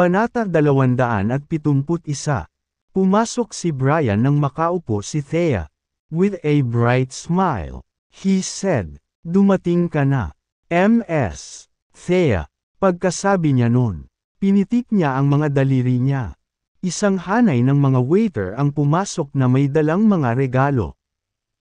Kabanata 271. Pumasok si Brian nang makaupo si Thea. With a bright smile, he said, "Dumating ka na, Ms. Thea." Pagkasabi niya nun, pinitik niya ang mga daliri niya. Isang hanay ng mga waiter ang pumasok na may dalang mga regalo.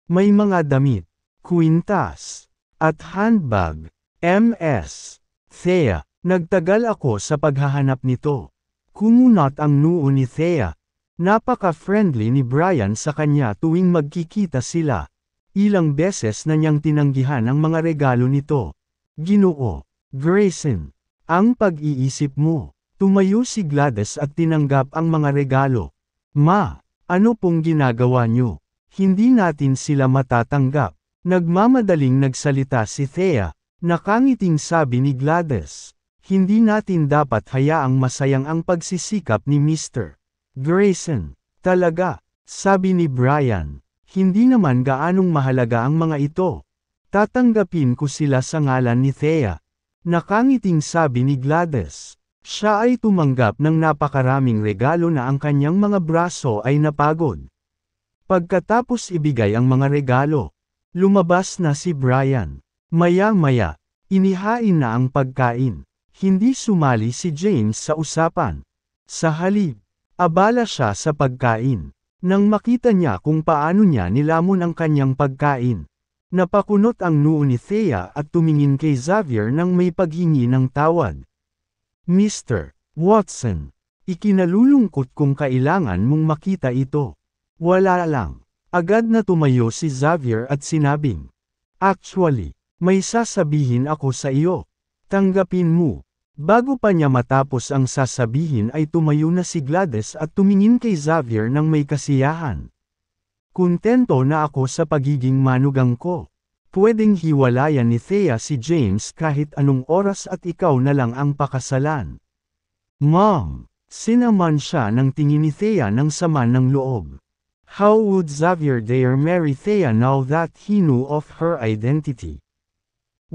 May mga damit, kwintas, at handbag. Ms. Thea, nagtagal ako sa paghahanap nito. Kumunot ang noo ni Thea. Napaka-friendly ni Brian sa kanya tuwing magkikita sila. Ilang beses na niyang tinanggihan ang mga regalo nito. Ginoo, Grayson, ang pag-iisip mo. Tumayo si Gladys at tinanggap ang mga regalo. Ma, ano pong ginagawa niyo? Hindi natin sila matatanggap. Nagmamadaling nagsalita si Thea. Nakangiting sabi ni Gladys. Hindi natin dapat hayaang masayang ang pagsisikap ni Mr. Grayson. Talaga, sabi ni Brian. Hindi naman gaanong mahalaga ang mga ito. Tatanggapin ko sila sa ngalan ni Thea. Nakangiting sabi ni Gladys. Siya ay tumanggap ng napakaraming regalo na ang kanyang mga braso ay napagod. Pagkatapos ibigay ang mga regalo, lumabas na si Brian. Maya-maya, inihain na ang pagkain. Hindi sumali si James sa usapan. Sa halip, abala siya sa pagkain. Nang makita niya kung paano niya nilamon ang kanyang pagkain, napakunot ang noo ni Thea at tumingin kay Xavier nang may paghingi ng tawad. Mr. Watson, ikinalulungkot kung kailangan mong makita ito. Wala lang. Agad na tumayo si Xavier at sinabing, "Actually, may sasabihin ako sa iyo. Tanggapin mo." Bago pa niya matapos ang sasabihin ay tumayo na si Gladys at tumingin kay Xavier nang may kasiyahan. "Kuntento na ako sa pagiging manugang ko. Pwedeng hiwalayan ni Thea si James kahit anong oras at ikaw na lang ang pakasalan." "Mom," sinaman siya ng tingin ni Thea ng sama ng loob. How would Xavier dare marry Thea now that he knew of her identity?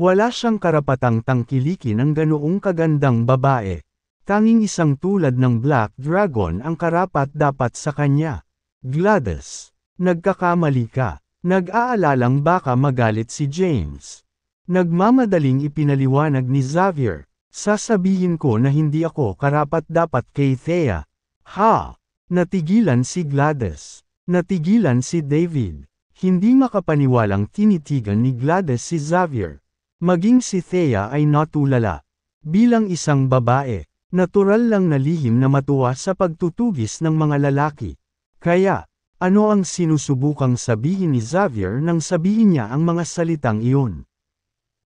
Wala siyang karapatang tangkilikin ang ganoong kagandang babae. Tanging isang tulad ng Black Dragon ang karapat-dapat sa kanya. "Gladys, nagkakamali ka. Nag-aalalang baka magalit si James." Nagmamadaling ipinaliwanag ni Xavier. "Sasabihin ko na hindi ako karapat-dapat kay Thea." "Ha?" Natigilan si Gladys. Natigilan si David. Hindi makapaniwalang tinitigan ni Gladys si Xavier. Maging si Thea ay natulala. Bilang isang babae, natural lang na lihim na matuwa sa pagtutugis ng mga lalaki. Kaya, ano ang sinusubukang sabihin ni Xavier nang sabihin niya ang mga salitang iyon?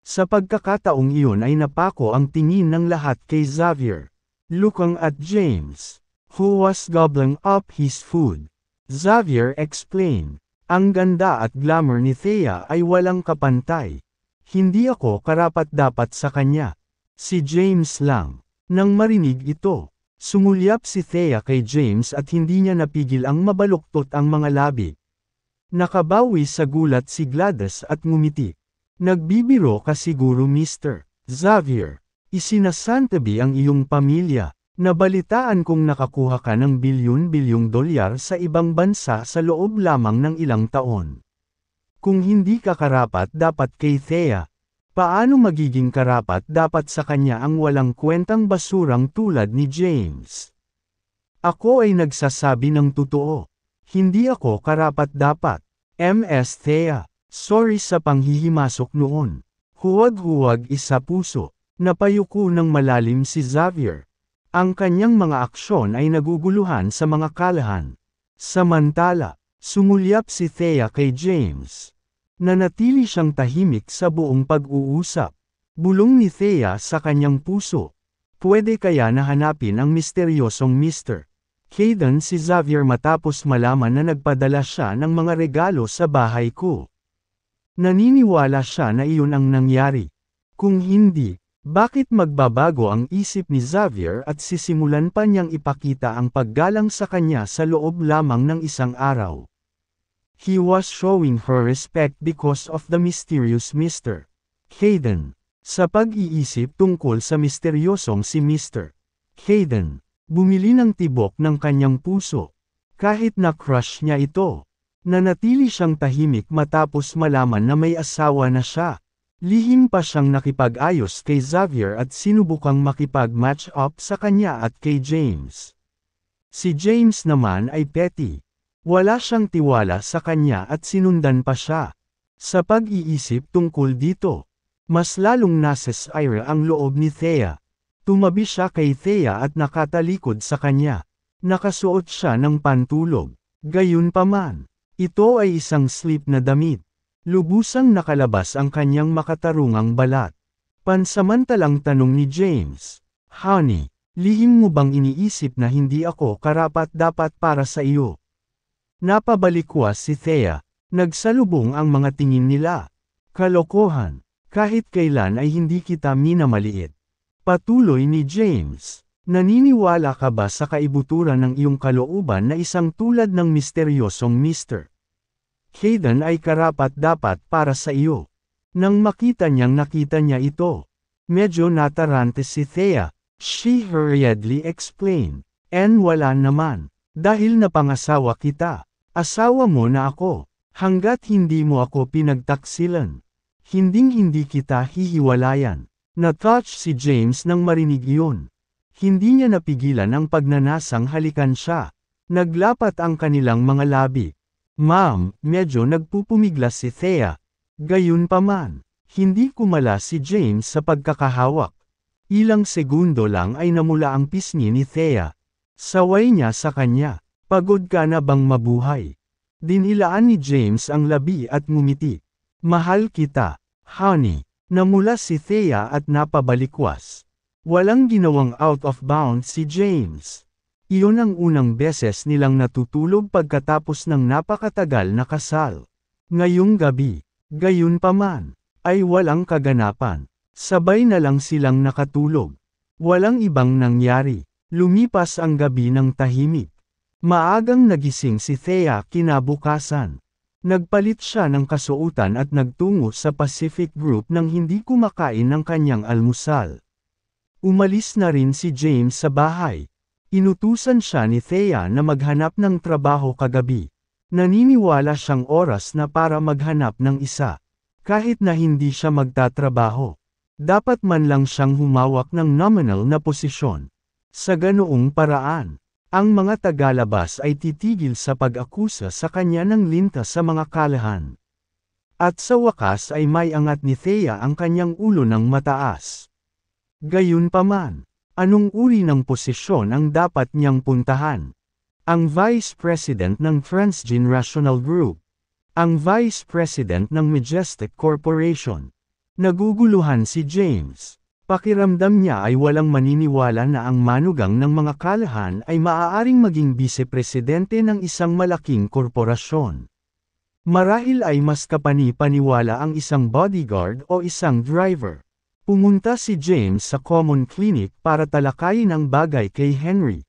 Sa pagkakataong iyon ay napako ang tingin ng lahat kay Xavier. Looking at James, who was gobbling up his food, Xavier explained, "Ang ganda at glamour ni Thea ay walang kapantay. Hindi ako karapat-dapat sa kanya. Si James lang." Nang marinig ito, sumulyap si Thea kay James at hindi niya napigil ang mabaluktot ang mga labi. Nakabawi sa gulat si Gladys at ngumiti. "Nagbibiro ka siguro, Mr. Xavier. Isinasantabi ang iyong pamilya. Nabalitaan kong nakakuha ka ng bilyon-bilyong dolyar sa ibang bansa sa loob lamang ng ilang taon. Kung hindi ka karapat-dapat kay Thea, paano magiging karapat-dapat sa kanya ang walang kwentang basurang tulad ni James?" "Ako ay nagsasabi ng totoo. Hindi ako karapat-dapat. Ms. Thea, sorry sa panghihimasok noon." Huwag-huwag isa puso. Napayuko ng malalim si Xavier. Ang kanyang mga aksyon ay naguguluhan sa mga kalahan. Samantala, sumulyap si Thea kay James. Nanatili siyang tahimik sa buong pag-uusap. Bulong ni Thea sa kanyang puso. "Pwede kaya na hanapin ang misteryosong Mr. Hayden si Xavier matapos malaman na nagpadala siya ng mga regalo sa bahay ko? Naniniwala siya na iyon ang nangyari. Kung hindi, bakit magbabago ang isip ni Xavier at sisimulan pa niyang ipakita ang paggalang sa kanya sa loob lamang ng isang araw? He was showing her respect because of the mysterious Mr. Hayden. Sa pag-iisip tungkol sa misteryosong si Mr. Hayden, Bumili ng tibok ng kanyang puso. Kahit na crush niya ito. Nanatili siyang tahimik matapos malaman na may asawa na siya. Lihim pa siyang nakipag-ayos kay Xavier at sinubukang makipag-match up sa kanya at kay James. Si James naman ay petty. Wala siyang tiwala sa kanya at sinundan pa siya. Sa pag-iisip tungkol dito, mas lalong nasasira ang loob ni Thea. Tumabi siya kay Thea at nakatalikod sa kanya. Nakasuot siya ng pantulog. Gayunpaman, ito ay isang slip na damit. Lubusang nakalabas ang kanyang makatarungang balat. Pansamantalang tanong ni James, "Honey, lihim mo bang iniisip na hindi ako karapat-dapat para sa iyo?" Napabalikwas si Thea. Nagsalubong ang mga tingin nila. "Kalokohan. Kahit kailan ay hindi kita minamaliit." Patuloy ni James. "Naniniwala ka ba sa kaibuturan ng iyong kalooban na isang tulad ng misteryosong Mr. Hayden ay karapat-dapat para sa iyo?" Nang makita niyang nakita niya ito, medyo natarante si Thea. She hurriedly explained, wala naman. Dahil napangasawa kita. Asawa mo na ako. Hanggat hindi mo ako pinagtaksilan. Hinding-hindi kita hihiwalayan." Na-touch si James nang marinig iyon. Hindi niya napigilan ang pagnanasang halikan siya. Naglapat ang kanilang mga labi. "Ma'am," medyo nagpupumiglas si Thea. Gayunpaman, hindi kumala si James sa pagkakahawak. Ilang segundo lang ay namula ang pisngi ni Thea. Saway niya sa kanya. "Pagod ka na bang mabuhay?" Dinilaan ni James ang labi at ngumiti. "Mahal kita, honey." Namula si Thea at napabalikwas. Walang ginawang out of bounds si James. Iyon ang unang beses nilang natutulog pagkatapos ng napakatagal na kasal. Ngayong gabi, gayunpaman, ay walang kaganapan. Sabay na lang silang nakatulog. Walang ibang nangyari. Lumipas ang gabi ng tahimik. Maagang nagising si Thea kinabukasan. Nagpalit siya ng kasuotan at nagtungo sa Pacific Group nang hindi kumakain ng kanyang almusal. Umalis na rin si James sa bahay. Inutusan siya ni Thea na maghanap ng trabaho kagabi. Naniniwala siyang oras na para maghanap ng isa. Kahit na hindi siya magtatrabaho. Dapat man lang siyang humawak ng nominal na posisyon. Sa ganoong paraan, ang mga tagalabas ay titigil sa pag-akusa sa kanya ng lintas sa mga kalahan. At sa wakas ay may angat ni Thea ang kanyang ulo ng mataas. Gayunpaman, anong uri ng posisyon ang dapat niyang puntahan? Ang Vice President ng Transgenerational Group. Ang Vice President ng Majestic Corporation. Naguguluhan si James. Pakiramdam niya ay walang maniniwala na ang manugang ng mga kalahan ay maaaring maging vice-presidente ng isang malaking korporasyon. Marahil ay mas kapani-paniwala ang isang bodyguard o isang driver. Pumunta si James sa Common Clinic para talakayin ang bagay kay Henry.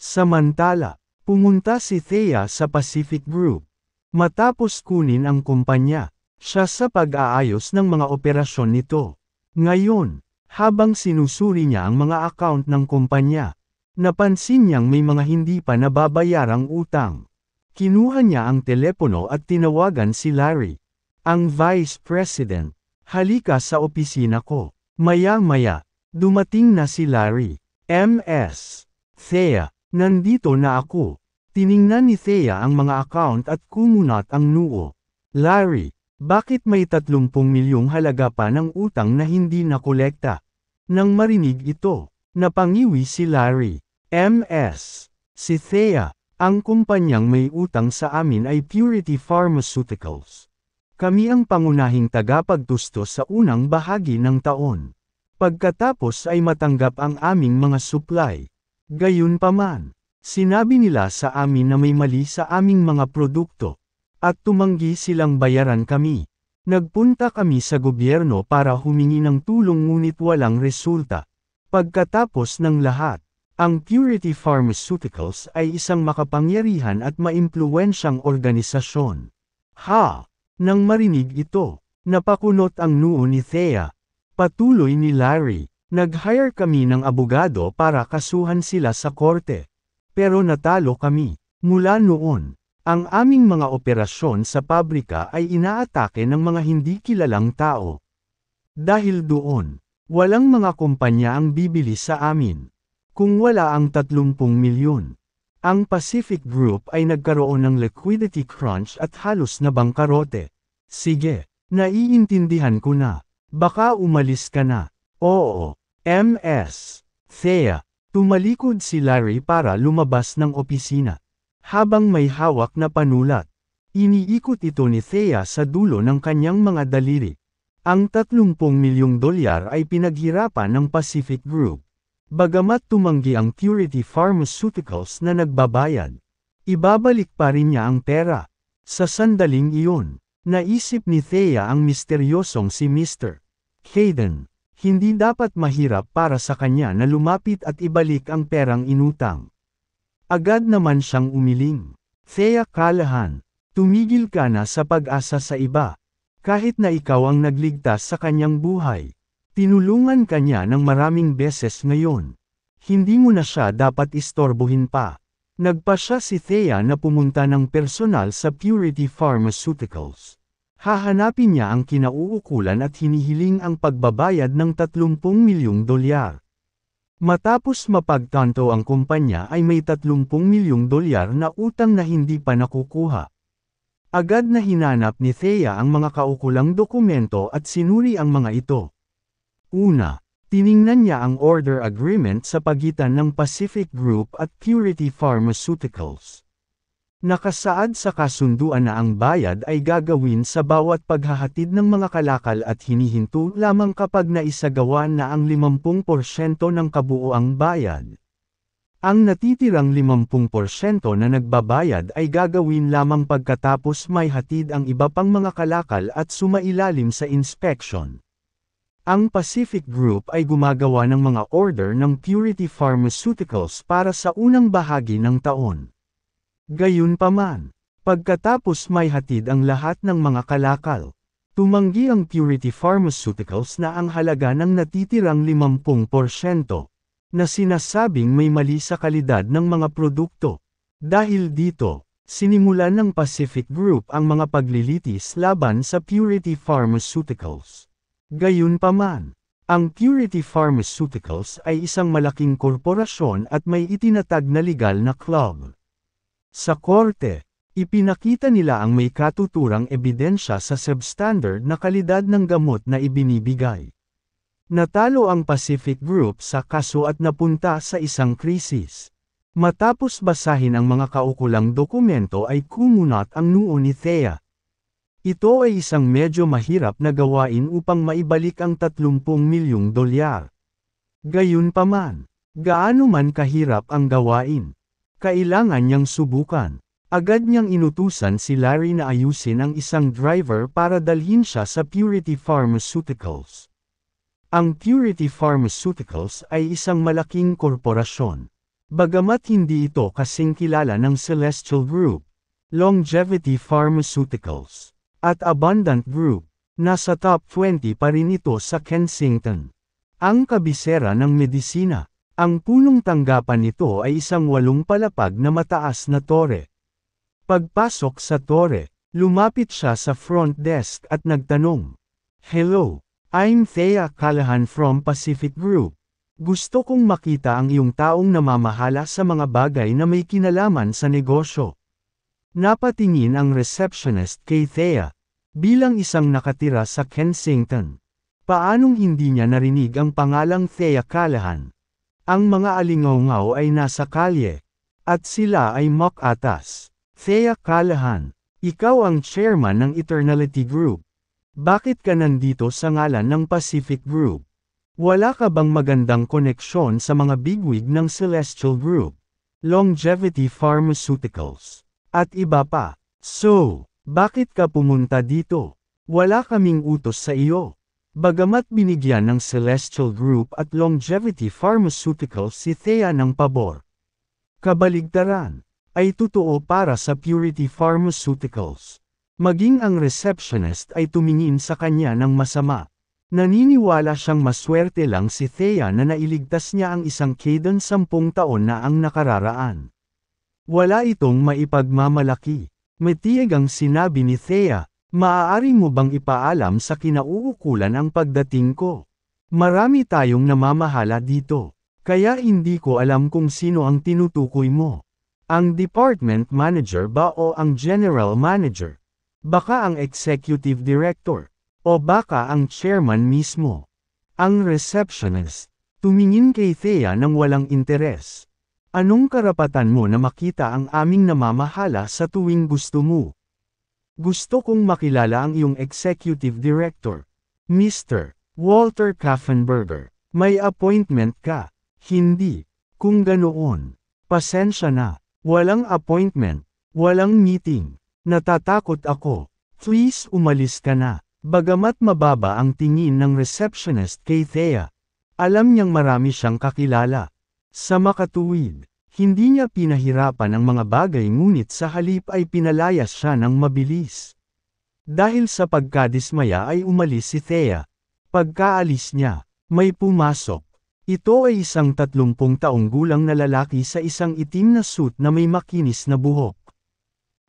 Samantala, pumunta si Thea sa Pacific Group. Matapos kunin ang kumpanya, siya sa pag-aayos ng mga operasyon nito. Ngayon, habang sinusuri niya ang mga account ng kumpanya, napansin niyang may mga hindi pa nababayarang utang. Kinuha niya ang telepono at tinawagan si Larry, ang Vice President. "Halika sa opisina ko." Maya-maya, dumating na si Larry. "Ms. Thea, nandito na ako." Tiningnan ni Thea ang mga account at kumunat ang noo. "Larry, bakit may 30 milyong halaga pa ng utang na hindi nakolekta?" Nang marinig ito, napangiwi si Larry. "Ms. Si Thea, ang kumpanyang may utang sa amin ay Purity Pharmaceuticals. Kami ang pangunahing tagapagtusto sa unang bahagi ng taon. Pagkatapos ay matanggap ang aming mga supply. Gayunpaman, sinabi nila sa amin na may mali sa aming mga produkto. At tumanggi silang bayaran kami. Nagpunta kami sa gobyerno para humingi ng tulong ngunit walang resulta. Pagkatapos ng lahat, ang Purity Pharmaceuticals ay isang makapangyarihan at maimpluwensyang organisasyon." Ha! Nang marinig ito, napakunot ang noo ni Thea. Patuloy ni Larry, Nag-hire kami ng abogado para kasuhan sila sa korte. Pero natalo kami. Mula noon, ang aming mga operasyon sa pabrika ay inaatake ng mga hindi kilalang tao. Dahil doon, walang mga kumpanya ang bibili sa amin. Kung wala ang 30 milyon. Ang Pacific Group ay nagkaroon ng liquidity crunch at halos na bangkarote. Sige, naiintindihan ko na. Baka umalis ka na. Oo. MS. Thea. Tumalikod si Larry para lumabas ng opisina. Habang may hawak na panulat. Iniikot ito ni Thea sa dulo ng kanyang mga daliri. Ang 30 milyong dolyar ay pinaghirapan ng Pacific Group. Bagamat tumanggi ang Purity Pharmaceuticals na nagbabayad. Ibabalik pa rin niya ang pera. Sa sandaling iyon, naisip ni Thea ang misteryosong si Mr. Hayden. Hindi dapat mahirap para sa kanya na lumapit at ibalik ang perang inutang. Agad naman siyang umiling. Thea Callahan, tumigil ka na sa pag-asa sa iba. Kahit na ikaw ang nagligtas sa kanyang buhay. Tinulungan ka niya ng maraming beses ngayon. Hindi mo na siya dapat istorbohin pa. Nagpasya si Thea na pumunta ng personal sa Purity Pharmaceuticals. Hahanapin niya ang kinauukulan at hinihiling ang pagbabayad ng 30 milyong dolyar. Matapos mapagtanto ang kumpanya ay may 30 milyong dolyar na utang na hindi pa nakukuha. Agad na hinanap ni Thea ang mga kaukulang dokumento at sinuri ang mga ito. Una, tiningnan niya ang order agreement sa pagitan ng Pacific Group at Purity Pharmaceuticals. Nakasaad sa kasunduan na ang bayad ay gagawin sa bawat paghahatid ng mga kalakal at hinihinto lamang kapag naisagawa na ang 50% ng kabuoang bayad. Ang natitirang 50% na nagbabayad ay gagawin lamang pagkatapos may hatid ang iba pang mga kalakal at sumailalim sa inspection. Ang Pacific Group ay gumagawa ng mga order ng Purity Pharmaceuticals para sa unang bahagi ng taon. Gayunpaman, pagkatapos may hatid ang lahat ng mga kalakal, tumanggi ang Purity Pharmaceuticals na ang halaga ng natitirang 50% na sinasabing may mali sa kalidad ng mga produkto. Dahil dito, sinimulan ng Pacific Group ang mga paglilitis laban sa Purity Pharmaceuticals. Gayunpaman, ang Purity Pharmaceuticals ay isang malaking korporasyon at may itinatag na legal na club. Sa korte, ipinakita nila ang may katuturang ebidensya sa substandard na kalidad ng gamot na ibinibigay. Natalo ang Pacific Group sa kaso at napunta sa isang krisis. Matapos basahin ang mga kaukulang dokumento ay kumunat ang noo ni Thea. Ito ay isang medyo mahirap na gawain upang maibalik ang 30 milyong dolyar. Gayunpaman, gaano man kahirap ang gawain, kailangan niyang subukan. Agad niyang inutusan si Larry na ayusin ang isang driver para dalhin siya sa Purity Pharmaceuticals. Ang Purity Pharmaceuticals ay isang malaking korporasyon. Bagamat hindi ito kasing kilala ng Celestial Group, Longevity Pharmaceuticals, at Abundant Group, nasa top 20 pa rin ito sa Kensington. Ang kabisera ng medisina. Ang punong tanggapan nito ay isang 8 palapag na mataas na tore. Pagpasok sa tore, lumapit siya sa front desk at nagtanong, "Hello, I'm Thea Callahan from Pacific Group. Gusto kong makita ang iyong taong namamahala sa mga bagay na may kinalaman sa negosyo." Napatingin ang receptionist kay Thea, bilang isang nakatira sa Kensington. Paanong hindi niya narinig ang pangalang Thea Callahan? Ang mga alingaw-ngaw ay nasa kalye, at sila ay mock-atas. Thea Callahan, ikaw ang chairman ng Eternality Group. Bakit ka nandito sa ngalan ng Pacific Group? Wala ka bang magandang koneksyon sa mga bigwig ng Celestial Group, Longevity Pharmaceuticals, at iba pa? So, bakit ka pumunta dito? Wala kaming utos sa iyo. Bagamat binigyan ng Celestial Group at Longevity Pharmaceuticals si Thea ng pabor, kabaligtaran, ay totoo para sa Purity Pharmaceuticals. Maging ang receptionist ay tumingin sa kanya ng masama. Naniniwala siyang maswerte lang si Thea na nailigtas niya ang isang Kaden 10 taon na ang nakararaan. Wala itong maipagmamalaki. Matiyag ang sinabi ni Thea, maaari mo bang ipaalam sa kinauukulan ang pagdating ko? Marami tayong namamahala dito, kaya hindi ko alam kung sino ang tinutukoy mo. Ang department manager ba o ang general manager? Baka ang executive director? O baka ang chairman mismo? Ang receptionist tumingin kay Thea nang walang interes. Anong karapatan mo na makita ang aming namamahala sa tuwing gusto mo? Gusto kong makilala ang iyong executive director, Mr. Walter Kaffenberger. May appointment ka? Hindi. Kung ganoon, pasensya na. Walang appointment. Walang meeting. Natatakot ako. Please umalis ka na. Bagamat mababa ang tingin ng receptionist kay Thea, alam niyang marami siyang kakilala. Sa makatuwid, hindi niya pinahirapan ang mga bagay ngunit sa halip ay pinalayas siya ng mabilis. Dahil sa pagkadismaya ay umalis si Thea. Pagkaalis niya, may pumasok. Ito ay isang 30 taong gulang na lalaki sa isang itim na suit na may makinis na buhok.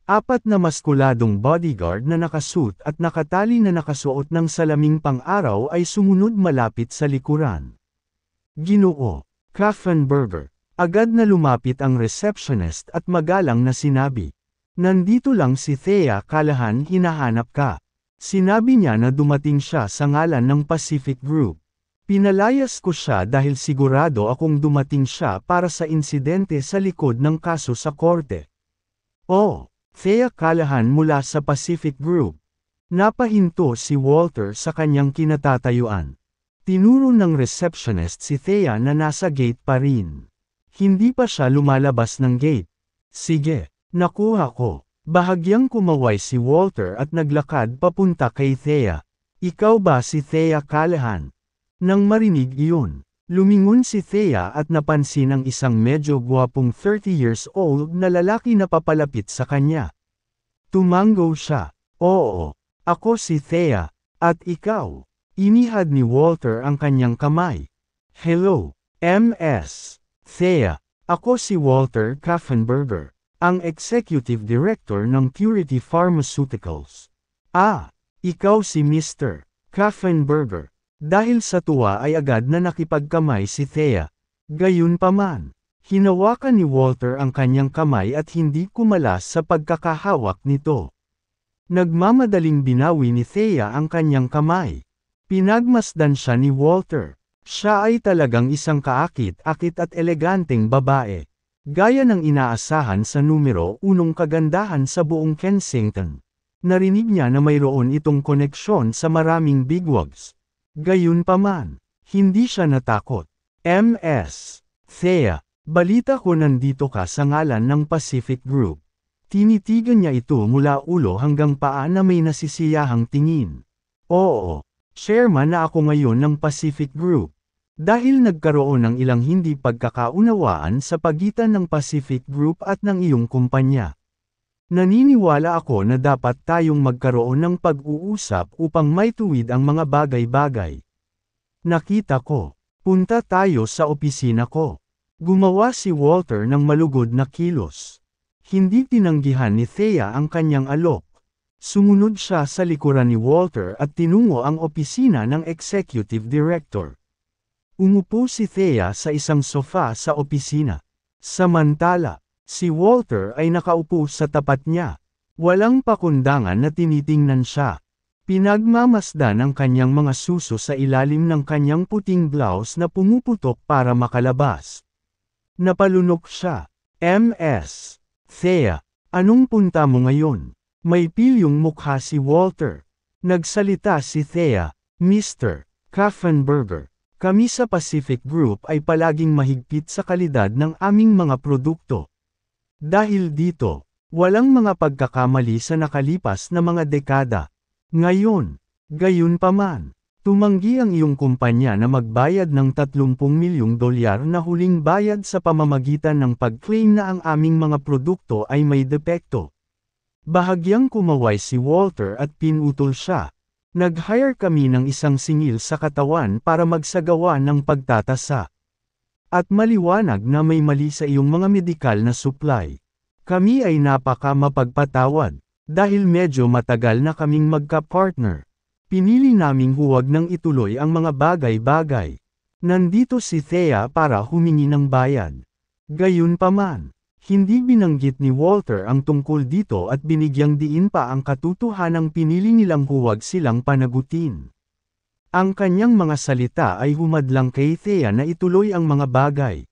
4 na maskuladong bodyguard na nakasuit at nakatali na nakasuot ng salaming pang-araw ay sumunod malapit sa likuran. Ginoo Kaffenberger. Agad na lumapit ang receptionist at magalang na sinabi. Nandito lang si Thea Callahan, hinahanap ka. Sinabi niya na dumating siya sa ngalan ng Pacific Group. Pinalayas ko siya dahil sigurado akong dumating siya para sa insidente sa likod ng kaso sa korte. Oh! Thea Callahan mula sa Pacific Group. Napahinto si Walter sa kanyang kinatatayuan. Tinuro ng receptionist si Thea na nasa gate pa rin. Hindi pa siya lumalabas ng gate. Sige, nakuha ko. Bahagyang kumaway si Walter at naglakad papunta kay Thea. Ikaw ba si Thea Callahan? Nang marinig iyon, lumingon si Thea at napansin ang isang medyo gwapong 30 years old na lalaki na papalapit sa kanya. Tumango siya. Oo, ako si Thea. At ikaw? Inihad ni Walter ang kanyang kamay. Hello, Ms. Thea. Ako si Walter Kaffenberger, ang executive director ng Purity Pharmaceuticals. Ah, ikaw si Mr. Kaffenberger. Dahil sa tuwa ay agad na nakipagkamay si Thea. Gayunpaman, hinawakan ni Walter ang kanyang kamay at hindi kumalas sa pagkakahawak nito. Nagmamadaling binawi ni Thea ang kanyang kamay. Pinagmasdan siya ni Walter. Siya ay talagang isang kaakit-akit at eleganteng babae. Gaya ng inaasahan sa numero 1 kagandahan sa buong Kensington. Narinig niya na mayroon itong koneksyon sa maraming bigwigs. Gayunpaman, hindi siya natakot. Ms. Thea, balita ko nandito ka sa ngalan ng Pacific Group. Tinitigan niya ito mula ulo hanggang paa na may nasisiyahang tingin. Oo, chairman na ako ngayon ng Pacific Group. Dahil nagkaroon ng ilang hindi pagkakaunawaan sa pagitan ng Pacific Group at ng iyong kumpanya. Naniniwala ako na dapat tayong magkaroon ng pag-uusap upang maituwid ang mga bagay-bagay. Nakita ko. Punta tayo sa opisina ko. Gumawa si Walter ng malugod na kilos. Hindi tinanggihan ni Thea ang kanyang alok. Sumunod siya sa likuran ni Walter at tinungo ang opisina ng executive director. Umupo si Thea sa isang sofa sa opisina. Samantala, si Walter ay nakaupo sa tapat niya. Walang pakundangan na tinitingnan siya. Pinagmamasdan ang kanyang mga suso sa ilalim ng kanyang puting blouse na pumuputok para makalabas. Napalunok siya. Ms. Thea, anong punta mo ngayon? May pilyong mukha si Walter. Nagsalita si Thea. Mr. Kaffenberger, kami sa Pacific Group ay palaging mahigpit sa kalidad ng aming mga produkto. Dahil dito, walang mga pagkakamali sa nakalipas na mga dekada. Ngayon, gayunpaman, tumanggi ang iyong kumpanya na magbayad ng $30 milyong na huling bayad sa pamamagitan ng pag-claim na ang aming mga produkto ay may depekto. Bahagyang kumaway si Walter at pinutol siya. Nag-hire kami ng isang singil sa katawan para magsagawa ng pagtatasa. At maliwanag na may mali sa iyong mga medikal na supply. Kami ay napaka mapagpatawad, dahil medyo matagal na kaming magka-partner. Pinili naming huwag nang ituloy ang mga bagay-bagay. Nandito si Thea para humingi ng bayad. Gayunpaman, hindi binanggit ni Walter ang tungkol dito at binigyang diin pa ang katotohanang pinili nilang huwag silang panagutin. Ang kanyang mga salita ay humadlang kay Thea na ituloy ang mga bagay.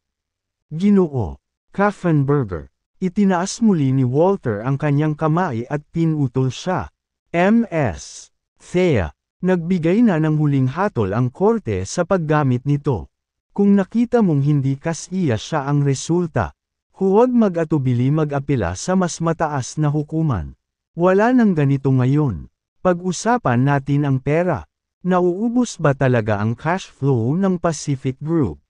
Ginoo, Kaffenberger. Itinaas muli ni Walter ang kanyang kamay at pinutol siya. Ms. Thea. Nagbigay na ng huling hatol ang korte sa paggamit nito. Kung nakita mong hindi kasiya siya ang resulta, huwag mag-atubili mag-apela sa mas mataas na hukuman. Wala nang ganito ngayon. Pag-usapan natin ang pera. Nauubos ba talaga ang cash flow ng Pacific Group?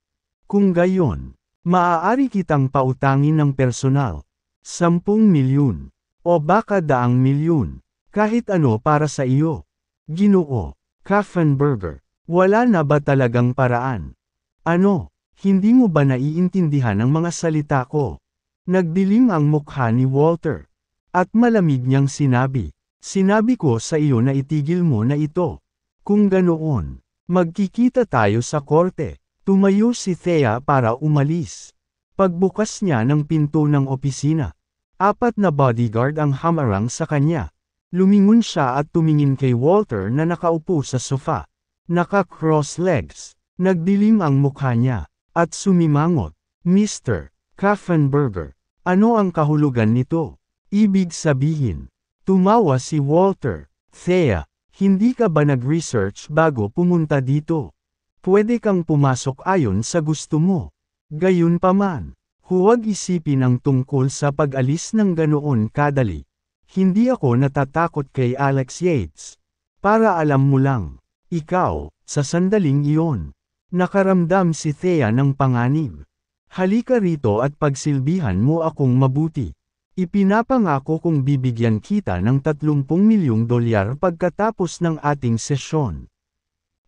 Kung gayon, maaari kitang pautangin ng personal. 10 milyon. O baka 100 milyon. Kahit ano para sa iyo. Ginoo, Kaffenberger. Wala na ba talagang paraan? Ano, hindi mo ba naiintindihan ang mga salita ko? Nagdilim ang mukha ni Walter. At malamig niyang sinabi. Sinabi ko sa iyo na itigil mo na ito. Kung ganoon, magkikita tayo sa korte. Tumayo si Thea para umalis. Pagbukas niya ng pinto ng opisina, 4 na bodyguard ang hamarang sa kanya. Lumingon siya at tumingin kay Walter na nakaupo sa sofa. Naka-cross legs. Nagdilim ang mukha niya. At sumimangot. Mr. Kaffenberger. Ano ang kahulugan nito? Ibig sabihin. Tumawa si Walter. Thea. Hindi ka ba nag-research bago pumunta dito? Pwede kang pumasok ayon sa gusto mo. Gayunpaman, huwag isipin ang tungkol sa pag-alis ng ganoon kadali. Hindi ako natatakot kay Alex Yates. Para alam mo lang, ikaw, sa sandaling iyon, nakaramdam si Thea ng panganib. Halika rito at pagsilbihan mo akong mabuti. Ipinapangako kong bibigyan kita ng 30 milyong dolyar pagkatapos ng ating sesyon.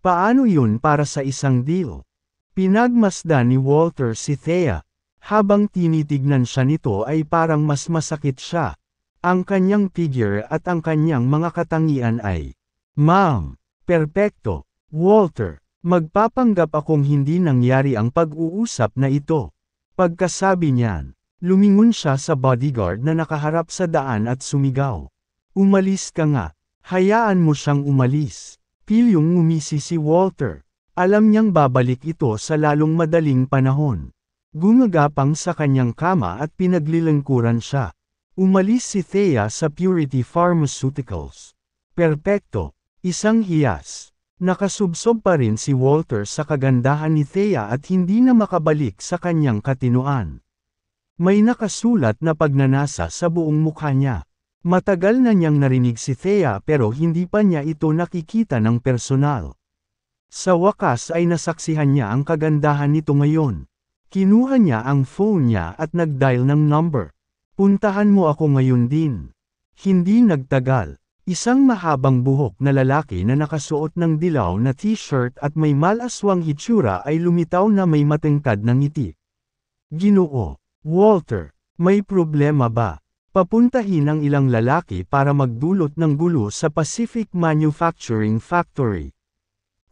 Paano yun para sa isang deal? Pinagmasdan ni Walter si Thea. Habang tinitignan siya nito ay parang mas masakit siya. Ang kanyang figure at ang kanyang mga katangian ay, Ma'am, perpekto, Walter, magpapanggap akong hindi nangyari ang pag-uusap na ito. Pagkasabi niyan, lumingon siya sa bodyguard na nakaharap sa daan at sumigaw. Umalis ka nga. Hayaan mo siyang umalis. Pilyong ngumisi si Walter. Alam niyang babalik ito sa lalong madaling panahon. Gumagapang sa kanyang kama at pinaglilingkuran siya. Umalis si Thea sa Purity Pharmaceuticals. Perpekto. Isang hiyas. Nakasubsob pa rin si Walter sa kagandahan ni Thea at hindi na makabalik sa kanyang katinuan. May nakasulat na pagnanasa sa buong mukha niya. Matagal na niyang narinig si Thea pero hindi pa niya ito nakikita ng personal. Sa wakas ay nasaksihan niya ang kagandahan nito ngayon. Kinuha niya ang phone niya at nag-dial ng number. Puntahan mo ako ngayon din. Hindi nagtagal. Isang mahabang buhok na lalaki na nakasuot ng dilaw na t-shirt at may malaswang hitsura ay lumitaw na may matingkad na ngiti. Ginoo. Walter, may problema ba? Papuntahin ang ilang lalaki para magdulot ng gulo sa Pacific Manufacturing Factory.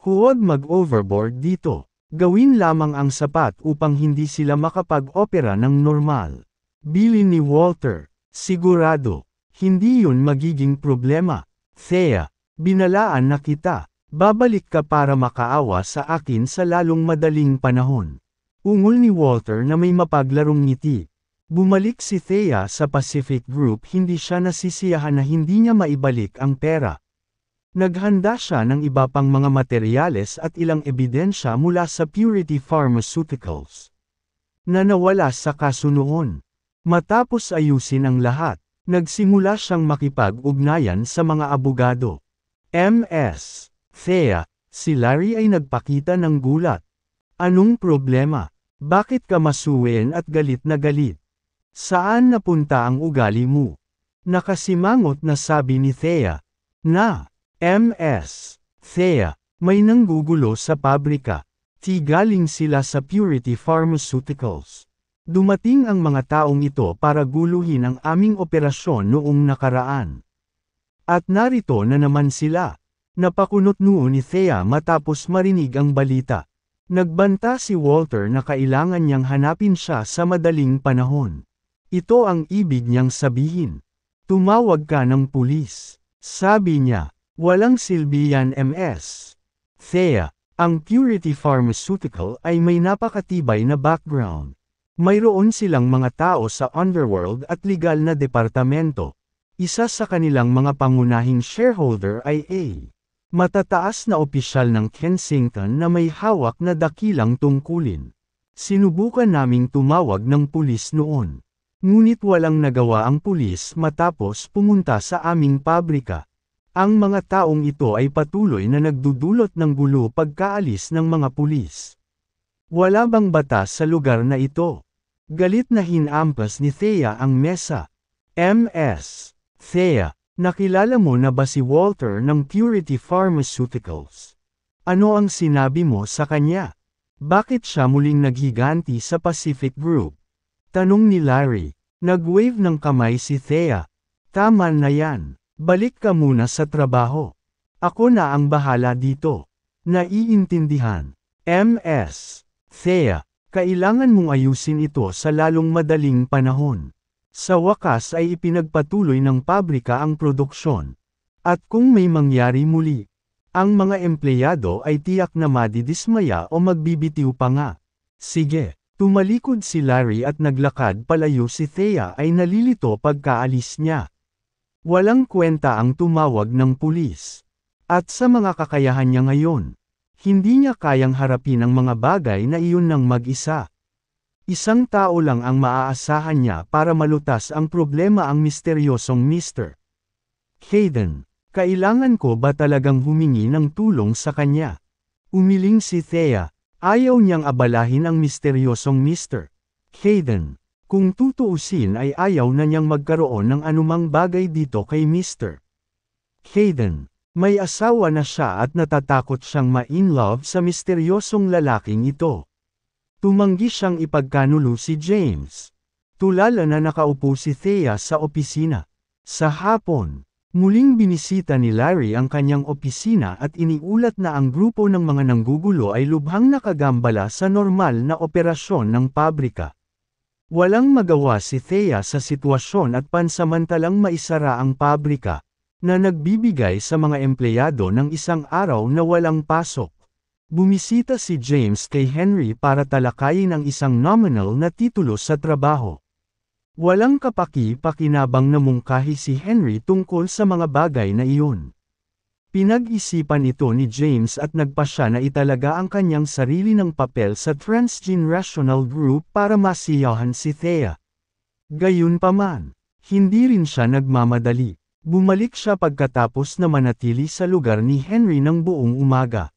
Huwag mag-overboard dito. Gawin lamang ang sapat upang hindi sila makapag-opera ng normal. Bilin ni Walter, sigurado, hindi yun magiging problema. Thea, binalaan na kita. Babalik ka para makaawa sa akin sa lalong madaling panahon. Ungol ni Walter na may mapaglarong ngiti. Bumalik si Thea sa Pacific Group, hindi siya nasisiyahan na hindi niya maibalik ang pera. Naghanda siya ng iba pang mga materyales at ilang ebidensya mula sa Purity Pharmaceuticals na nawala sa kaso noon. Matapos ayusin ang lahat, nagsimula siyang makipag-ugnayan sa mga abogado. Ms. Thea, si Larry ay nagpakita ng gulat. Anong problema? Bakit ka masuwen at galit na galit? Saan napunta ang ugali mo? Nakasimangot na sabi ni Thea. Na, Ms. Thea, may nanggugulo sa pabrika. Galing sila sa Purity Pharmaceuticals. Dumating ang mga taong ito para guluhin ang aming operasyon noong nakaraan. At narito na naman sila. Napakunot noon ni Thea matapos marinig ang balita. Nagbanta si Walter na kailangan niyang hanapin siya sa madaling panahon. Ito ang ibig niyang sabihin. Tumawag ka ng pulis. Sabi niya, walang silbi yan Ms. Thea, ang Purity Pharmaceutical ay may napakatibay na background. Mayroon silang mga tao sa underworld at legal na departamento. Isa sa kanilang mga pangunahing shareholder ay A. Matataas na opisyal ng Kensington na may hawak na dakilang tungkulin. Sinubukan naming tumawag ng pulis noon. Ngunit walang nagawa ang pulis matapos pumunta sa aming pabrika. Ang mga taong ito ay patuloy na nagdudulot ng gulo pagkaalis ng mga pulis. Wala bang batas sa lugar na ito? Galit na hinampas ni Thea ang mesa. Ms. Thea, nakilala mo na ba si Walter ng Purity Pharmaceuticals? Ano ang sinabi mo sa kanya? Bakit siya muling naghiganti sa Pacific Group? Tanong ni Larry. Nag-wave ng kamay si Thea. Tama na yan. Balik ka muna sa trabaho. Ako na ang bahala dito. Naiintindihan. Ms. Thea, kailangan mong ayusin ito sa lalong madaling panahon. Sa wakas ay ipinagpatuloy ng pabrika ang produksyon. At kung may mangyari muli, ang mga empleyado ay tiyak na madidismaya o magbibitiw pa nga. Sige. Tumalikod si Larry at naglakad palayo si Thea ay nalilito pagkaalis niya. Walang kwenta ang tumawag ng pulis. At sa mga kakayahan niya ngayon, hindi niya kayang harapin ang mga bagay na iyon ng mag-isa. Isang tao lang ang maaasahan niya para malutas ang problema ang misteryosong Mr. Hayden. Kailangan ko ba talagang humingi ng tulong sa kanya? Umiling si Thea. Ayaw niyang abalahin ang misteryosong Mr. Hayden. Kung tutuusin ay ayaw na niyang magkaroon ng anumang bagay dito kay Mr. Hayden. May asawa na siya at natatakot siyang ma-in-love sa misteryosong lalaking ito. Tumanggi siyang ipagkanulo si James. Tulala na nakaupo si Thea sa opisina. Sa hapon, muling binisita ni Larry ang kanyang opisina at iniulat na ang grupo ng mga nanggugulo ay lubhang nakagambala sa normal na operasyon ng pabrika. Walang magawa si Thea sa sitwasyon at pansamantalang maisara ang pabrika, na nagbibigay sa mga empleyado ng isang araw na walang pasok. Bumisita si James kay Henry para talakayin ang isang nominal na titulo sa trabaho. Walang kapaki-pakinabang na mungkahi si Henry tungkol sa mga bagay na iyon. Pinag-isipan ito ni James at nagpasya na italaga ang kanyang sarili ng papel sa Transgenerational Group para masiyahan si Thea. Gayunpaman, hindi rin siya nagmamadali. Bumalik siya pagkatapos na manatili sa lugar ni Henry ng buong umaga.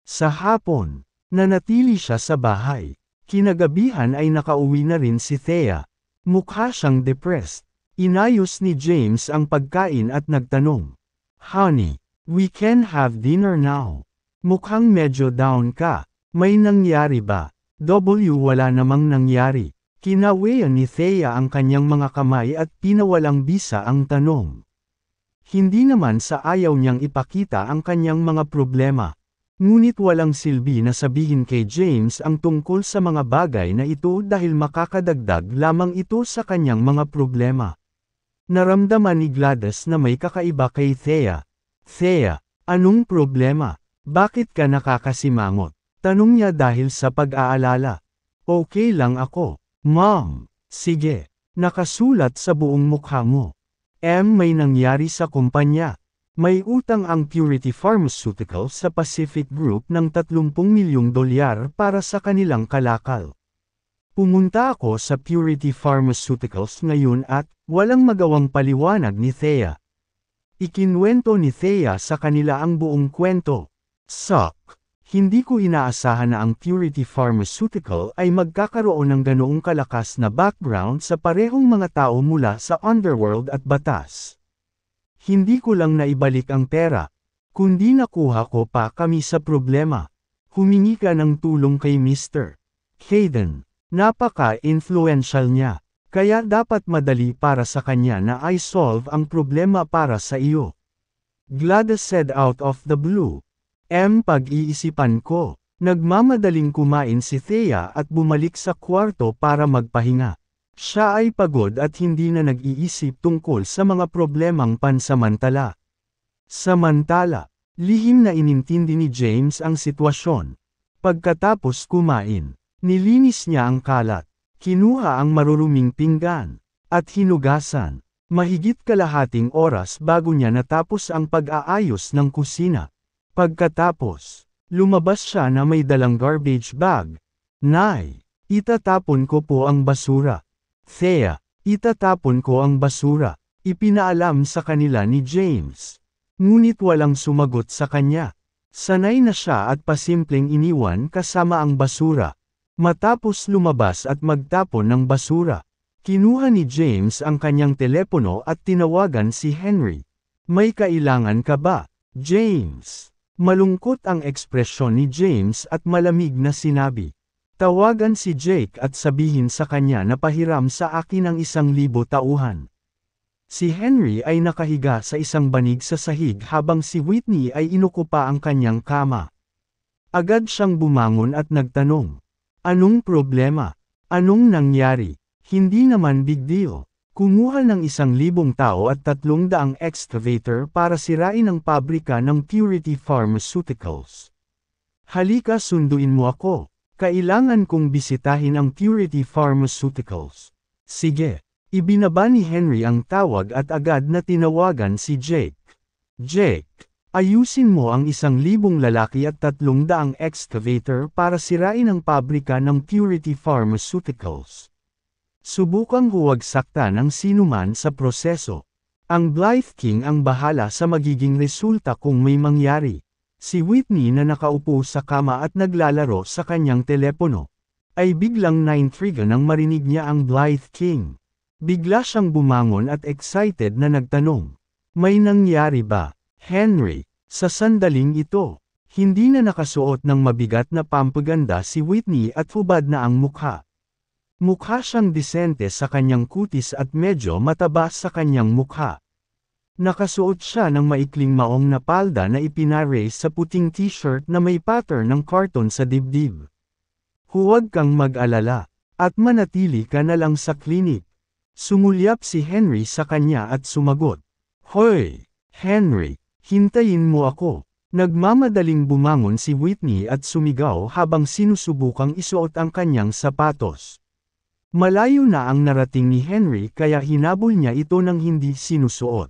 Sa hapon, nanatili siya sa bahay. Kinagabihan ay nakauwi na rin si Thea. Mukha siyang depressed. Inayos ni James ang pagkain at nagtanong, "Honey, we can have dinner now." Mukhang medyo down ka. May nangyari ba? Wala namang nangyari. Kinawayan ni Thea ang kanyang mga kamay at pinawalang bisa ang tanong. Hindi naman sa ayaw niyang ipakita ang kanyang mga problema. Ngunit walang silbi na sabihin kay James ang tungkol sa mga bagay na ito dahil makakadagdag lamang ito sa kanyang mga problema. Naramdaman ni Gladys na may kakaiba kay Thea. "Thea, anong problema? Bakit ka nakakasimangot?" Tanong niya dahil sa pag-aalala. "Okay lang ako, Mom." "Sige, nakasulat sa buong mukha mo." May nangyari sa kumpanya. May utang ang Purity Pharmaceuticals sa Pacific Group ng $30 milyong para sa kanilang kalakal. Pumunta ako sa Purity Pharmaceuticals ngayon at walang magawang paliwanag ni Thea. Ikinwento ni Thea sa kanila ang buong kwento. "Suck! Hindi ko inaasahan na ang Purity Pharmaceutical ay magkakaroon ng ganoong kalakas na background sa parehong mga tao mula sa underworld at batas. Hindi ko lang naibalik ang pera. kundi nakuha ko pa kami sa problema. Humingi ka ng tulong kay Mr. Hayden. Napaka-influential niya. Kaya dapat madali para sa kanya na i-solve ang problema para sa iyo. Gladys said out of the blue. Pag-iisipan ko. Nagmamadaling kumain si Thea at bumalik sa kwarto para magpahinga. Siya ay pagod at hindi na nag-iisip tungkol sa mga problemang pansamantala. Samantala, lihim na inintindi ni James ang sitwasyon. Pagkatapos kumain, nilinis niya ang kalat, kinuha ang maruruming pinggan, at hinugasan. Mahigit kalahating oras bago niya natapos ang pag-aayos ng kusina. Pagkatapos, lumabas siya na may dalang garbage bag. Nay, itatapon ko po ang basura. Thea, itatapon ko ang basura. Ipinaalam sa kanila ni James. Ngunit walang sumagot sa kanya. Sanay na siya at pasimpleng iniwan kasama ang basura. Matapos lumabas at magtapon ng basura, kinuha ni James ang kanyang telepono at tinawagan si Henry. May kailangan ka ba, James? Malungkot ang ekspresyon ni James at malamig na sinabi. Tawagan si Jake at sabihin sa kanya na pahiram sa akin ang 1,000 tauhan. Si Henry ay nakahiga sa isang banig sa sahig habang si Whitney ay inukupa ang kanyang kama. Agad siyang bumangon at nagtanong. Anong problema? Anong nangyari? Hindi naman big deal. Kumuha ng 1,000 tao at 300 excavator para sirain ang pabrika ng Purity Pharmaceuticals. Halika, sunduin mo ako. Kailangan kong bisitahin ang Purity Pharmaceuticals. Sige. Ibinaba ni Henry ang tawag at agad na tinawagan si Jake. Jake, ayusin mo ang 1,000 lalaki at 300 excavator para sirain ang pabrika ng Purity Pharmaceuticals. Subukang huwag saktan ang sinuman sa proseso. Ang Blythe King ang bahala sa magiging resulta kung may mangyari. Si Whitney na nakaupo sa kama at naglalaro sa kanyang telepono, ay biglang naintriga nang marinig niya ang Blythe King. Bigla siyang bumangon at excited na nagtanong. May nangyari ba, Henry? Sa sandaling ito, hindi na nakasuot ng mabigat na pampaganda si Whitney at hubad na ang mukha. Mukha siyang disente sa kanyang kutis at medyo mataba sa kanyang mukha. Nakasuot siya ng maikling maong na palda na ipinarace sa puting t-shirt na may pattern ng karton sa dibdib. Huwag kang mag-alala, at manatili ka na lang sa klinik. Sumulyap si Henry sa kanya at sumagot. Hoy, Henry, hintayin mo ako. Nagmamadaling bumangon si Whitney at sumigaw habang sinusubukang isuot ang kanyang sapatos. Malayo na ang narating ni Henry kaya hinabol niya ito ng hindi sinusuot.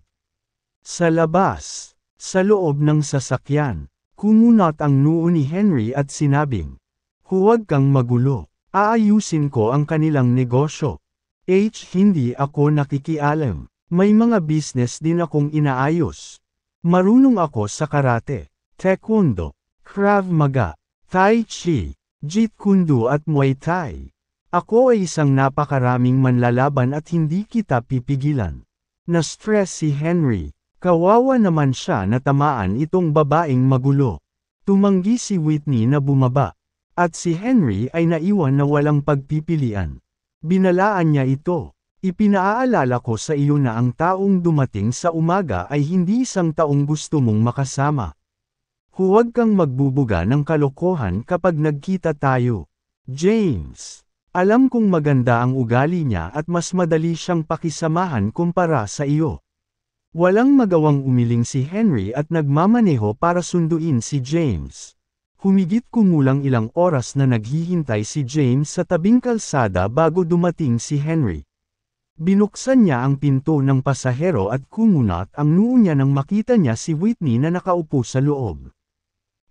Sa labas, sa loob ng sasakyan, kumunat ang noo ni Henry at sinabing, huwag kang magulo, aayusin ko ang kanilang negosyo. Hindi ako nakikialam, may mga business din akong inaayos. Marunong ako sa karate, taekwondo, Krav Maga, Tai Chi, Jeet Kune Do at Muay Thai. Ako ay isang napakaraming manlalaban at hindi kita pipigilan. Na-stress si Henry. Kawawa naman siya na tamaan itong babaeng magulo. Tumanggi si Whitney na bumaba. At si Henry ay naiwan na walang pagpipilian. Binalaan niya ito. Ipinaalala ko sa iyo na ang taong dumating sa umaga ay hindi isang taong gusto mong makasama. Huwag kang magbubuga ng kalokohan kapag nagkita tayo. James. Alam kong maganda ang ugali niya at mas madali siyang pakisamahan kumpara sa iyo. Walang magawang umiling si Henry at nagmamaneho para sunduin si James. Humigit kumulang ilang oras na naghihintay si James sa tabing kalsada bago dumating si Henry. Binuksan niya ang pinto ng pasahero at kumunat ang noo niya nang makita niya si Whitney na nakaupo sa loob.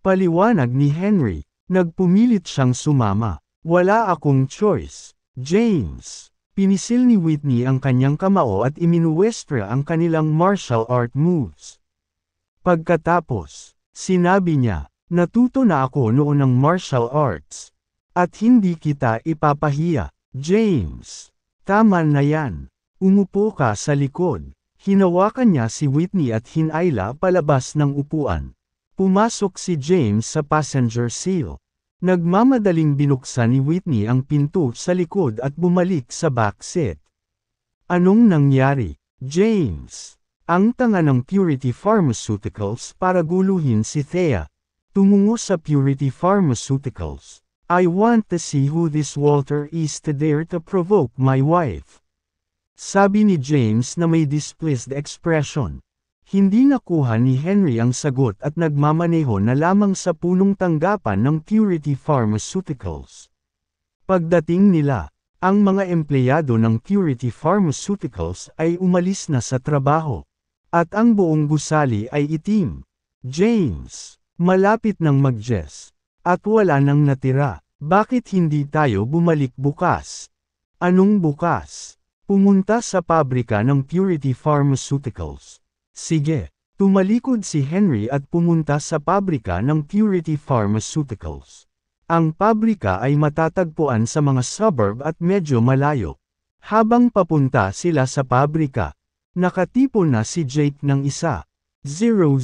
Paliwanag ni Henry, nagpumilit siyang sumama. Wala akong choice, James. Pinisil ni Whitney ang kanyang kamao at iminuwestra ang kanilang martial art moves. Pagkatapos, sinabi niya, natuto na ako noon ng martial arts. At hindi kita ipapahiya, James. Tama na yan. Umupo ka sa likod. Hinawakan niya si Whitney at hinayla palabas ng upuan. Pumasok si James sa passenger seal. Nagmamadaling binuksan ni Whitney ang pinto sa likod at bumalik sa backseat. Anong nangyari, James? Ang tanga ng Purity Pharmaceuticals para guluhin si Thea. Tumungo sa Purity Pharmaceuticals. I want to see who this Walter is to dare to provoke my wife. Sabi ni James na may displeased expression. Hindi nakuha ni Henry ang sagot at nagmamaneho na lamang sa punong tanggapan ng Purity Pharmaceuticals. Pagdating nila, ang mga empleyado ng Purity Pharmaceuticals ay umalis na sa trabaho. At ang buong gusali ay itim. James, malapit nang mag-jess. At wala nang natira. Bakit hindi tayo bumalik bukas? Anong bukas? Pumunta sa pabrika ng Purity Pharmaceuticals. Sige, tumalikod si Henry at pumunta sa pabrika ng Purity Pharmaceuticals. Ang pabrika ay matatagpuan sa mga suburb at medyo malayo. Habang papunta sila sa pabrika, nakatipon na si Jake ng isa. 000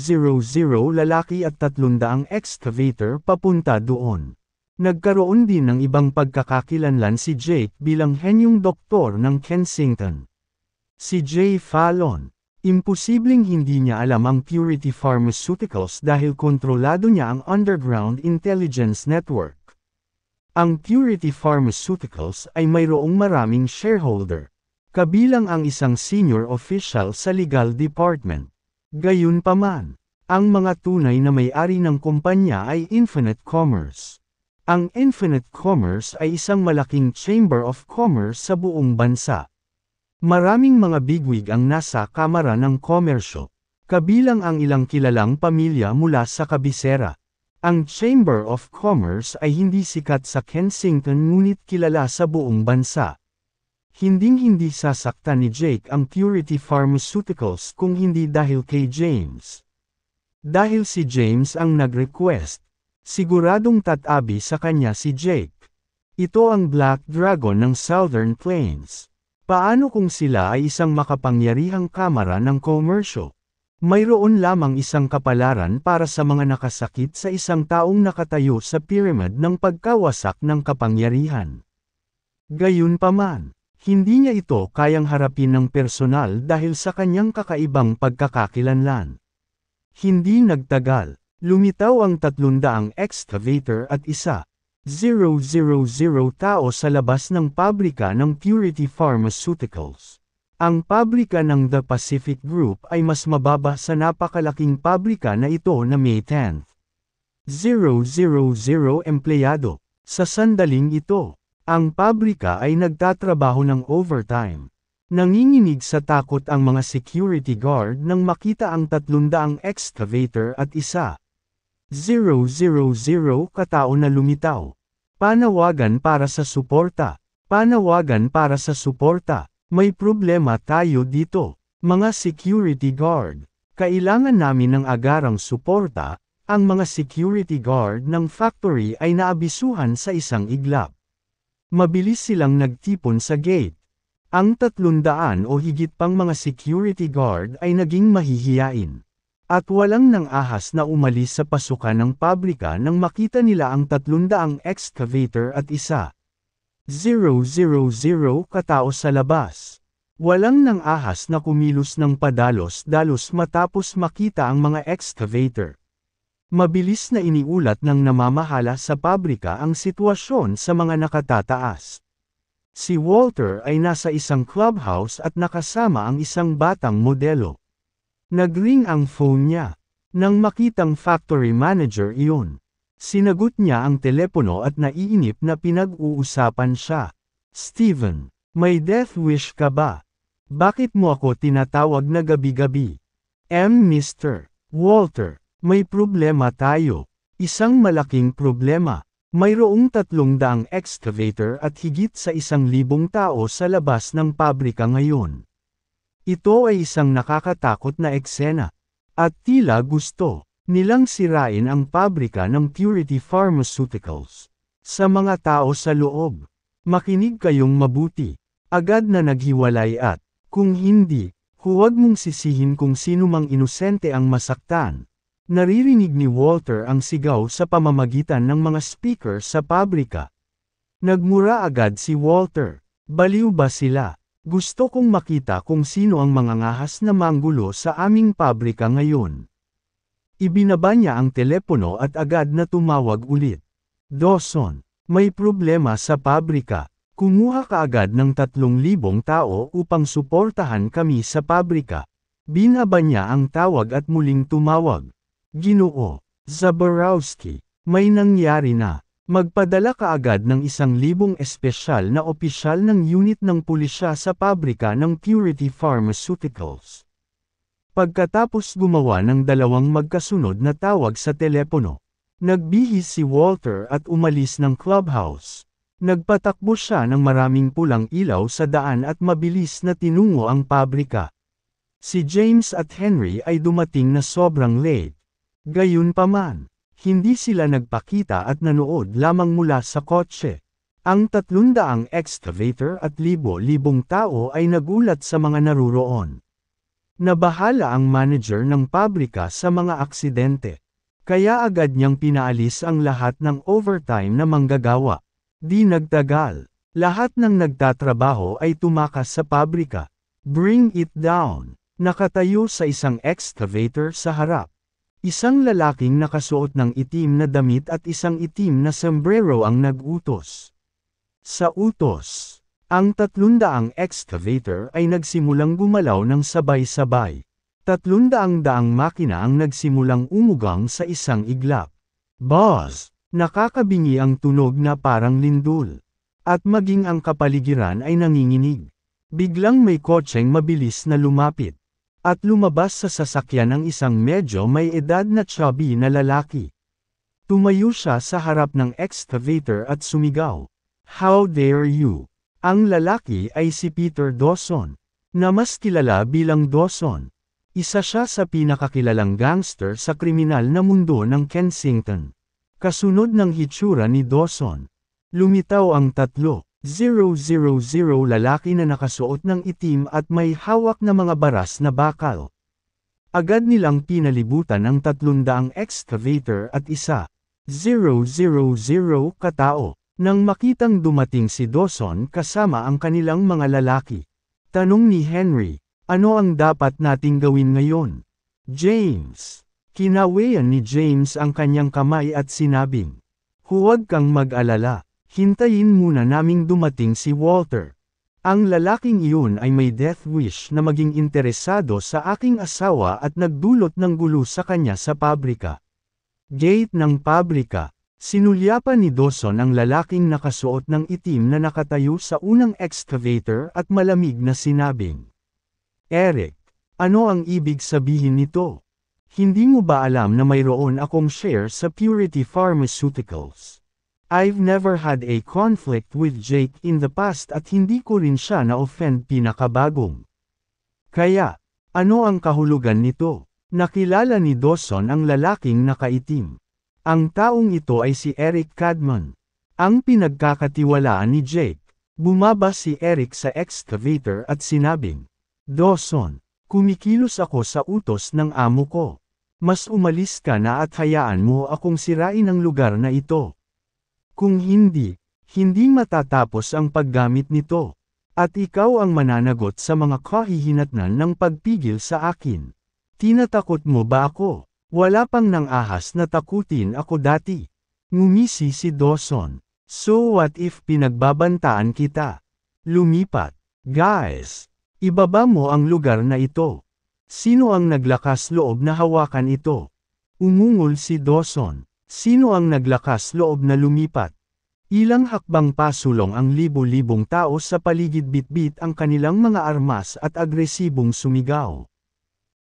lalaki at 300 excavator papunta doon. Nagkaroon din ng ibang pagkakakilanlan si Jake bilang henyong doktor ng Kensington. Si Jay Fallon. Imposibleng hindi niya alam ang Purity Pharmaceuticals dahil kontrolado niya ang Underground Intelligence Network. Ang Purity Pharmaceuticals ay mayroong maraming shareholder, kabilang ang isang senior official sa legal department. Gayunpaman, ang mga tunay na may-ari ng kumpanya ay Infinite Commerce. Ang Infinite Commerce ay isang malaking chamber of commerce sa buong bansa. Maraming mga bigwig ang nasa kamara ng komersyo, kabilang ang ilang kilalang pamilya mula sa kabisera. Ang Chamber of Commerce ay hindi sikat sa Kensington ngunit kilala sa buong bansa. Hinding-hindi sasaktan ni Jake ang Purity Pharmaceuticals kung hindi dahil kay James. Dahil si James ang nag-request, siguradong tatabi sa kanya si Jake. Ito ang Black Dragon ng Southern Plains. Paano kung sila ay isang makapangyarihang kamara ng komersyo? Mayroon lamang isang kapalaran para sa mga nakasakit sa isang taong nakatayo sa pyramid ng pagkawasak ng kapangyarihan. Gayunpaman, hindi niya ito kayang harapin ng personal dahil sa kanyang kakaibang pagkakakilanlan. Hindi nagtagal, lumitaw ang 300 excavator at isa. 000 tao sa labas ng pabrika ng Purity Pharmaceuticals. Ang pabrika ng The Pacific Group ay mas mababa sa napakalaking pabrika na ito na May 10th. 000 empleyado. Sa sandaling ito, ang pabrika ay nagtatrabaho ng overtime. Nanginginig sa takot ang mga security guard nang makita ang 300 excavator at isa. 000 katao na lumitaw. Panawagan para sa suporta. Panawagan para sa suporta. May problema tayo dito. Mga security guard. Kailangan namin ng agarang suporta. Ang mga security guard ng factory ay naabisuhan sa isang iglap. Mabilis silang nagtipon sa gate. Ang 300 o higit pang mga security guard ay naging mahihiyain. At walang nang ahas na umalis sa pasukan ng pabrika nang makita nila ang 300 excavator at isa. 000 katao sa labas. Walang nang ahas na kumilos ng padalos-dalos matapos makita ang mga excavator. Mabilis na iniulat ng namamahala sa pabrika ang sitwasyon sa mga nakatataas. Si Walter ay nasa isang clubhouse at nakasama ang isang batang modelo. Nagring ang phone niya. Nang makitang factory manager iyon, sinagot niya ang telepono at naiinip na pinag-uusapan siya. Steven, may death wish ka ba? Bakit mo ako tinatawag na gabi-gabi? Mr. Walter, may problema tayo. Isang malaking problema. Mayroong 300 excavator at higit sa 1,000 tao sa labas ng pabrika ngayon. Ito ay isang nakakatakot na eksena. At tila gusto nilang sirain ang pabrika ng Purity Pharmaceuticals. Sa mga tao sa loob, makinig kayong mabuti. Agad na naghiwalay at, kung hindi, huwag mong sisihin kung sino mang inosente ang masaktan. Naririnig ni Walter ang sigaw sa pamamagitan ng mga speaker sa pabrika. Nagmura agad si Walter. Baliw ba sila? Gusto kong makita kung sino ang mga ngahas na manggulo sa aming pabrika ngayon. Ibinaba niya ang telepono at agad na tumawag ulit. Dawson, may problema sa pabrika. Kumuha ka agad ng 3,000 tao upang suportahan kami sa pabrika. Binaba niya ang tawag at muling tumawag. Ginoo, Zaborowski, may nangyari na. Magpadala ka agad ng 1,000 espesyal na opisyal ng unit ng pulisya sa pabrika ng Purity Pharmaceuticals. Pagkatapos gumawa ng 2 magkasunod na tawag sa telepono, nagbihis si Walter at umalis ng clubhouse. Nagpatakbo siya ng maraming pulang ilaw sa daan at mabilis na tinungo ang pabrika. Si James at Henry ay dumating na sobrang late. Gayunpaman, hindi sila nagpakita at nanood lamang mula sa kotse. Ang 300 excavator at libo-libong tao ay nagulat sa mga naruroon. Nabahala ang manager ng pabrika sa mga aksidente. Kaya agad niyang pinaalis ang lahat ng overtime na manggagawa. Di nagtagal, lahat ng nagtatrabaho ay tumakas sa pabrika. Bring it down. Nakatayo sa isang excavator sa harap. Isang lalaking nakasuot ng itim na damit at isang itim na sombrero ang nag-utos. Sa utos, ang 300 excavator ay nagsimulang gumalaw ng sabay-sabay. 300 makina ang nagsimulang umugang sa isang iglap. Boss! Nakakabingi ang tunog na parang lindol. At maging ang kapaligiran ay nanginginig. Biglang may kotseng mabilis na lumapit. At lumabas sa sasakyan ang isang medyo may edad na chubby na lalaki. Tumayo siya sa harap ng excavator at sumigaw. How dare you? Ang lalaki ay si Peter Dawson, na mas kilala bilang Dawson. Isa siya sa pinakakilalang gangster sa kriminal na mundo ng Kensington. Kasunod ng hitsura ni Dawson. Lumitaw ang 3,000 lalaki na nakasuot ng itim at may hawak na mga baras na bakal. Agad nilang pinalibutan ang 300 excavator at 1,000 katao. Nang makitang dumating si Dawson kasama ang kanilang mga lalaki. Tanong ni Henry, ano ang dapat nating gawin ngayon? James. Kinawayan ni James ang kanyang kamay at sinabing, huwag kang mag-alala. Hintayin muna naming dumating si Walter. Ang lalaking iyon ay may death wish na maging interesado sa aking asawa at nagdulot ng gulo sa kanya sa pabrika. Gate ng pabrika. Sinulyapan ni Dawson ang lalaking nakasuot ng itim na nakatayo sa unang excavator at malamig na sinabing, Eric, ano ang ibig sabihin nito? Hindi mo ba alam na mayroon akong share sa Purity Pharmaceuticals? I've never had a conflict with Jake in the past at hindi ko rin siya na-offend pinakabagong. Kaya, ano ang kahulugan nito? Nakilala ni Dawson ang lalaking nakaitim. Ang taong ito ay si Eric Cadman. Ang pinagkakatiwalaan ni Jake. Bumaba si Eric sa excavator at sinabing, Dawson, kumikilos ako sa utos ng amo ko. Mas umalis ka na at hayaan mo akong sirain ang lugar na ito. Kung hindi, hindi matatapos ang paggamit nito. At ikaw ang mananagot sa mga kahihinatnan ng pagpigil sa akin. Tinatakot mo ba ako? Wala pang nang ahas na takutin ako dati. Ngumisi si Dawson. So what if pinagbabantaan kita? Lumipat. Guys, ibaba mo ang lugar na ito. Sino ang naglakas loob na hawakan ito? Umungol si Dawson. Sino ang naglakas loob na lumipat? Ilang hakbang pasulong ang libo-libong tao sa paligid bitbit ang kanilang mga armas at agresibong sumigaw.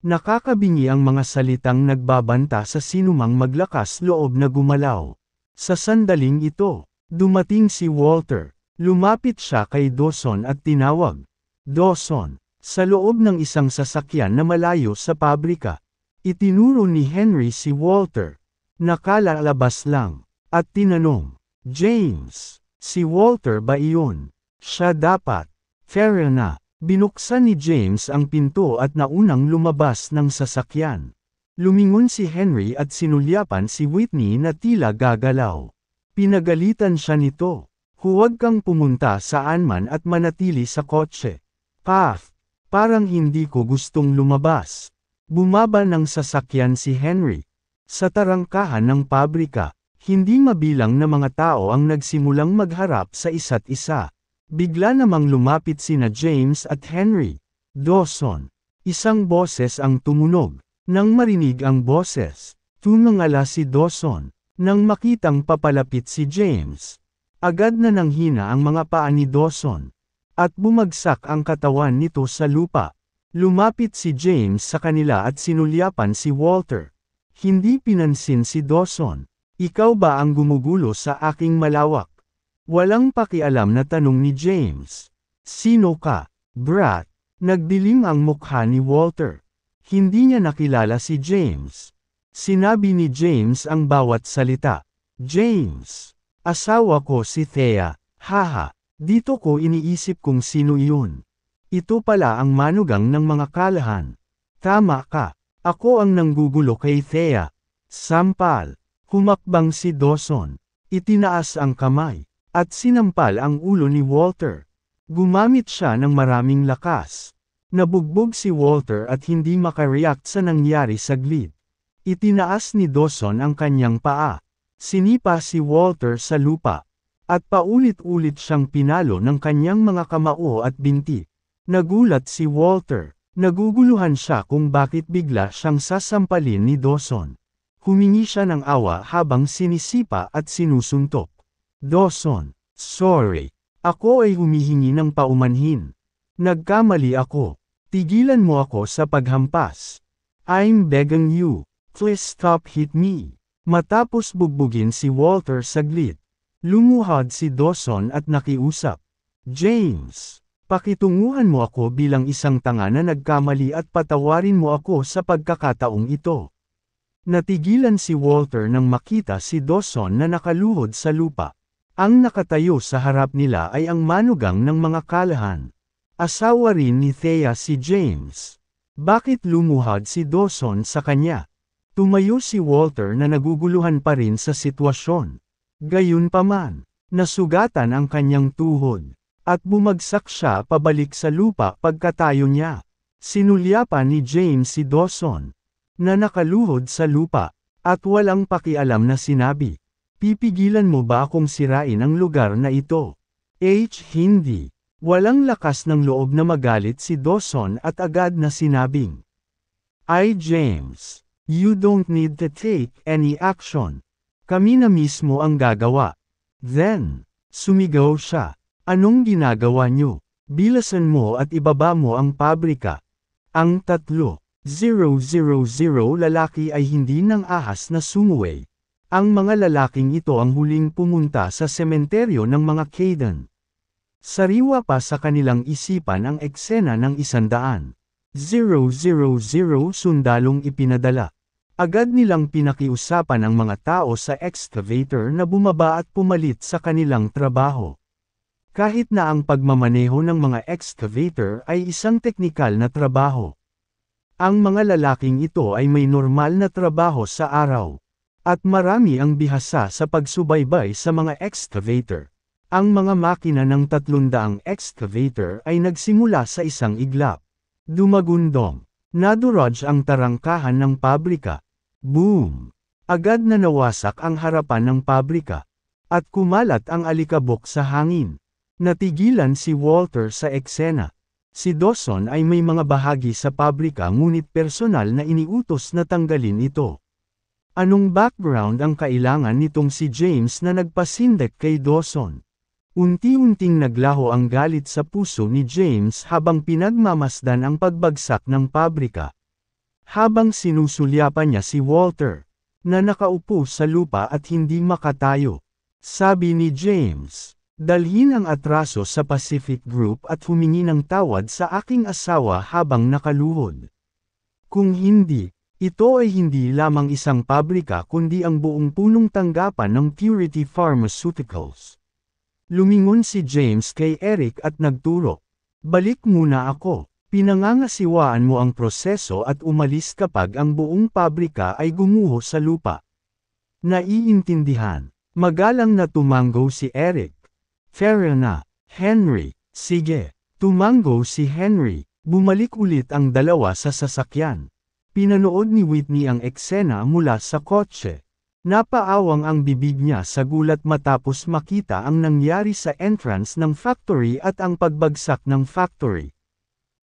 Nakakabingi ang mga salitang nagbabanta sa sinumang maglakas loob na gumalaw. Sa sandaling ito, dumating si Walter. Lumapit siya kay Dawson at tinawag. Dawson, sa loob ng isang sasakyan na malayo sa pabrika. Itinuro ni Henry si Walter. Nakalalabas lang. At tinanong, James, si Walter ba iyon? Siya dapat. Fair na. Binuksan ni James ang pinto at naunang lumabas ng sasakyan. Lumingon si Henry at sinulyapan si Whitney na tila gagalaw. Pinagalitan siya nito. Huwag kang pumunta saan man at manatili sa kotse. Path. Parang hindi ko gustong lumabas. Bumaba ng sasakyan si Henry. Sa tarangkahan ng pabrika, hindi mabilang na mga tao ang nagsimulang magharap sa isa't isa. Bigla namang lumapit sina James at Henry. Dawson. Isang boses ang tumunog. Nang marinig ang boses, tumangala si Dawson. Nang makitang papalapit si James, agad na nanghina ang mga paa ni Dawson. At bumagsak ang katawan nito sa lupa. Lumapit si James sa kanila at sinulyapan si Walter. Hindi pinansin si Dawson. Ikaw ba ang gumugulo sa aking malawak? Walang pakialam na tanong ni James. Sino ka, brat? Nagdilim ang mukha ni Walter. Hindi niya nakilala si James. Sinabi ni James ang bawat salita. James, asawa ko si Thea. Haha, dito ko iniisip kung sino iyon. Ito pala ang manugang ng mga kalahan. Tama ka, ako ang nanggugulo kay Thea. Sampal, humakbang si Dawson. Itinaas ang kamay, at sinampal ang ulo ni Walter. Gumamit siya ng maraming lakas. Nabugbog si Walter at hindi makareact sa nangyari saglit. Itinaas ni Dawson ang kanyang paa. Sinipa si Walter sa lupa. At paulit-ulit siyang pinalo ng kanyang mga kamao at binti. Nagulat si Walter. Naguguluhan siya kung bakit bigla siyang sasampalin ni Dawson. Humingi siya ng awa habang sinisipa at sinusuntok. Dawson, sorry. Ako ay humihingi ng paumanhin. Nagkamali ako. Tigilan mo ako sa paghampas. I'm begging you. Please stop hit me. Matapos bugbugin si Walter saglit. Lumuhad si Dawson at nakiusap. James, pakitunguhan mo ako bilang isang tanga na nagkamali at patawarin mo ako sa pagkakataong ito. Natigilan si Walter nang makita si Dawson na nakaluhod sa lupa. Ang nakatayo sa harap nila ay ang manugang ng mga kalahan. Asawa rin ni Thea si James. Bakit lumuhad si Dawson sa kanya? Tumayo si Walter na naguguluhan pa rin sa sitwasyon. Gayunpaman, nasugatan ang kanyang tuhod. At bumagsak siya pabalik sa lupa pagkatayo niya. Sinulyapan ni James si Dawson, na nakaluhod sa lupa, at walang pakialam na sinabi, pipigilan mo ba akong sirain ang lugar na ito? Hindi. Walang lakas ng loob na magalit si Dawson at agad na sinabing, James, you don't need to take any action. Kami na mismo ang gagawa. Then, sumigaw siya. Anong ginagawa niyo? Bilasan mo at ibaba mo ang pabrika. Ang 3,000 lalaki ay hindi nang ahas na sumuway. Ang mga lalaking ito ang huling pumunta sa sementeryo ng mga Kaidan. Sariwa pa sa kanilang isipan ang eksena ng 100,000 sundalong ipinadala. Agad nilang pinakiusapan ang mga tao sa excavator na bumaba at pumalit sa kanilang trabaho. Kahit na ang pagmamaneho ng mga excavator ay isang teknikal na trabaho. Ang mga lalaking ito ay may normal na trabaho sa araw. At marami ang bihasa sa pagsubaybay sa mga excavator. Ang mga makina ng 300 excavator ay nagsimula sa isang iglap. Dumagundong. Nadurog ang tarangkahan ng pabrika. Boom! Agad na nawasak ang harapan ng pabrika. At kumalat ang alikabok sa hangin. Natigilan si Walter sa eksena. Si Dawson ay may mga bahagi sa pabrika ngunit personal na iniutos na tanggalin ito. Anong background ang kailangan nitong si James na nagpasindek kay Dawson? Unti-unting naglaho ang galit sa puso ni James habang pinagmamasdan ang pagbagsak ng pabrika. Habang sinusulyapan niya si Walter, na nakaupo sa lupa at hindi makatayo. Sabi ni James, dalhin ang atraso sa Pacific Group at humingi ng tawad sa aking asawa habang nakaluhod. Kung hindi, ito ay hindi lamang isang pabrika kundi ang buong punong tanggapan ng Purity Pharmaceuticals. Lumingon si James kay Eric at nagturo. Balik muna ako. Pinangangasiwaan mo ang proseso at umalis kapag ang buong pabrika ay gumuho sa lupa. Naiintindihan. Magalang na tumango si Eric. Fair na, Henry. Sige. Tumango si Henry. Bumalik ulit ang dalawa sa sasakyan. Pinanood ni Whitney ang eksena mula sa kotse. Napaawang ang bibig niya sa gulat matapos makita ang nangyari sa entrance ng factory at ang pagbagsak ng factory.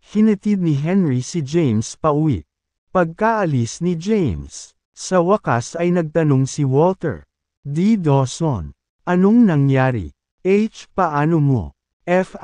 Hinatid ni Henry si James pauwi. Pagkaalis ni James, sa wakas ay nagtanong si Walter. D. Dawson. Anong nangyari? H. Paano mo? F***.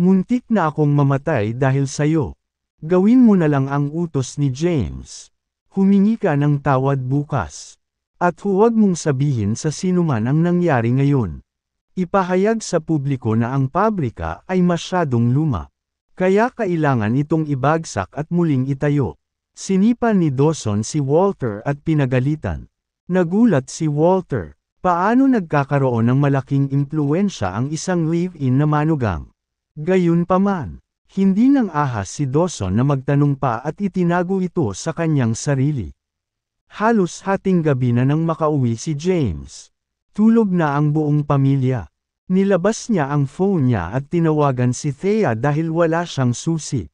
Muntik na akong mamatay dahil sayo. Gawin mo na lang ang utos ni James. Humingi ka ng tawad bukas. At huwag mong sabihin sa sinuman ang nangyari ngayon. Ipahayag sa publiko na ang pabrika ay masyadong luma. Kaya kailangan itong ibagsak at muling itayo. Sinipa ni Dawson si Walter at pinagalitan. Nagulat si Walter. Paano nagkakaroon ng malaking impluwensya ang isang live-in na manugang? Gayunpaman, hindi nang ahas si Dawson na magtanong pa at itinago ito sa kanyang sarili. Halos hating gabi na nang makauwi si James. Tulog na ang buong pamilya. Nilabas niya ang phone niya at tinawagan si Thea dahil wala siyang susi.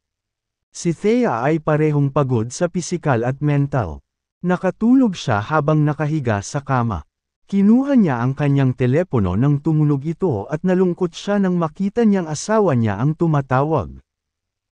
Si Thea ay parehong pagod sa pisikal at mental. Nakatulog siya habang nakahiga sa kama. Kinuha niya ang kanyang telepono nang tumunog ito at nalungkot siya nang makita niyang asawa niya ang tumatawag.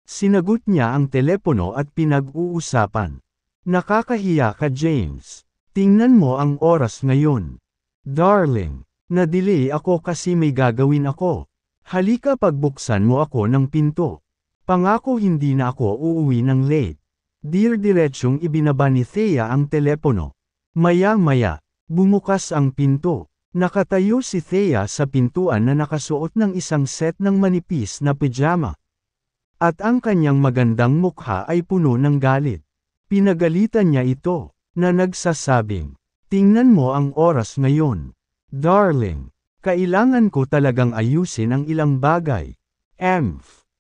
Sinagot niya ang telepono at pinag-uusapan. Nakakahiya ka, James. Tingnan mo ang oras ngayon. Darling. Na-delay ako kasi may gagawin ako. Halika pagbuksan mo ako ng pinto. Pangako hindi na ako uuwi ng late. Diretsyong ibinaba ni Thea ang telepono. Maya-maya, bumukas ang pinto. Nakatayo si Thea sa pintuan na nakasuot ng isang set ng manipis na pijama. At ang kanyang magandang mukha ay puno ng galit. Pinagalitan niya ito, na nagsasabing, tingnan mo ang oras ngayon. Darling, kailangan ko talagang ayusin ang ilang bagay.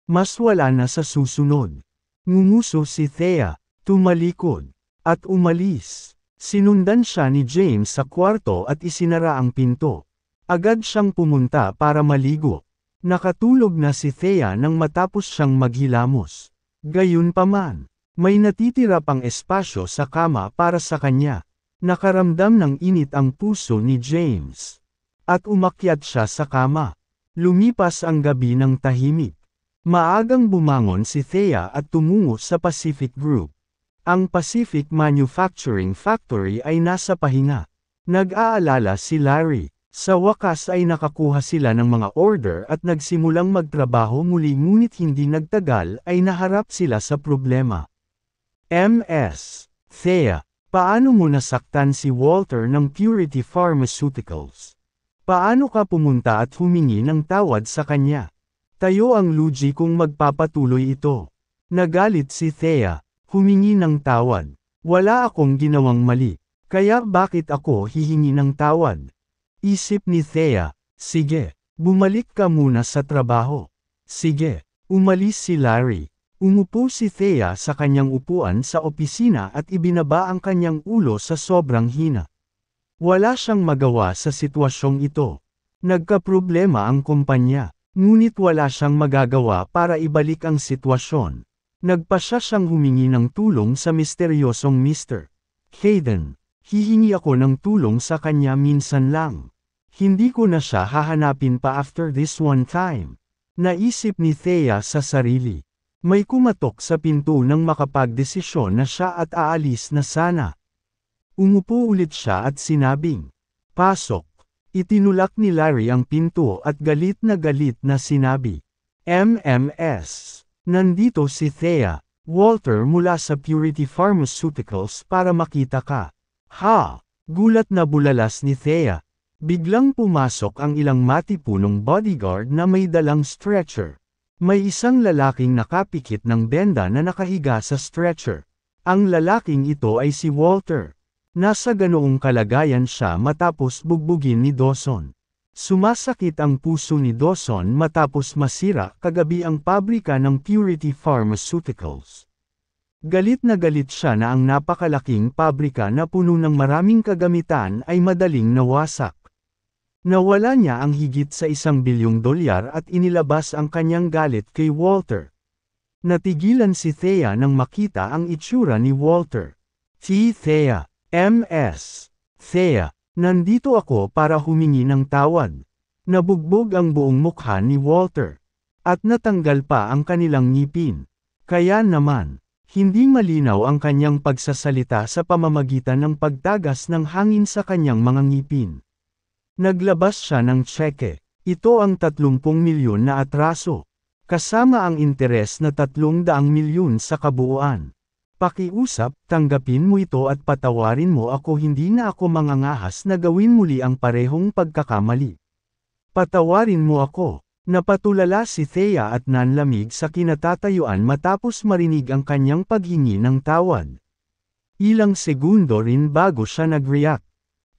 Mas wala na sa susunod. Ngumuso si Thea, tumalikod, at umalis. Sinundan siya ni James sa kwarto at isinara ang pinto. Agad siyang pumunta para maligo. Nakatulog na si Thea nang matapos siyang maghilamos. Gayunpaman, may natitira pang espasyo sa kama para sa kanya. Nakaramdam ng init ang puso ni James. At umakyat siya sa kama. Lumipas ang gabi ng tahimik. Maagang bumangon si Thea at tumungo sa Pacific Group. Ang Pacific Manufacturing Factory ay nasa pahinga. Nag-aalala si Larry. Sa wakas ay nakakuha sila ng mga order at nagsimulang magtrabaho muli ngunit hindi nagtagal ay naharap sila sa problema. Ms. Thea. Paano mo nasaktan si Walter ng Purity Pharmaceuticals? Paano ka pumunta at humingi ng tawad sa kanya? Tayo ang Luigi kung magpapatuloy ito. Nagalit si Thea, humingi ng tawad. Wala akong ginawang mali. Kaya bakit ako hihingi ng tawad? Isip ni Thea, sige, bumalik ka muna sa trabaho. Sige, umalis si Larry. Umupo si Thea sa kanyang upuan sa opisina at ibinaba ang kanyang ulo sa sobrang hina. Wala siyang magawa sa sitwasyong ito. Nagkaproblema ang kumpanya, ngunit wala siyang magagawa para ibalik ang sitwasyon. Nagpasya siyang humingi ng tulong sa misteryosong Mr. Hayden. Hihingi ako ng tulong sa kanya minsan lang. Hindi ko na siya hahanapin pa after this one time. Naisip ni Thea sa sarili. May kumatok sa pinto nang makapagdesisyon na siya at aalis na sana. Umupo ulit siya at sinabing, pasok. Itinulak ni Larry ang pinto at galit na sinabi, MMS. Nandito si Thea, Walter mula sa Purity Pharmaceuticals para makita ka. Ha? Gulat na bulalas ni Thea. Biglang pumasok ang ilang matipunong bodyguard na may dalang stretcher. May isang lalaking nakapikit ng benda na nakahiga sa stretcher. Ang lalaking ito ay si Walter. Nasa ganoong kalagayan siya matapos bugbugin ni Dawson. Sumasakit ang puso ni Dawson matapos masira kagabi ang pabrika ng Purity Pharmaceuticals. Galit na galit siya na ang napakalaking pabrika na puno ng maraming kagamitan ay madaling nawasak. Nawala niya ang higit sa $1 bilyon at inilabas ang kanyang galit kay Walter. Natigilan si Thea nang makita ang itsura ni Walter. Thea, Ms. Thea, nandito ako para humingi ng tawad. Nabugbog ang buong mukha ni Walter. At natanggal pa ang kanilang ngipin. Kaya naman, hindi malinaw ang kanyang pagsasalita sa pamamagitan ng pagtagas ng hangin sa kanyang mga ngipin. Naglabas siya ng tseke. Ito ang 30 milyon na atraso. Kasama ang interes na 300 milyon sa kabuuan. Pakiusap, tanggapin mo ito at patawarin mo ako, hindi na ako mangangahas na gawin muli ang parehong pagkakamali. Patawarin mo ako. Napatulala si Thea at nanlamig sa kinatatayuan matapos marinig ang kanyang paghingi ng tawad. Ilang segundo rin bago siya nag-react.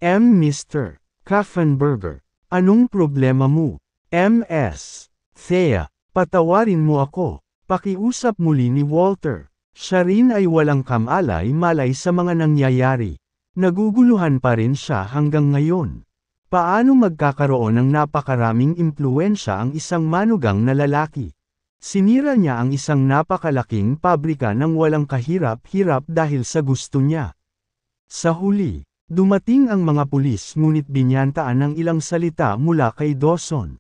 Mr. Kaffenberger, anong problema mo? Ms. Thea, patawarin mo ako. Pakiusap muli ni Walter. Siya rin ay walang kamalay-malay sa mga nangyayari. Naguguluhan pa rin siya hanggang ngayon. Paano magkakaroon ng napakaraming impluwensya ang isang manugang na lalaki? Sinira niya ang isang napakalaking pabrika ng walang kahirap-hirap dahil sa gusto niya. Sa huli, dumating ang mga pulis ngunit binyantaan ng ilang salita mula kay Dawson.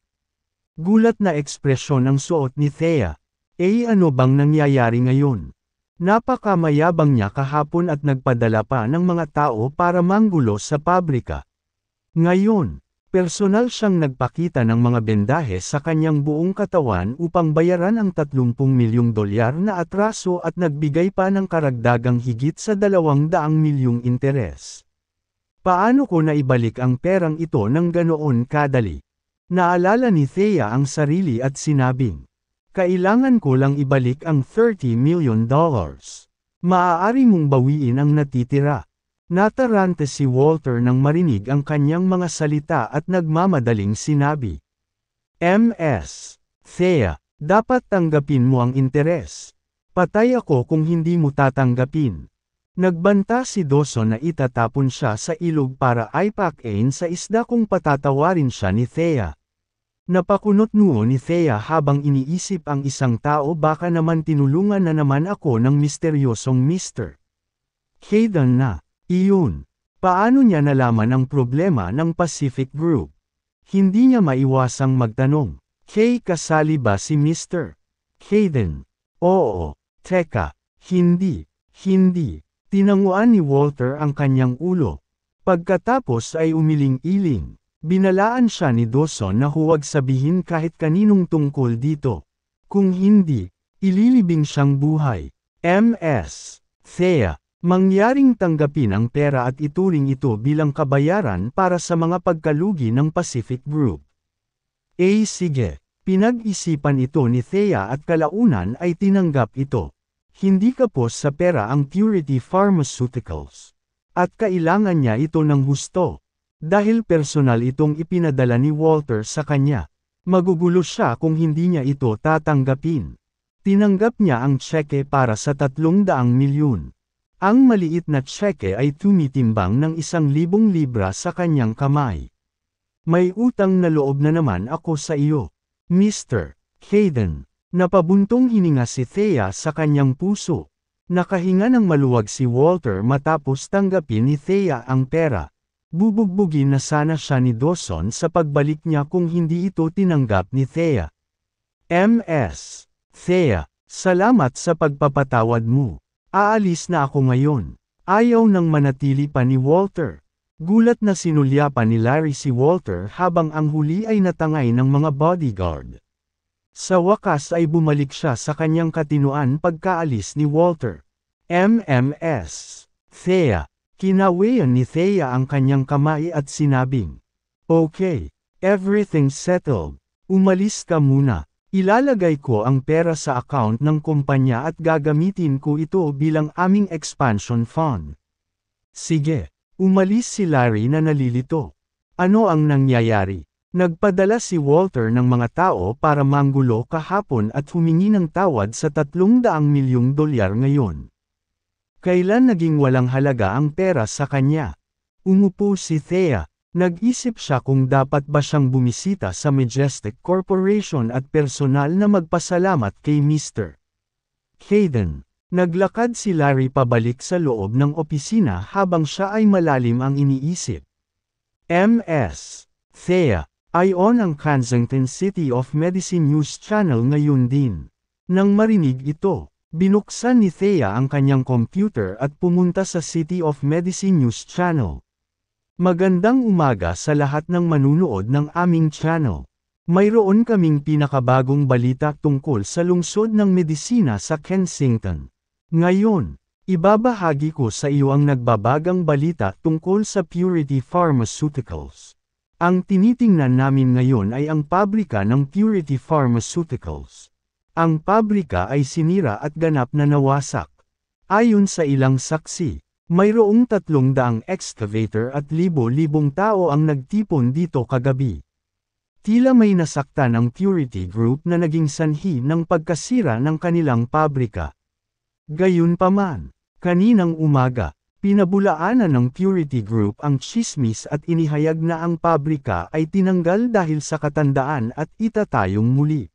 Gulat na ekspresyon ang suot ni Thea. Ano bang nangyayari ngayon? Napakamayabang niya kahapon at nagpadala pa ng mga tao para manggulo sa pabrika. Ngayon, personal siyang nagpakita ng mga bendahe sa kanyang buong katawan upang bayaran ang $30 milyong na atraso at nagbigay pa ng karagdagang higit sa $200 milyong interes. Paano ko naibalik ang perang ito ng ganoon kadali? Naalala ni Thea ang sarili at sinabing, kailangan ko lang ibalik ang $30 million. Maaari mong bawiin ang natitira. Natarante si Walter nang marinig ang kanyang mga salita at nagmamadaling sinabi. Ms. Thea, dapat tanggapin mo ang interes. Patay ako kung hindi mo tatanggapin. Nagbanta si Dawson na itatapon siya sa ilog para ipakain sa isda kung patatawarin siya ni Thea. Napakunot noo ni Thea habang iniisip ang isang tao, baka naman tinulungan na naman ako ng misteryosong Mr. Hayden na. Iyon. Paano niya nalaman ang problema ng Pacific Group? Hindi niya maiwasang magtanong. Kasali ba si Mr. Hayden? Oo. Teka. Hindi. Tinanguan ni Walter ang kanyang ulo. Pagkatapos ay umiling-iling. Binalaan siya ni Dawson na huwag sabihin kahit kaninong tungkol dito. Kung hindi, ililibing siyang buhay. Ms. Thea, mangyaring tanggapin ang pera at ituring ito bilang kabayaran para sa mga pagkalugi ng Pacific Group. Sige, pinag-isipan ito ni Thea at kalaunan ay tinanggap ito. Hindi kapos sa pera ang Purity Pharmaceuticals. At kailangan niya ito ng husto. Dahil personal itong ipinadala ni Walter sa kanya. Magugulo siya kung hindi niya ito tatanggapin. Tinanggap niya ang tseke para sa 300 milyon. Ang maliit na tseke ay tumitimbang ng 1,000 libra sa kanyang kamay. May utang na loob na naman ako sa iyo, Mr. Hayden. Napabuntong hininga si Thea sa kanyang puso. Nakahinga ng maluwag si Walter matapos tanggapin ni Thea ang pera. Bubugbugin na sana siya ni Dawson sa pagbalik niya kung hindi ito tinanggap ni Thea. Ms. Thea, salamat sa pagpapatawad mo. Aalis na ako ngayon. Ayaw nang manatili pa ni Walter. Gulat na sinulyapan ni Larry si Walter habang ang huli ay natangay ng mga bodyguard. Sa wakas ay bumalik siya sa kanyang katinuan pagkaalis ni Walter. Ms. Thea. Kinawian ni Thea ang kanyang kamay at sinabing, okay, everything's settled. Umalis ka muna. Ilalagay ko ang pera sa account ng kumpanya at gagamitin ko ito bilang aming expansion fund. Sige, umalis si Larry na nalilito. Ano ang nangyayari? Nagpadala si Walter ng mga tao para manggulo kahapon at humingi ng tawad sa 300 milyong dolyar ngayon. Kailan naging walang halaga ang pera sa kanya? Umupo si Thea. Nag-isip siya kung dapat ba siyang bumisita sa Majestic Corporation at personal na magpasalamat kay Mr. Hayden. Naglakad si Larry pabalik sa loob ng opisina habang siya ay malalim ang iniisip. Ms. Thea. Ay on ang Kensington City of Medicine News Channel ngayon din. Nang marinig ito, binuksan ni Thea ang kanyang computer at pumunta sa City of Medicine News Channel. Magandang umaga sa lahat ng manunood ng aming channel. Mayroon kaming pinakabagong balita tungkol sa lungsod ng medisina sa Kensington. Ngayon, ibabahagi ko sa iyo ang nagbabagang balita tungkol sa Purity Pharmaceuticals. Ang tinitingnan namin ngayon ay ang pabrika ng Purity Pharmaceuticals. Ang pabrika ay sinira at ganap na nawasak. Ayon sa ilang saksi, mayroong 300 excavator at libo-libong tao ang nagtipon dito kagabi. Tila may nasaktan ang Purity Group na naging sanhi ng pagkasira ng kanilang pabrika. Gayunpaman, kaninang umaga, pinabulaanan ng Purity Group ang tsismis at inihayag na ang pabrika ay tinanggal dahil sa katandaan at itatayong muli.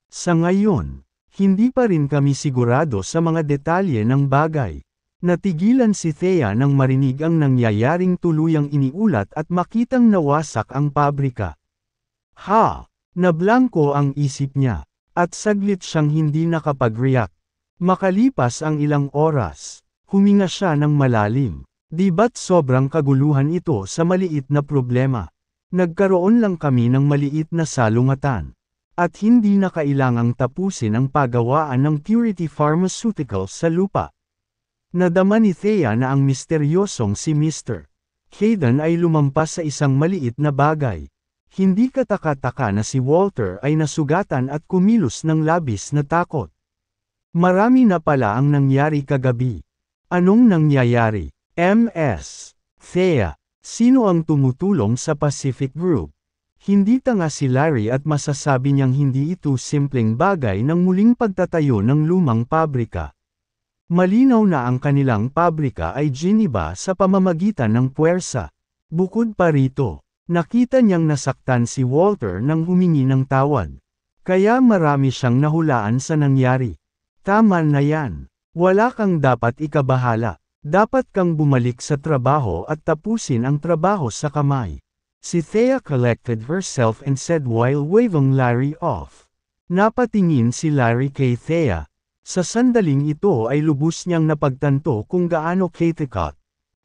Sa ngayon, hindi pa rin kami sigurado sa mga detalye ng bagay. Natigilan si Thea nang marinig ang nangyayaring tuluyang iniulat at makitang nawasak ang pabrika. Nablangko ang isip niya, at saglit siyang hindi nakapag-react. Makalipas ang ilang oras, huminga siya ng malalim. Di ba't sobrang kaguluhan ito sa maliit na problema? Nagkaroon lang kami ng maliit na salungatan. At hindi na kailangang tapusin ang paggawaan ng Purity Pharmaceuticals sa lupa. Nadama ni Thea na ang misteryosong si Mr. Hayden ay lumampas sa isang maliit na bagay. Hindi kataka-taka na si Walter ay nasugatan at kumilos ng labis na takot. Marami na pala ang nangyari kagabi. Anong nangyayari? Ms. Thea, sino ang tumutulong sa Pacific Group? Hindi tanga si Larry at masasabi niyang hindi ito simpleng bagay ng muling pagtatayo ng lumang pabrika. Malinaw na ang kanilang pabrika ay giniba sa pamamagitan ng puwersa. Bukod pa rito, nakita niyang nasaktan si Walter nang humingi ng tawad. Kaya marami siyang nahulaan sa nangyari. Tama na yan. Wala kang dapat ikabahala. Dapat kang bumalik sa trabaho at tapusin ang trabaho sa kamay. Si Thea collected herself and said while waving Larry off. Napatingin si Larry kay Thea. Sa sandaling ito ay lubos niyang napagtanto kung gaano katikot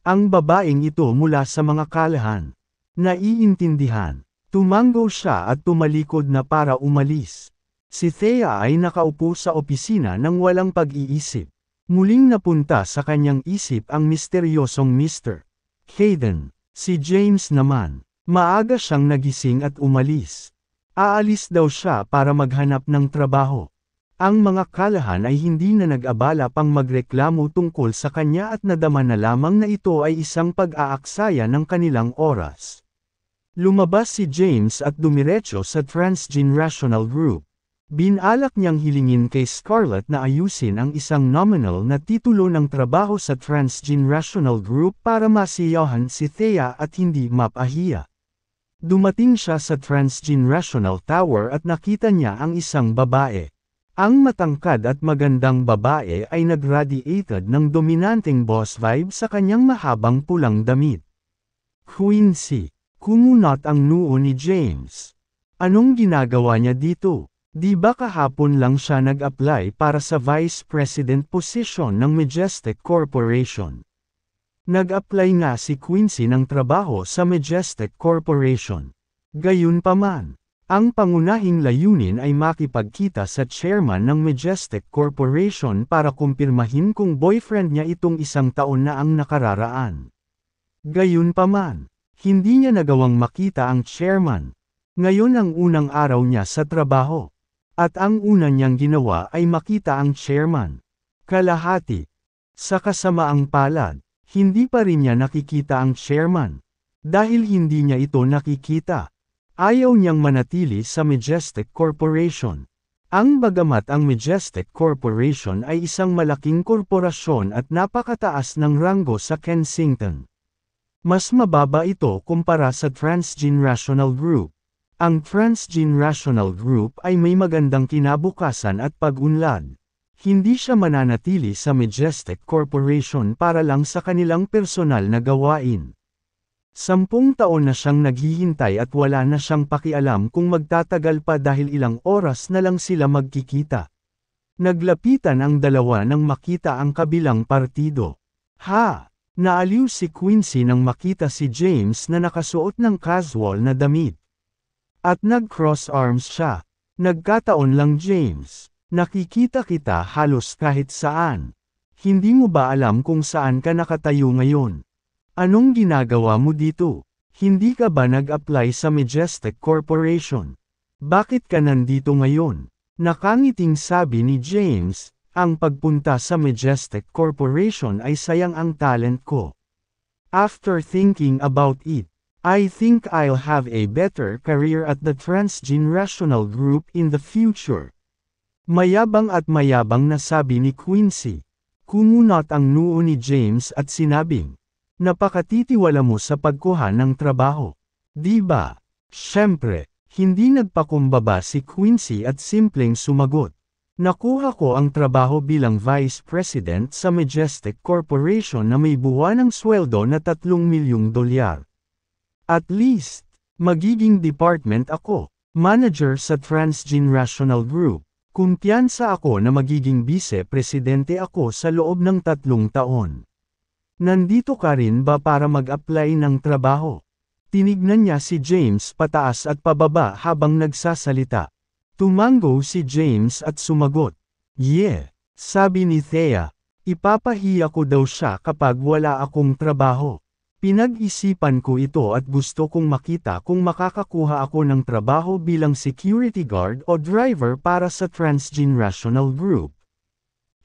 ang babaeng ito mula sa mga kalahan. Naiintindihan. Tumango siya at tumalikod na para umalis. Si Thea ay nakaupo sa opisina nang walang pag-iisip. Muling napunta sa kanyang isip ang misteryosong Mr. Hayden. Si James naman. Maaga siyang nagising at umalis. Aalis daw siya para maghanap ng trabaho. Ang mga kalahan ay hindi na nag-abala pang magreklamo tungkol sa kanya at nadama na lamang na ito ay isang pag-aaksaya ng kanilang oras. Lumabas si James at dumiretso sa Transgenerational Group. Binalak niyang hilingin kay Scarlett na ayusin ang isang nominal na titulo ng trabaho sa Transgenerational Group para masiyahan si Thea at hindi mapahiya. Dumating siya sa Transgenerational Tower at nakita niya ang isang babae. Ang matangkad at magandang babae ay nag-radiated ng dominanteng boss vibe sa kanyang mahabang pulang damit. Quincy, kumunot ang noo ni James. Anong ginagawa niya dito? Di ba kahapon lang siya nag-apply para sa Vice President position ng Majestic Corporation? Nag-apply nga si Quincy ng trabaho sa Majestic Corporation. Gayunpaman, ang pangunahing layunin ay makipagkita sa chairman ng Majestic Corporation para kumpirmahin kung boyfriend niya itong isang taon na ang nakararaan. Gayunpaman, hindi niya nagawang makita ang chairman. Ngayon ang unang araw niya sa trabaho. At ang una niyang ginawa ay makita ang chairman. Kalahati. Sa kasamaang palad, hindi pa rin niya nakikita ang chairman. Dahil hindi niya ito nakikita. Ayaw niyang manatili sa Majestic Corporation. Bagamat ang Majestic Corporation ay isang malaking korporasyon at napakataas ng ranggo sa Kensington. Mas mababa ito kumpara sa Transgenerational Group. Ang Transgenerational Group ay may magandang kinabukasan at pag-unlad. Hindi siya mananatili sa Majestic Corporation para lang sa kanilang personal na gawain. 10 taon na siyang naghihintay at wala na siyang pakialam kung magtatagal pa dahil ilang oras na lang sila magkikita. Naglapitan ang dalawa nang makita ang kabilang partido. Naaliw si Quincy nang makita si James na nakasuot ng casual na damit. At nag-cross arms siya. Nagkataon lang James. Nakikita kita halos kahit saan. Hindi mo ba alam kung saan ka nakatayo ngayon? Anong ginagawa mo dito? Hindi ka ba nag-apply sa Majestic Corporation? Bakit ka nandito ngayon? Nakangiting sabi ni James, ang pagpunta sa Majestic Corporation ay sayang ang talent ko. After thinking about it, I think I'll have a better career at the Transgenerational Group in the future. Mayabang at mayabang na sabi ni Quincy. Kumunot ang noo ni James at sinabing, napakatitiwala mo sa pagkuha ng trabaho. Di ba? Siyempre, hindi nagpakumbaba si Quincy at simpleng sumagot. Nakuha ko ang trabaho bilang Vice President sa Majestic Corporation na may buwanang sweldo na $3 milyong. At least, magiging department ako, manager sa Transgenerational Group. Kumpiyansa ako na magiging vice-presidente ako sa loob ng 3 taon. Nandito ka rin ba para mag-apply ng trabaho? Tinignan niya si James pataas at pababa habang nagsasalita. Tumango si James at sumagot. Yeah, sabi ni Thea. Ipapahiya ko daw siya kapag wala akong trabaho. Pinag-isipan ko ito at gusto kong makita kung makakakuha ako ng trabaho bilang security guard o driver para sa Transgenerational Group.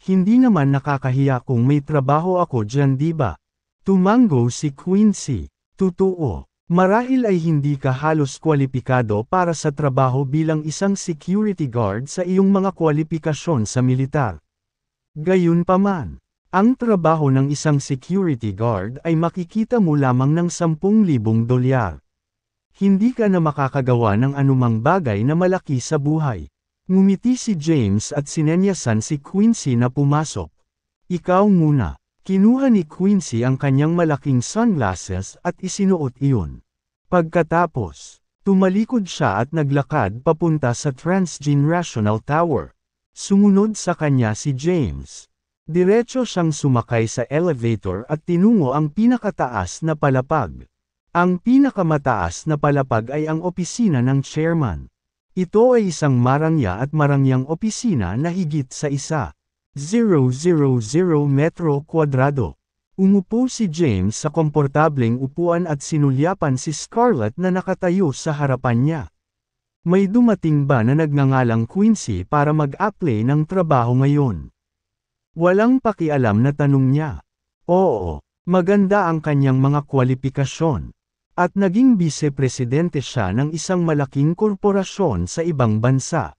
Hindi naman nakakahiya kung may trabaho ako dyan, di ba? Tumango si Quincy. Totoo. Marahil ay hindi ka halos kwalipikado para sa trabaho bilang isang security guard sa iyong mga kwalifikasyon sa militar. Gayunpaman, ang trabaho ng isang security guard ay makikita mo lamang ng $10,000. Hindi ka na makakagawa ng anumang bagay na malaki sa buhay. Ngumiti si James at sinenyasan si Quincy na pumasok. Ikaw muna. Kinuha ni Quincy ang kanyang malaking sunglasses at isinuot iyon. Pagkatapos, tumalikod siya at naglakad papunta sa Transgenerational Tower. Sumunod sa kanya si James. Diretso siyang sumakay sa elevator at tinungo ang pinakataas na palapag. Ang pinakamataas na palapag ay ang opisina ng chairman. Ito ay isang marangya at marangyang opisina na higit sa 1,000 metro kwadrado. Umupo si James sa komportableng upuan at sinulyapan si Scarlett na nakatayo sa harapan niya. May dumating ba na nagngangalang Quincy para mag-apply ng trabaho ngayon? Walang pakialam na tanong niya. Oo, maganda ang kanyang mga kwalifikasyon. At naging vice-presidente siya ng isang malaking korporasyon sa ibang bansa.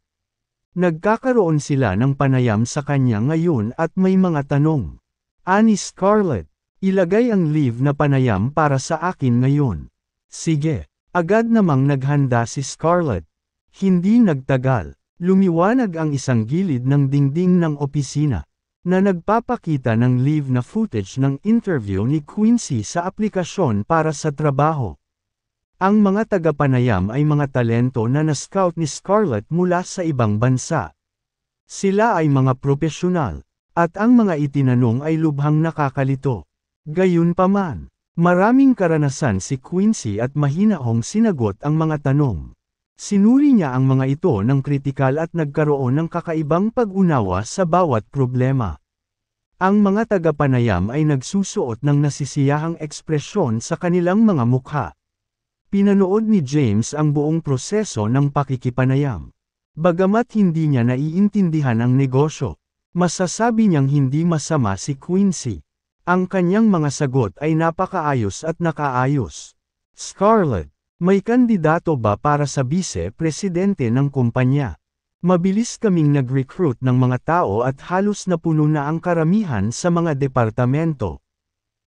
Nagkakaroon sila ng panayam sa kanya ngayon at may mga tanong. Ani Scarlett, ilagay ang leave na panayam para sa akin ngayon. Sige, agad namang naghanda si Scarlett. Hindi nagtagal, lumiwanag ang isang gilid ng dingding ng opisina, na nagpapakita ng live na footage ng interview ni Quincy sa aplikasyon para sa trabaho. Ang mga tagapanayam ay mga talento na na-scout ni Scarlett mula sa ibang bansa. Sila ay mga propesyonal, at ang mga itinanong ay lubhang nakakalito. Gayunpaman, maraming karanasan si Quincy at mahinahong sinagot ang mga tanong. Sinuri niya ang mga ito ng kritikal at nagkaroon ng kakaibang pag-unawa sa bawat problema. Ang mga tagapanayam ay nagsusuot ng nasisiyahang ekspresyon sa kanilang mga mukha. Pinanood ni James ang buong proseso ng pakikipanayam. Bagamat hindi niya naiintindihan ang negosyo, masasabi niyang hindi masama si Quincy. Ang kanyang mga sagot ay napakaayos at nakaayos. Scarlett, May kandidato ba para sa bise-presidente ng kumpanya? Mabilis kaming nag-recruit ng mga tao at halos napuno na ang karamihan sa mga departamento.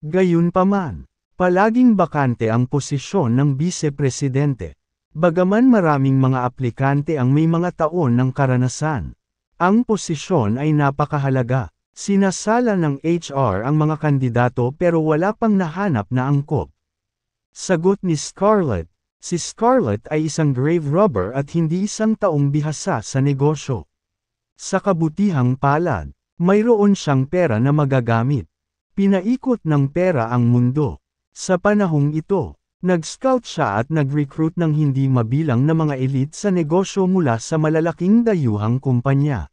Gayunpaman, palaging bakante ang posisyon ng bise-presidente. Bagaman maraming mga aplikante ang may mga taon ng karanasan, ang posisyon ay napakahalaga. Sinasala ng HR ang mga kandidato pero wala pang nahanap na angkop. Sagot ni Scarlett. Si Scarlett ay isang grave robber at hindi isang taong bihasa sa negosyo. Sa kabutihang palad, mayroon siyang pera na magagamit. Pinaikot ng pera ang mundo. Sa panahong ito, nag-scout siya at nag-recruit ng hindi mabilang na mga elite sa negosyo mula sa malalaking dayuhang kumpanya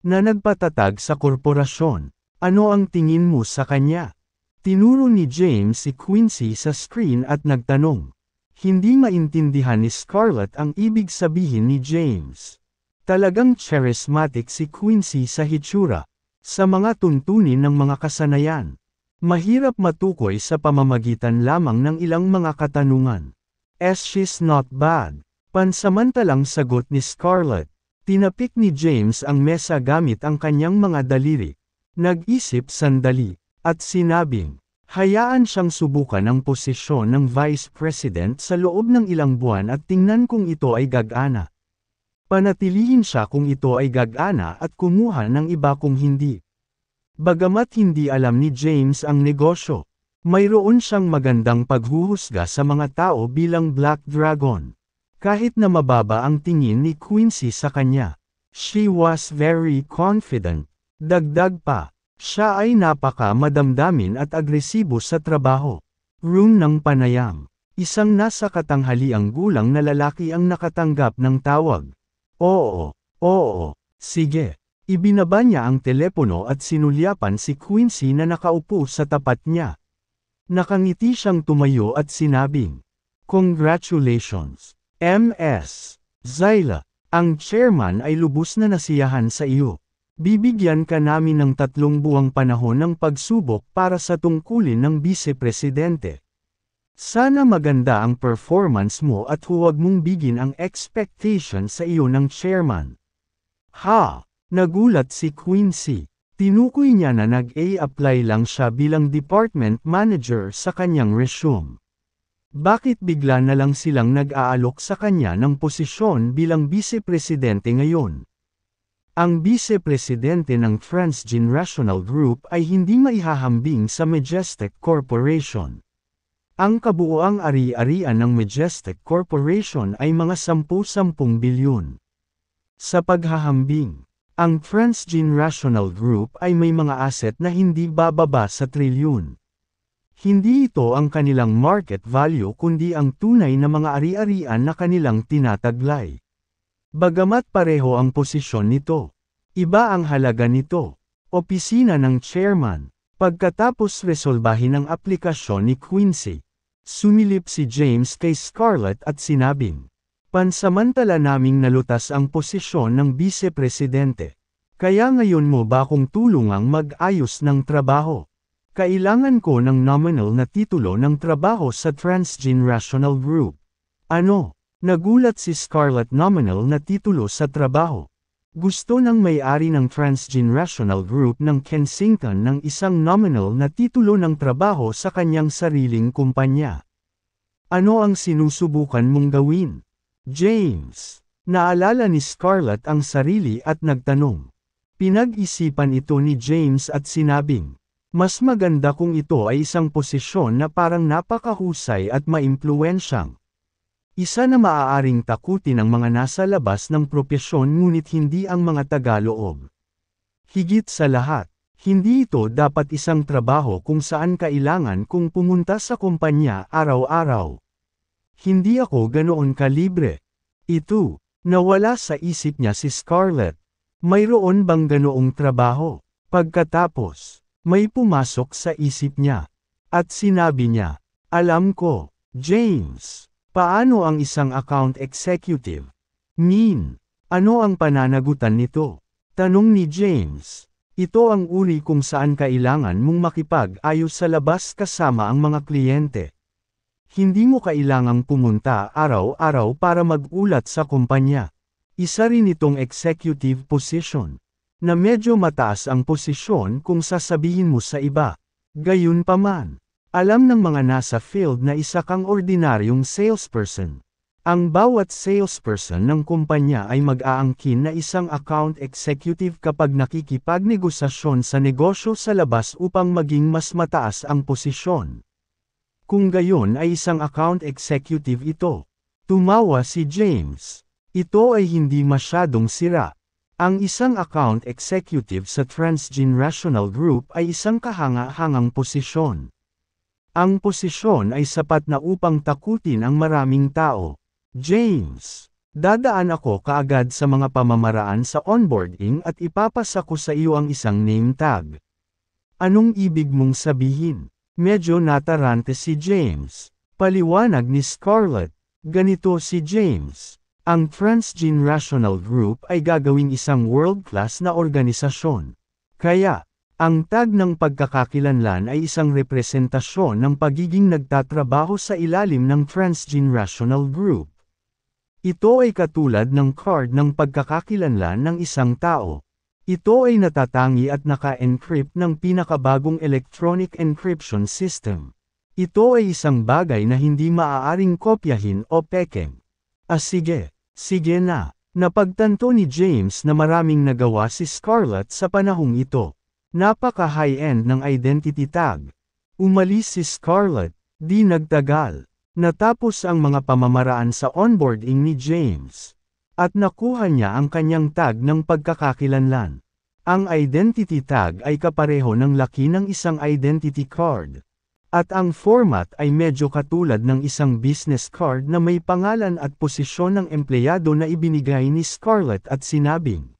na nagpatatag sa korporasyon. Ano ang tingin mo sa kanya? Tinuro ni James si Quincy sa screen at nagtanong. Hindi maintindihan ni Scarlett ang ibig sabihin ni James. Talagang charismatic si Quincy sa hitsura, sa mga tuntunin ng mga kasanayan. Mahirap matukoy sa pamamagitan lamang ng ilang mga katanungan. She's not bad. Pansamantalang sagot ni Scarlett. Tinapik ni James ang mesa gamit ang kanyang mga daliri. Nag-isip sandali, at sinabing, hayaan siyang subukan ang posisyon ng Vice President sa loob ng ilang buwan at tingnan kung ito ay gagana. Panatilihin siya kung ito ay gagana at kumuha ng iba kung hindi. Bagamat hindi alam ni James ang negosyo, mayroon siyang magandang paghuhusga sa mga tao bilang Black Dragon. Kahit na mababa ang tingin ni Quincy sa kanya, she was very confident. Dagdag pa, siya ay napaka-madamdamin at agresibo sa trabaho. Room ng panayam. Isang nasa katanghaliang gulang na lalaki ang nakatanggap ng tawag. Oo, sige. Ibinaba niya ang telepono at sinulyapan si Quincy na nakaupo sa tapat niya. Nakangiti siyang tumayo at sinabing, "Congratulations, Ms. Zyla. Ang chairman ay lubos na nasiyahan sa iyo. Bibigyan ka namin ng 3 buwang panahon ng pagsubok para sa tungkulin ng bise-presidente. Sana maganda ang performance mo at huwag mong bigin ang expectation sa iyo ng chairman." Ha! Nagulat si Quincy. Tinukoy niya na nag-a-apply lang siya bilang department manager sa kanyang resume. Bakit bigla na lang silang nag-aalok sa kanya ng posisyon bilang bise-presidente ngayon? Ang bise-presidente ng Transgenerational Group ay hindi maihahambing sa Majestic Corporation. Ang kabuoang ari-arian ng Majestic Corporation ay mga 10-10 bilyon. Sa paghahambing, ang Transgenerational Group ay may mga asset na hindi bababa sa trilyon. Hindi ito ang kanilang market value kundi ang tunay na mga ari-arian na kanilang tinataglay. Bagamat pareho ang posisyon nito, iba ang halaga nito. Opisina ng chairman. Pagkatapos resolbahin ang aplikasyon ni Quincy, sumilip si James kay Scarlett at sinabing, "Pansamantala naming nalutas ang posisyon ng bise-presidente. Kaya ngayon mo ba kung tulungang mag-ayos ng trabaho? Kailangan ko ng nominal na titulo ng trabaho sa Transgenerational Group." Ano? Nagulat si Scarlett. Nominal na titulo sa trabaho. Gusto ng may-ari ng Transgenerational Group ng Kensington ng isang nominal na titulo ng trabaho sa kanyang sariling kumpanya. Ano ang sinusubukan mong gawin, James? Naalala ni Scarlett ang sarili at nagtanong. Pinag-isipan ito ni James at sinabing, mas maganda kung ito ay isang posisyon na parang napakahusay at maimpluwensyang. Isa na maaaring takutin ang mga nasa labas ng propesyon ngunit hindi ang mga tagaloob. Higit sa lahat, hindi ito dapat isang trabaho kung saan kailangan kong pumunta sa kumpanya araw-araw. Hindi ako ganoon kalibre. Ito, nawala sa isip niya si Scarlett. Mayroon bang ganoong trabaho? Pagkatapos, may pumasok sa isip niya. At sinabi niya, "Alam ko, James. Paano ang isang account executive? Ano ang pananagutan nito?" Tanong ni James. Ito ang uri kung saan kailangan mong makipag-ayos sa labas kasama ang mga kliyente. Hindi mo kailangang pumunta araw-araw para mag-ulat sa kumpanya. Isa rin itong executive position, na medyo mataas ang posisyon kung sasabihin mo sa iba. Gayunpaman, alam ng mga nasa field na isa kang ordinaryong salesperson. Ang bawat salesperson ng kumpanya ay mag-aangkin na isang account executive kapag nakikipagnegosasyon sa negosyo sa labas upang maging mas mataas ang posisyon. Kung gayon ay isang account executive ito. Tumawa si James. Ito ay hindi masyadong sira. Ang isang account executive sa Transgenerational Group ay isang kahanga-hangang posisyon. Ang posisyon ay sapat na upang takutin ang maraming tao. James, dadaan ako kaagad sa mga pamamaraan sa onboarding at ipapasa ko sa iyo ang isang name tag. Anong ibig mong sabihin? Medyo natarante si James. Paliwanag ni Scarlett. Ganito si James. Ang Transgenerational Group ay gagawing isang world-class na organisasyon. Kaya, ang tag ng pagkakakilanlan ay isang representasyon ng pagiging nagtatrabaho sa ilalim ng Transgenerational Group. Ito ay katulad ng card ng pagkakakilanlan ng isang tao. Ito ay natatangi at naka-encrypt ng pinakabagong electronic encryption system. Ito ay isang bagay na hindi maaaring kopyahin o peke. Sige na. Napagtanto ni James na maraming nagawa si Scarlett sa panahong ito. Napaka-high-end ng identity tag. Umalis si Scarlett, di nagtagal. Natapos ang mga pamamaraan sa onboarding ni James. At nakuha niya ang kanyang tag ng pagkakakilanlan. Ang identity tag ay kapareho ng laki ng isang identity card. At ang format ay medyo katulad ng isang business card na may pangalan at posisyon ng empleyado na ibinigay ni Scarlett at sinabing,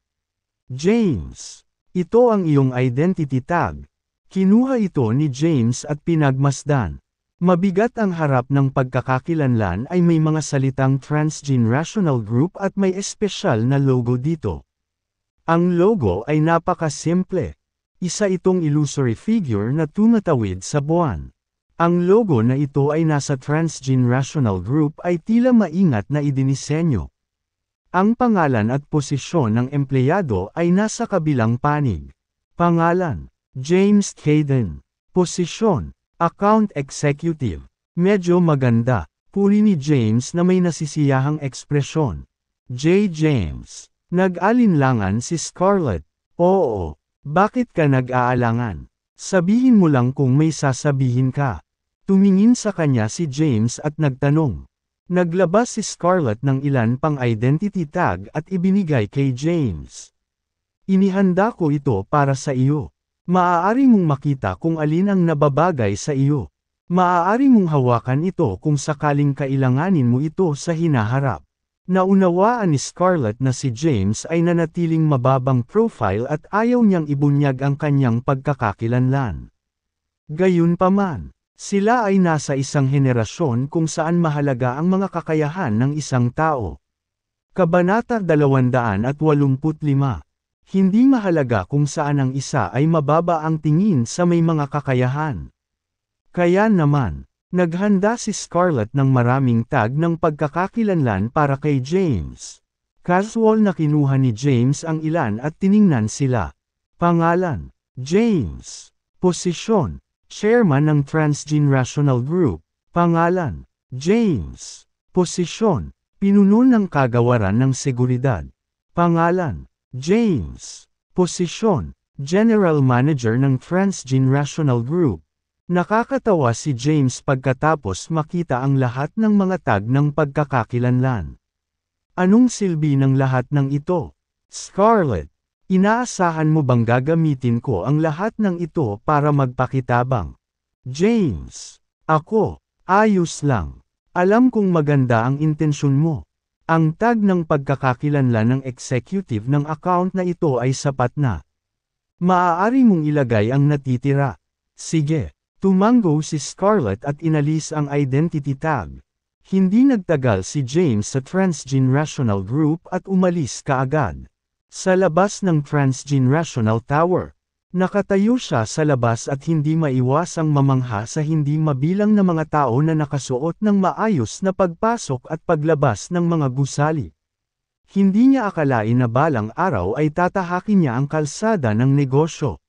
James, ito ang iyong identity tag. Kinuha ito ni James at pinagmasdan. Mabigat ang harap ng pagkakakilanlan ay may mga salitang Transgenerational Group at may espesyal na logo dito. Ang logo ay napakasimple. Isa itong illusory figure na tumatawid sa buwan. Ang logo na ito ay nasa Transgenerational Group ay tila maingat na idinisenyo. Ang pangalan at posisyon ng empleyado ay nasa kabilang panig. Pangalan, James Caden. Posisyon, Account Executive. Medyo maganda. Puri ni James na may nasisiyahang ekspresyon. J. James. Nag-alinlangan si Scarlett. Oo. Bakit ka nag-aalangan? Sabihin mo lang kung may sasabihin ka. Tumingin sa kanya si James at nagtanong. Naglabas si Scarlett ng ilan pang identity tag at ibinigay kay James. Inihanda ko ito para sa iyo. Maaari mong makita kung alin ang nababagay sa iyo. Maaari mong hawakan ito kung sakaling kailanganin mo ito sa hinaharap. Naunawaan ni Scarlett na si James ay nanatiling mababang profile at ayaw niyang ibunyag ang kanyang pagkakakilanlan. Gayunpaman, sila ay nasa isang henerasyon kung saan mahalaga ang mga kakayahan ng isang tao. Kabanata 285. Hindi mahalaga kung saan ang isa ay mababa ang tingin sa may mga kakayahan. Kaya naman, naghanda si Scarlett ng maraming tag ng pagkakakilanlan para kay James. Casual na kinuha ni James ang ilan at tiningnan sila. Pangalan, James. Posisyon, Chairman ng Transgenerational Group. Pangalan, James. Posisyon, Pinuno ng Kagawaran ng Seguridad. Pangalan, James. Posisyon, General Manager ng Transgenerational Group. Nakakatawa si James pagkatapos makita ang lahat ng mga tag ng pagkakakilanlan. Anong silbi ng lahat ng ito? Scarlett, inaasahan mo bang gagamitin ko ang lahat ng ito para magpakitabang? James, ako, ayos lang. Alam kong maganda ang intensyon mo. Ang tag ng pagkakakilanlan ng executive ng account na ito ay sapat na. Maaari mong ilagay ang natitira. Sige, tumango si Scarlett at inalis ang identity tag. Hindi nagtagal si James sa Transgenerational Group at umalis kaagad. Sa labas ng Transgenerational Tower, Nakatayo siya sa labas at hindi maiwasang mamangha sa hindi mabilang na mga tao na nakasuot ng maayos na pagpasok at paglabas ng mga gusali. Hindi niya akalain na balang araw ay tatahakin niya ang kalsada ng negosyo.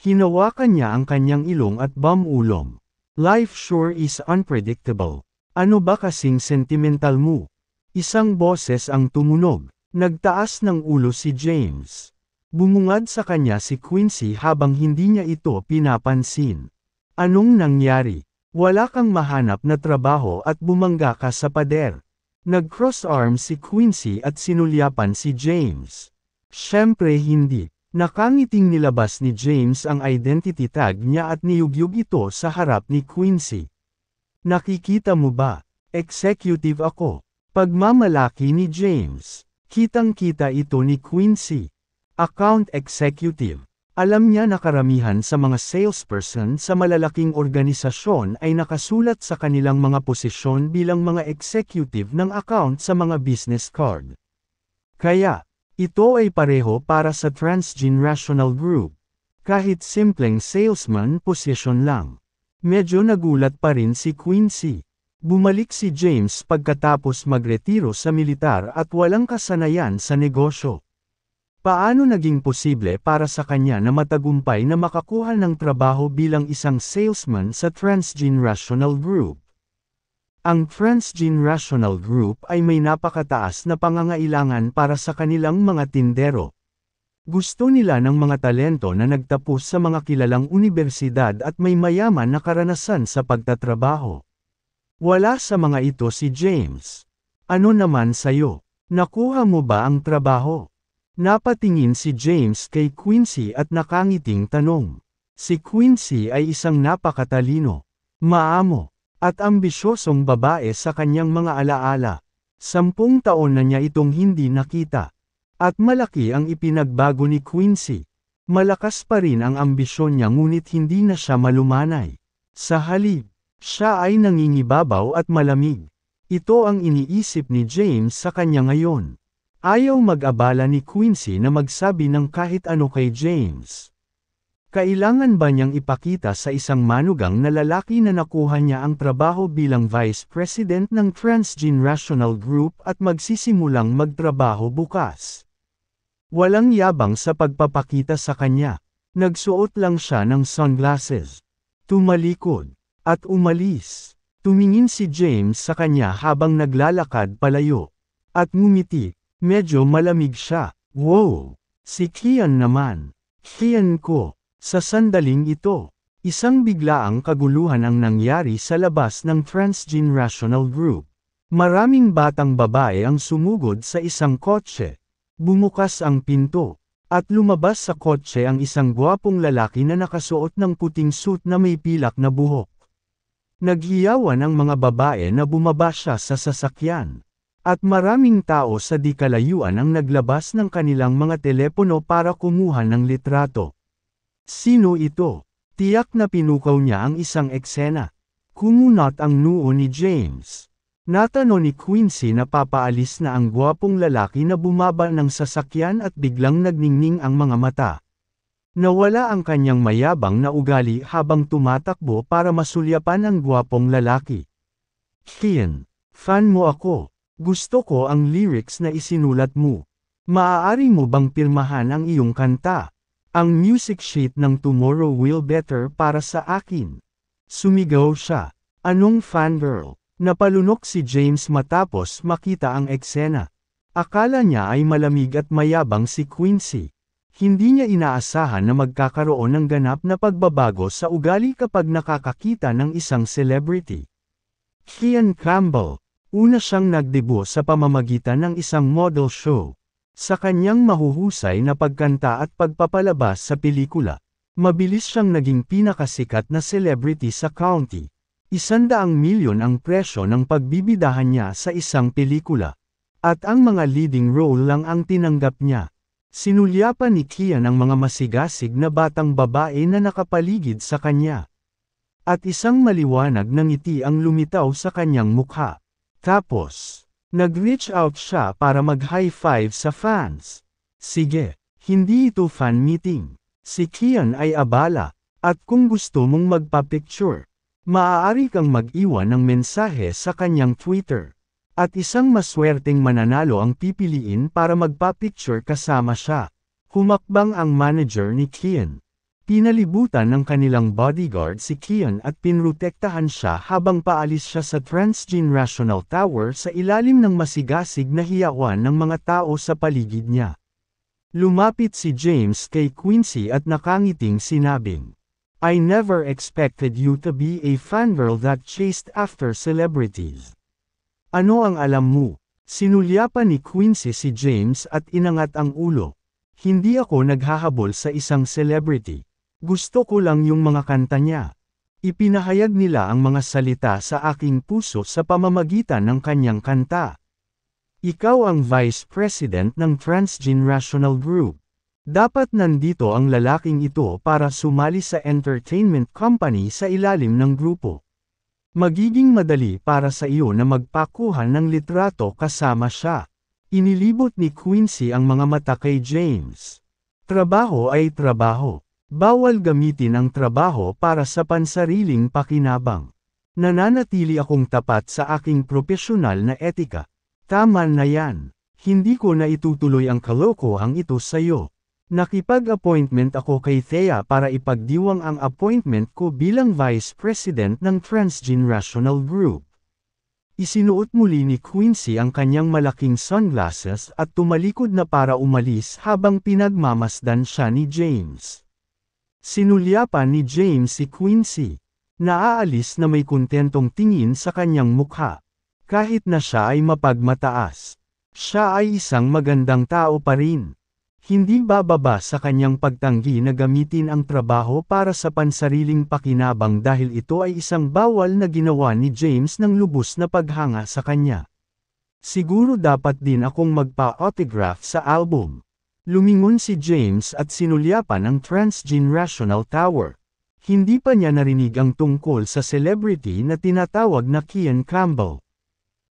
Hinawakan niya ang kanyang ilong at bumulong. Life sure is unpredictable. Ano ba kasing sentimental mo? Isang boses ang tumunog. Nagtaas ng ulo si James. Bumungad sa kanya si Quincy habang hindi niya ito pinapansin. Anong nangyari? Wala kang mahanap na trabaho at bumangga ka sa pader. Nag-cross arm si Quincy at sinulyapan si James. Siyempre hindi. Nakangiting nilabas ni James ang identity tag niya at niyugyug ito sa harap ni Quincy. Nakikita mo ba? Executive ako. Pagmamalaki ni James. Kitang-kita ito ni Quincy. Account executive. Alam niya na karamihan sa mga salesperson sa malalaking organisasyon ay nakasulat sa kanilang mga posisyon bilang mga executive ng account sa mga business card. Kaya, ito ay pareho para sa Transgenerational Group. Kahit simpleng salesman position lang. Medyo nagulat pa rin si Quincy. Bumalik si James pagkatapos magretiro sa militar at walang kasanayan sa negosyo. Paano naging posible para sa kanya na matagumpay na makakuha ng trabaho bilang isang salesman sa Transgenerational Group? Ang Transgenerational Group ay may napakataas na pangangailangan para sa kanilang mga tindero. Gusto nila ng mga talento na nagtapos sa mga kilalang unibersidad at may mayaman na karanasan sa pagtatrabaho. Wala sa mga ito si James. Ano naman sayo? Nakuha mo ba ang trabaho? Napatingin si James kay Quincy at nakangiting tanong. Si Quincy ay isang napakatalino, maamo, at ambisyosong babae sa kanyang mga alaala. 10 taon na niya itong hindi nakita. At malaki ang ipinagbago ni Quincy. Malakas pa rin ang ambisyon niya ngunit hindi na siya malumanay. Sa halip, siya ay nangingibabaw at malamig. Ito ang iniisip ni James sa kanya ngayon. Ayaw mag-abala ni Quincy na magsabi ng kahit ano kay James. Kailangan ba niyang ipakita sa isang manugang na lalaki na nakuha niya ang trabaho bilang Vice President ng Transgenerational Group at magsisimulang magtrabaho bukas? Walang yabang sa pagpapakita sa kanya. Nagsuot lang siya ng sunglasses. Tumalikod. At umalis. Tumingin si James sa kanya habang naglalakad palayo. At ngumiti. Medyo malamig siya. Wow! Si Kian naman. Kian ko. Sa sandaling ito, isang biglaang kaguluhan ang nangyari sa labas ng Transgenerational Group. Maraming batang babae ang sumugod sa isang kotse. Bumukas ang pinto, at lumabas sa kotse ang isang gwapong lalaki na nakasuot ng puting suit na may pilak na buhok. Naghiyawan ang mga babae na bumaba siya sa sasakyan. At maraming tao sa di kalayuan ang naglabas ng kanilang mga telepono para kumuha ng litrato. Sino ito? Tiyak na pinukaw niya ang isang eksena. Kumunot ang noo ni James. Natanong ni Quincy na papaalis na ang gwapong lalaki na bumaba ng sasakyan at biglang nagningning ang mga mata. Nawala ang kanyang mayabang na ugali habang tumatakbo para masulyapan ang gwapong lalaki. Kian, fan mo ako. Gusto ko ang lyrics na isinulat mo. Maaari mo bang pirmahan ang iyong kanta? Ang music sheet ng Tomorrow Will Better para sa akin. Sumigaw siya. Anong fangirl? Napalunok si James matapos makita ang eksena. Akala niya ay malamig at mayabang si Quincy. Hindi niya inaasahan na magkakaroon ng ganap na pagbabago sa ugali kapag nakakakita ng isang celebrity. Kian Campbell. Una siyang nagdebu sa pamamagitan ng isang model show. Sa kanyang mahuhusay na pagkanta at pagpapalabas sa pelikula, mabilis siyang naging pinakasikat na celebrity sa county. 100 milyon ang presyo ng pagbibidahan niya sa isang pelikula. At ang mga leading role lang ang tinanggap niya. Sinulyapan ni Kian ang mga masigasig na batang babae na nakapaligid sa kanya. At isang maliwanag na ngiti ang lumitaw sa kanyang mukha. Tapos, nag-reach out siya para mag-high five sa fans. Sige, hindi ito fan meeting. Si Kian ay abala, at kung gusto mong magpa-picture, maaari kang mag-iwan ng mensahe sa kanyang Twitter. At isang maswerteng mananalo ang pipiliin para magpa-picture kasama siya. Humakbang ang manager ni Kian. Pinalibutan ng kanilang bodyguard si Kian at pinrotektahan siya habang paalis siya sa Transgenerational Tower sa ilalim ng masigasig na hiyawan ng mga tao sa paligid niya. Lumapit si James kay Quincy at nakangiting sinabing, "I never expected you to be a fangirl that chased after celebrities." "Ano ang alam mo?" Sinulyapan ni Quincy si James at inangat ang ulo. "Hindi ako naghahabol sa isang celebrity. Gusto ko lang yung mga kanta niya." Ipinahayag nila ang mga salita sa aking puso sa pamamagitan ng kanyang kanta. "Ikaw ang Vice President ng Transgenerational Group. Dapat nandito ang lalaking ito para sumali sa entertainment company sa ilalim ng grupo. Magiging madali para sa iyo na magpakuha ng litrato kasama siya." Inilibot ni Quincy ang mga mata kay James. "Trabaho ay trabaho. Bawal gamitin ang trabaho para sa pansariling pakinabang. Nananatili akong tapat sa aking propesyonal na etika." "Tama na yan. Hindi ko na itutuloy ang kalokohang ito sa'yo. Nakipag-appointment ako kay Thea para ipagdiwang ang appointment ko bilang Vice President ng Transgenerational Group." Isinuot muli ni Quincy ang kanyang malaking sunglasses at tumalikod na para umalis habang pinagmamasdan siya ni James. Sinulyapan ni James si Quincy. Naaalis na may kontentong tingin sa kanyang mukha. Kahit na siya ay mapagmataas, siya ay isang magandang tao pa rin. Hindi bababa sa kanyang pagtanggi na gamitin ang trabaho para sa pansariling pakinabang dahil ito ay isang bawal na ginawa ni James ng lubos na paghanga sa kanya. "Siguro dapat din akong magpa-autograph sa album." Lumingon si James at sinulyapan ang Transgenerational Tower. Hindi pa niya narinig ang tungkol sa celebrity na tinatawag na Kian Campbell.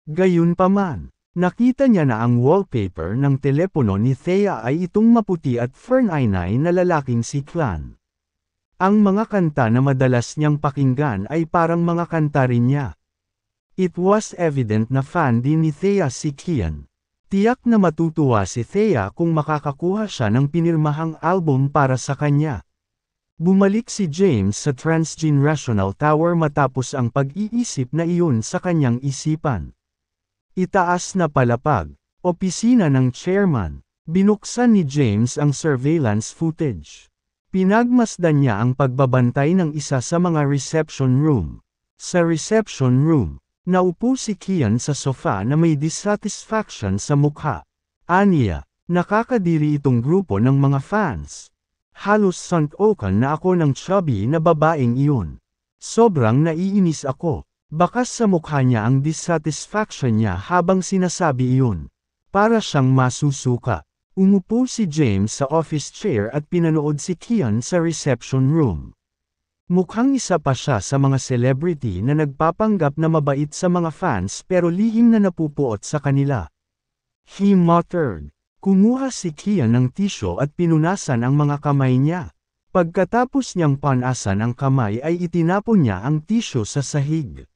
Gayunpaman, nakita niya na ang wallpaper ng telepono ni Thea ay itong maputi at fernaynay na lalaking si Clan. Ang mga kanta na madalas niyang pakinggan ay parang mga kanta rin niya. It was evident na fan din ni Thea si Kian. Tiyak na matutuwa si Thea kung makakakuha siya ng pinirmahang album para sa kanya. Bumalik si James sa Transgenerational Tower matapos ang pag-iisip na iyon sa kanyang isipan. Itaas na palapag, opisina ng chairman. Binuksan ni James ang surveillance footage. Pinagmasdan niya ang pagbabantay ng isa sa mga reception room. Sa reception room, naupo si Kian sa sofa na may dissatisfaction sa mukha. Aniya, nakakadiri itong grupo ng mga fans. Halos suntokan na ako ng chubby na babaeng iyon. Sobrang naiinis ako. Bakas sa mukha niya ang dissatisfaction niya habang sinasabi iyon. Para siyang masusuka. Umupo si James sa office chair at pinanood si Kian sa reception room. Mukhang isa pa siya sa mga celebrity na nagpapanggap na mabait sa mga fans pero lihim na napupuot sa kanila. He muttered. Kumuha si Kian ng tisyo at pinunasan ang mga kamay niya. Pagkatapos niyang panasan ang kamay ay itinapon niya ang tisyo sa sahig.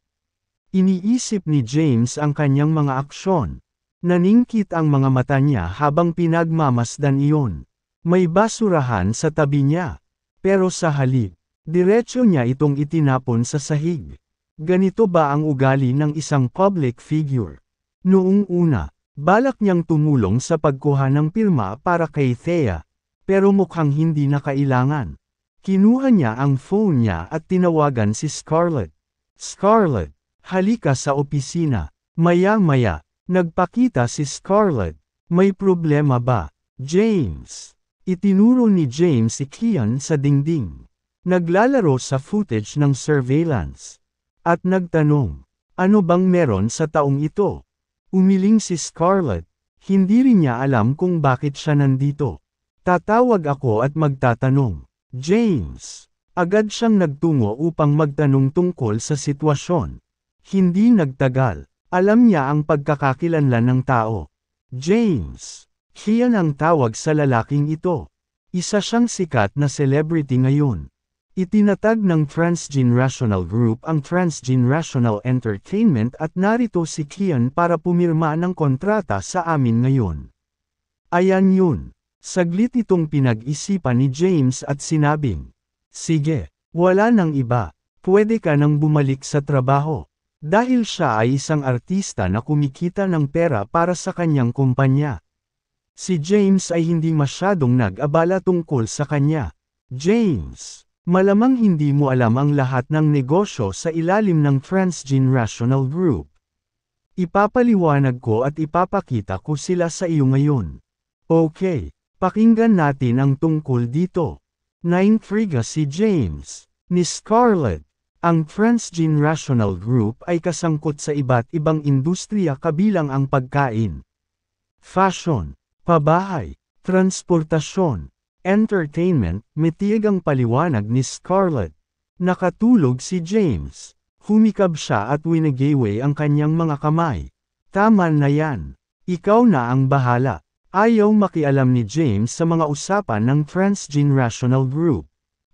Iniisip ni James ang kanyang mga aksyon. Naningkit ang mga mata niya habang pinagmamasdan iyon. May basurahan sa tabi niya. Pero sa halip, diretso niya itong itinapon sa sahig. Ganito ba ang ugali ng isang public figure? Noong una, balak niyang tumulong sa pagkuha ng pirma para kay Thea. Pero mukhang hindi na kailangan. Kinuha niya ang phone niya at tinawagan si Scarlett. "Scarlett, halika sa opisina." Maya-maya, nagpakita si Scarlett. "May problema ba, James?" Itinuro ni James si Kian sa dingding. Naglalaro sa footage ng surveillance. At nagtanong, "Ano bang meron sa taong ito?" Umiling si Scarlett. Hindi rin niya alam kung bakit siya nandito. "Tatawag ako at magtatanong." James. Agad siyang nagtungo upang magtanong tungkol sa sitwasyon. Hindi nagtagal. Alam niya ang pagkakakilanlan ng tao. "James." Kian ang tawag sa lalaking ito. Isa siyang sikat na celebrity ngayon. Itinatag ng Transgenerational Group ang Transgenerational Entertainment at narito si Kian para pumirma ng kontrata sa amin ngayon. Ayan yun. Saglit itong pinag-isipan ni James at sinabing, sige, wala nang iba, pwede ka nang bumalik sa trabaho. Dahil siya ay isang artista na kumikita ng pera para sa kanyang kumpanya. Si James ay hindi masyadong nag-abala tungkol sa kanya. James, malamang hindi mo alam ang lahat ng negosyo sa ilalim ng Transgenerational Group. Ipapaliwanag ko at ipapakita ko sila sa iyo ngayon. Okay, pakinggan natin ang tungkol dito. Naintriga si James, ni Scarlett. Ang Transgenerational Group ay kasangkot sa iba't ibang industriya kabilang ang pagkain, fashion, pabahay, transportasyon, entertainment. Matiag ang paliwanag ni Scarlett. Nakatulog si James. Humikab siya at winagaway ang kanyang mga kamay. Tama na yan. Ikaw na ang bahala. Ayaw makialam ni James sa mga usapan ng Transgenerational Group.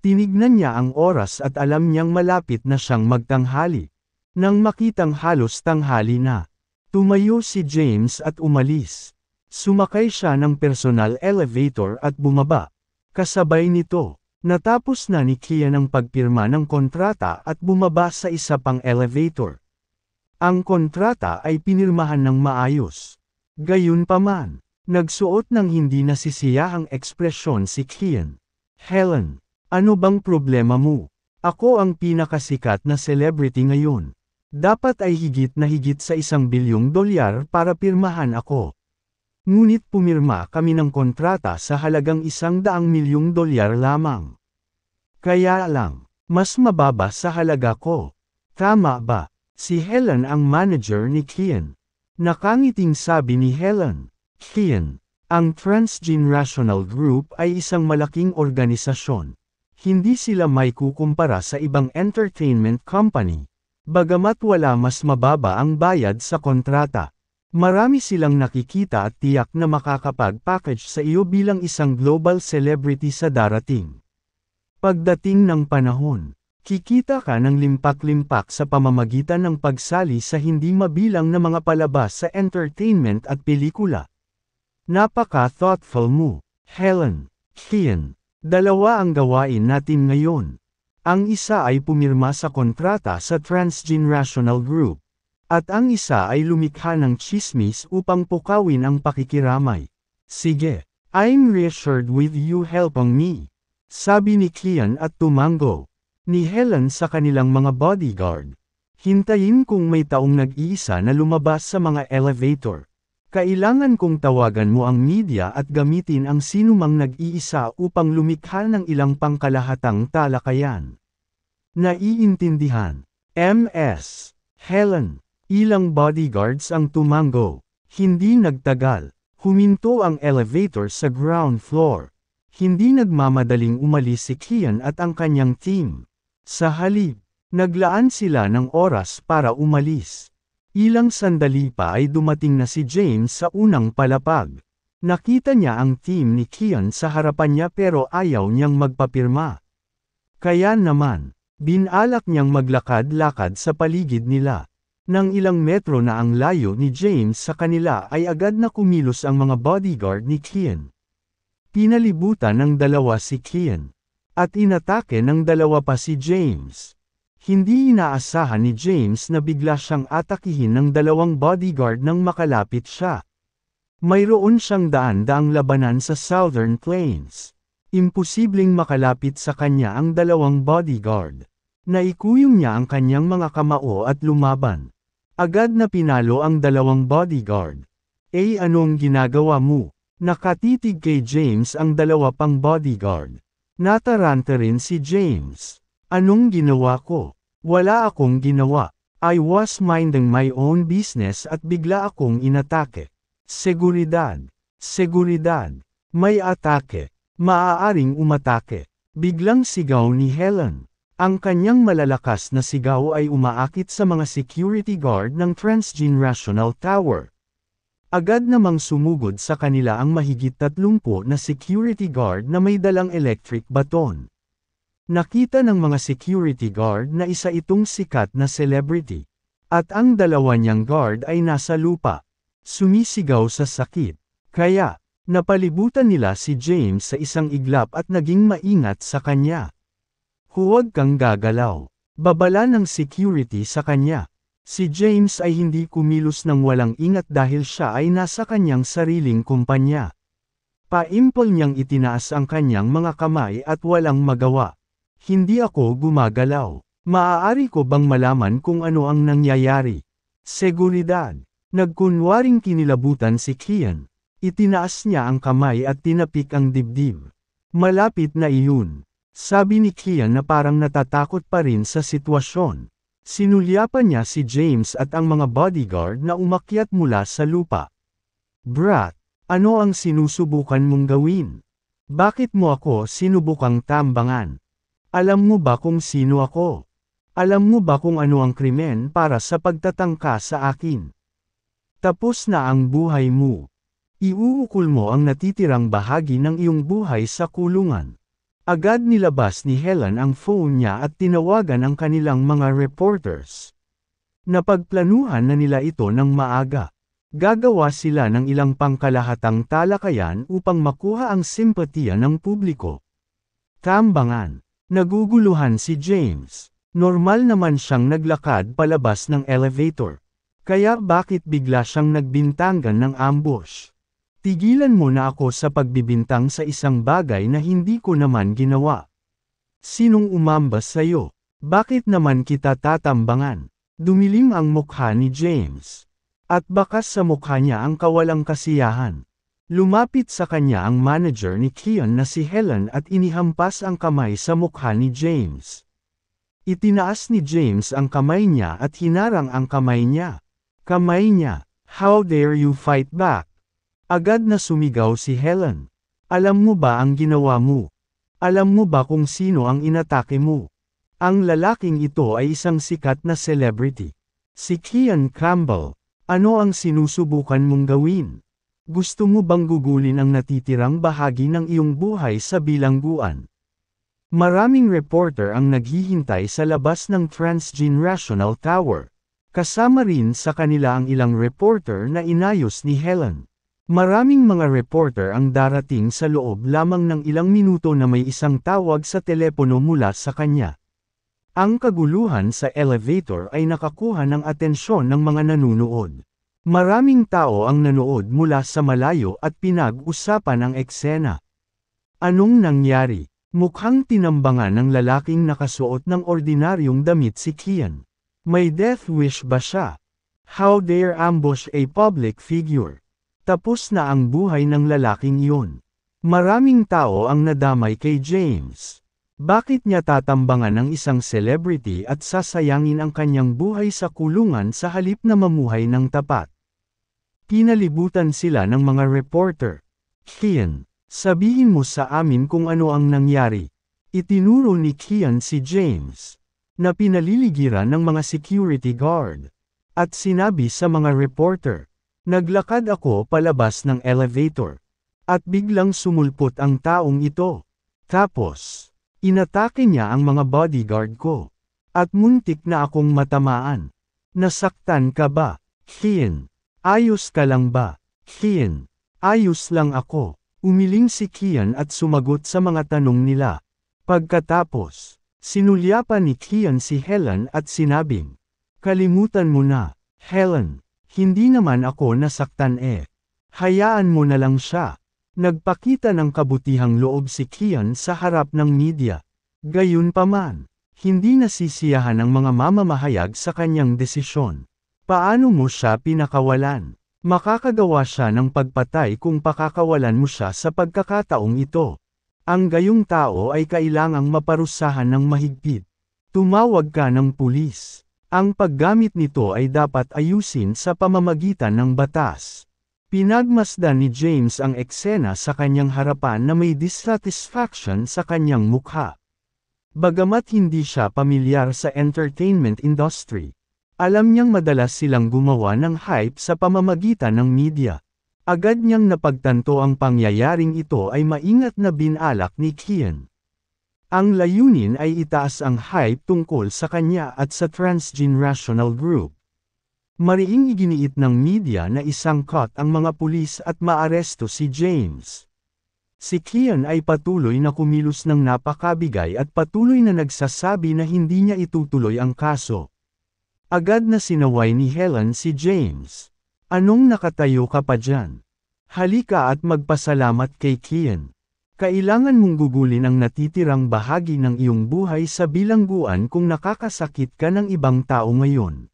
Tinignan niya ang oras at alam niyang malapit na siyang magtanghali. Nang makitang halos tanghali na, tumayo si James at umalis. Sumakay siya ng personal elevator at bumaba. Kasabay nito, natapos na ni Kian ang pagpirma ng kontrata at bumaba sa isa pang elevator. Ang kontrata ay pinirmahan ng maayos. Gayunpaman, nagsuot ng hindi nasisiyahang ekspresyon si Kian. Helen, ano bang problema mo? Ako ang pinakasikat na celebrity ngayon. Dapat ay higit na higit sa $1 bilyong para pirmahan ako. Ngunit pumirma kami ng kontrata sa halagang $100 milyong lamang. Kaya lang, mas mababa sa halaga ko. Tama ba? Si Helen ang manager ni Kian. Nakangiting sabi ni Helen, Kian, ang Transgenerational Group ay isang malaking organisasyon. Hindi sila may kukumpara sa ibang entertainment company. Bagamat wala mas mababa ang bayad sa kontrata. Marami silang nakikita at tiyak na makakapag-package sa iyo bilang isang global celebrity sa darating. Pagdating ng panahon, kikita ka ng limpak-limpak sa pamamagitan ng pagsali sa hindi mabilang na mga palabas sa entertainment at pelikula. Napaka-thoughtful mo, Helen. Kian. Dalawa ang gawain natin ngayon. Ang isa ay pumirma sa kontrata sa Transgenerational Group. At ang isa ay lumikha ng tsismis upang pukawin ang pakikiramay. Sige, I'm reassured with you helping me. Sabi ni Kian at tumango. Ni Helen sa kanilang mga bodyguard. Hintayin kung may taong nag-iisa na lumabas sa mga elevator. Kailangan kong tawagan mo ang media at gamitin ang sinumang nag-iisa upang lumikha ng ilang pangkalahatang talakayan. Naiintindihan. MS. Helen. Ilang bodyguards ang tumango. Hindi nagtagal. Huminto ang elevator sa ground floor. Hindi nagmamadaling umalis si Kian at ang kanyang team. Sa halip, naglaan sila ng oras para umalis. Ilang sandali pa ay dumating na si James sa unang palapag. Nakita niya ang team ni Kian sa harapan niya pero ayaw niyang magpapirma. Kaya naman, binalak niyang maglakad-lakad sa paligid nila. Nang ilang metro na ang layo ni James sa kanila ay agad na kumilos ang mga bodyguard ni Kian. Pinalibutan ng dalawa si Kian. At inatake ng dalawa pa si James. Hindi inaasahan ni James na bigla siyang atakihin ng dalawang bodyguard nang makalapit siya. Mayroon siyang daan-daang labanan sa Southern Plains. Imposibleng makalapit sa kanya ang dalawang bodyguard. Naikuyong niya ang kanyang mga kamao at lumaban. Agad na pinalo ang dalawang bodyguard. Anong ginagawa mo? Nakatitig kay James ang dalawa pang bodyguard. Nataranta rin si James. Anong ginawa ko? Wala akong ginawa. I was minding my own business at bigla akong inatake. Seguridad. Seguridad. May atake. Maaaring umatake. Biglang sigaw ni Helen. Ang kanyang malalakas na sigaw ay umaakit sa mga security guard ng Transgenerational Tower. Agad namang sumugod sa kanila ang mahigit 30 na security guard na may dalang electric baton. Nakita ng mga security guard na isa itong sikat na celebrity. At ang dalawa niyang guard ay nasa lupa. Sumisigaw sa sakit. Kaya, napalibutan nila si James sa isang iglap at naging maingat sa kanya. Huwag kang gagalaw. Babala ng security sa kanya. Si James ay hindi kumilos ng walang ingat dahil siya ay nasa kanyang sariling kumpanya. Paimpol niyang itinaas ang kanyang mga kamay at walang magawa. Hindi ako gumagalaw. Maaari ko bang malaman kung ano ang nangyayari? Seguridad. Nagkunwaring kinilabutan si Kian. Itinaas niya ang kamay at tinapik ang dibdib. Malapit na iyon. Sabi ni Kian na parang natatakot pa rin sa sitwasyon. Sinulyapan niya si James at ang mga bodyguard na umakyat mula sa lupa. Brat, ano ang sinusubukan mong gawin? Bakit mo ako sinubukang tambangan? Alam mo ba kung sino ako? Alam mo ba kung ano ang krimen para sa pagtatangka sa akin? Tapos na ang buhay mo. Iuukol mo ang natitirang bahagi ng iyong buhay sa kulungan. Agad nilabas ni Helen ang phone niya at tinawagan ang kanilang mga reporters. Napagplanuhan na nila ito ng maaga. Gagawa sila ng ilang pangkalahatang talakayan upang makuha ang simpatiya ng publiko. Tambangan. Naguguluhan si James. Normal naman siyang naglakad palabas ng elevator. Kaya bakit bigla siyang nagbintangan ng ambush? Tigilan mo na ako sa pagbibintang sa isang bagay na hindi ko naman ginawa. Sinong umambas sa'yo? Bakit naman kita tatambangan? Dumilim ang mukha ni James. At bakas sa mukha niya ang kawalang kasiyahan. Lumapit sa kanya ang manager ni Kian na si Helen at inihampas ang kamay sa mukha ni James. Itinaas ni James ang kamay niya at hinarang ang kamay niya. Kamay niya. How dare you fight back? Agad na sumigaw si Helen. Alam mo ba ang ginawa mo? Alam mo ba kung sino ang inatake mo? Ang lalaking ito ay isang sikat na celebrity. Si Kian Campbell. Ano ang sinusubukan mong gawin? Gusto mo bang gugulin ang natitirang bahagi ng iyong buhay sa bilangguan? Maraming reporter ang naghihintay sa labas ng Transgenerational Tower. Kasama rin sa kanila ang ilang reporter na inayos ni Helen. Maraming mga reporter ang darating sa loob lamang ng ilang minuto na may isang tawag sa telepono mula sa kanya. Ang kaguluhan sa elevator ay nakakuha ng atensyon ng mga nanunood. Maraming tao ang nanood mula sa malayo at pinag-usapan ang eksena. Anong nangyari? Mukhang tinambangan ng lalaking nakasuot ng ordinaryong damit si Kian. May death wish ba siya? How dare ambush a public figure? Tapos na ang buhay ng lalaking iyon. Maraming tao ang nadamay kay James. Bakit niya tatambangan ng isang celebrity at sasayangin ang kanyang buhay sa kulungan sa halip na mamuhay ng tapat? Pinalibutan sila ng mga reporter. Kian, sabihin mo sa amin kung ano ang nangyari. Itinuro ni Kian si James, na pinaliligiran ng mga security guard. At sinabi sa mga reporter, naglakad ako palabas ng elevator. At biglang sumulpot ang taong ito. Tapos, inatake niya ang mga bodyguard ko. At muntik na akong matamaan. Nasaktan ka ba, Kian? Ayos ka lang ba? Kian, ayos lang ako. Umiling si Kian at sumagot sa mga tanong nila. Pagkatapos, sinulyapan ni Kian si Helen at sinabing, kalimutan mo na, Helen. Hindi naman ako nasaktan eh. Hayaan mo na lang siya. Nagpakita ng kabutihang loob si Kian sa harap ng media. Gayunpaman, hindi nasisiyahan ang mga mamamahayag sa kanyang desisyon. Paano mo siya pinakawalan? Makakagawa siya ng pagpatay kung pakakawalan mo siya sa pagkakataong ito. Ang gayong tao ay kailangang maparusahan ng mahigpit. Tumawag ka ng pulis. Ang paggamit nito ay dapat ayusin sa pamamagitan ng batas. Pinagmasdan ni James ang eksena sa kanyang harapan na may dissatisfaction sa kanyang mukha. Bagamat hindi siya pamilyar sa entertainment industry, Alam niyang madalas silang gumawa ng hype sa pamamagitan ng media. Agad niyang napagtanto ang pangyayaring ito ay maingat na binalak ni Kian. Ang layunin ay itaas ang hype tungkol sa kanya at sa transgenerational group. Mariing iginiit ng media na isangkot ang mga pulis at maaresto si James. Si Kian ay patuloy na kumilos ng napakabigay at patuloy na nagsasabi na hindi niya itutuloy ang kaso. Agad na sinaway ni Helen si James. Anong nakatayo ka pa dyan? Halika at magpasalamat kay Kian. Kailangan mong gugulin ang natitirang bahagi ng iyong buhay sa bilangguan kung nakakasakit ka ng ibang tao ngayon.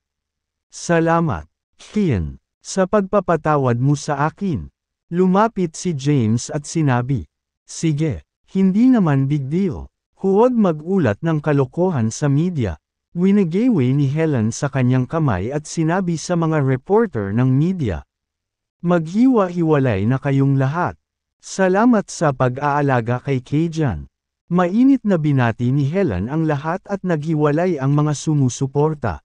Salamat, Kian, sa pagpapatawad mo sa akin. Lumapit si James at sinabi, sige, hindi naman big deal. Huwag mag-ulat ng kalokohan sa media. Winigayway ni Helen sa kanyang kamay at sinabi sa mga reporter ng media. Maghiwa-hiwalay na kayong lahat. Salamat sa pag-aalaga kay Kajan. Mainit na binati ni Helen ang lahat at naghiwalay ang mga sumusuporta.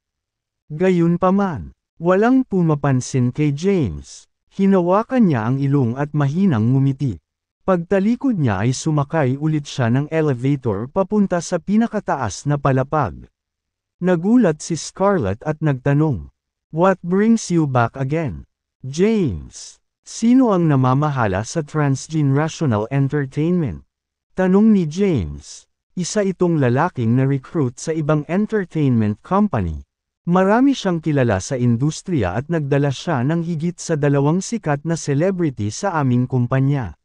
Gayunpaman, walang pumapansin kay James. Hinawakan niya ang ilong at mahinang ngumiti. Pagtalikod niya ay sumakay ulit siya ng elevator papunta sa pinakataas na palapag. Nagulat si Scarlett at nagtanong, "What brings you back again?" James, sino ang namamahala sa transgenerational entertainment? Tanong ni James. Isa itong lalaking na-recruit sa ibang entertainment company. Marami siyang kilala sa industriya at nagdala siya ng higit sa 2 sikat na celebrity sa aming kumpanya.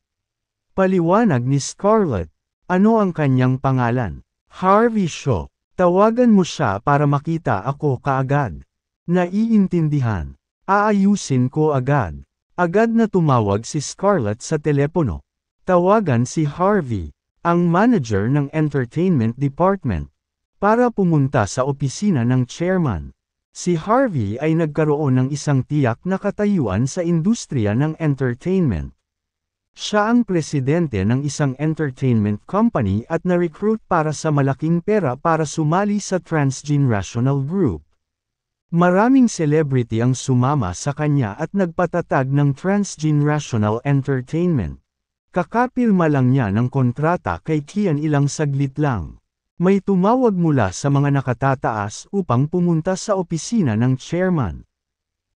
Paliwanag ni Scarlett. Ano ang kanyang pangalan? Harvey Shaw. Tawagan mo siya para makita ako kaagad. Naiintindihan. Aayusin ko agad. Agad na tumawag si Scarlett sa telepono. Tawagan si Harvey, ang manager ng entertainment department, para pumunta sa opisina ng chairman. Si Harvey ay nagkaroon ng isang tiyak na katayuan sa industriya ng entertainment. Siya ang presidente ng isang entertainment company at na-recruit para sa malaking pera para sumali sa transgenerational group. Maraming celebrity ang sumama sa kanya at nagpatatag ng transgenerational entertainment. Kakapirma lang niya ng kontrata kay Kian ilang saglit lang. May tumawag mula sa mga nakatataas upang pumunta sa opisina ng chairman.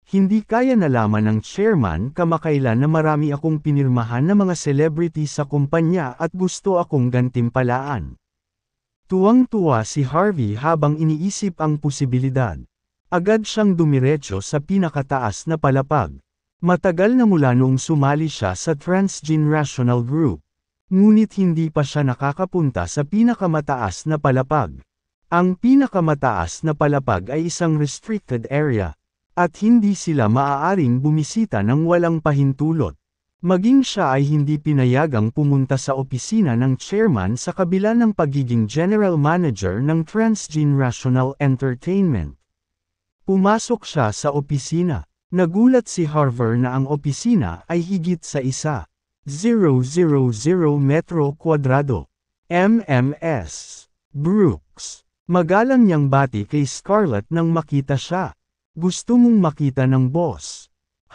Hindi kaya nalaman ng chairman kamakailan na marami akong pinirmahan na mga celebrity sa kumpanya at gusto akong gantimpalaan. Tuwang-tuwa si Harvey habang iniisip ang posibilidad. Agad siyang dumiretso sa pinakataas na palapag. Matagal na mula noong sumali siya sa transgenerational group. Ngunit hindi pa siya nakakapunta sa pinakamataas na palapag. Ang pinakamataas na palapag ay isang restricted area, at hindi sila maaaring bumisita ng walang pahintulot. Maging siya ay hindi pinayagang pumunta sa opisina ng chairman sa kabila ng pagiging general manager ng transgenerational entertainment. Pumasok siya sa opisina. Nagulat si Harvey na ang opisina ay higit sa 1,000 metro kwadrado. MMS. Brooks. Magalang niyang bati kay Scarlett nang makita siya. Gusto mong makita ng boss?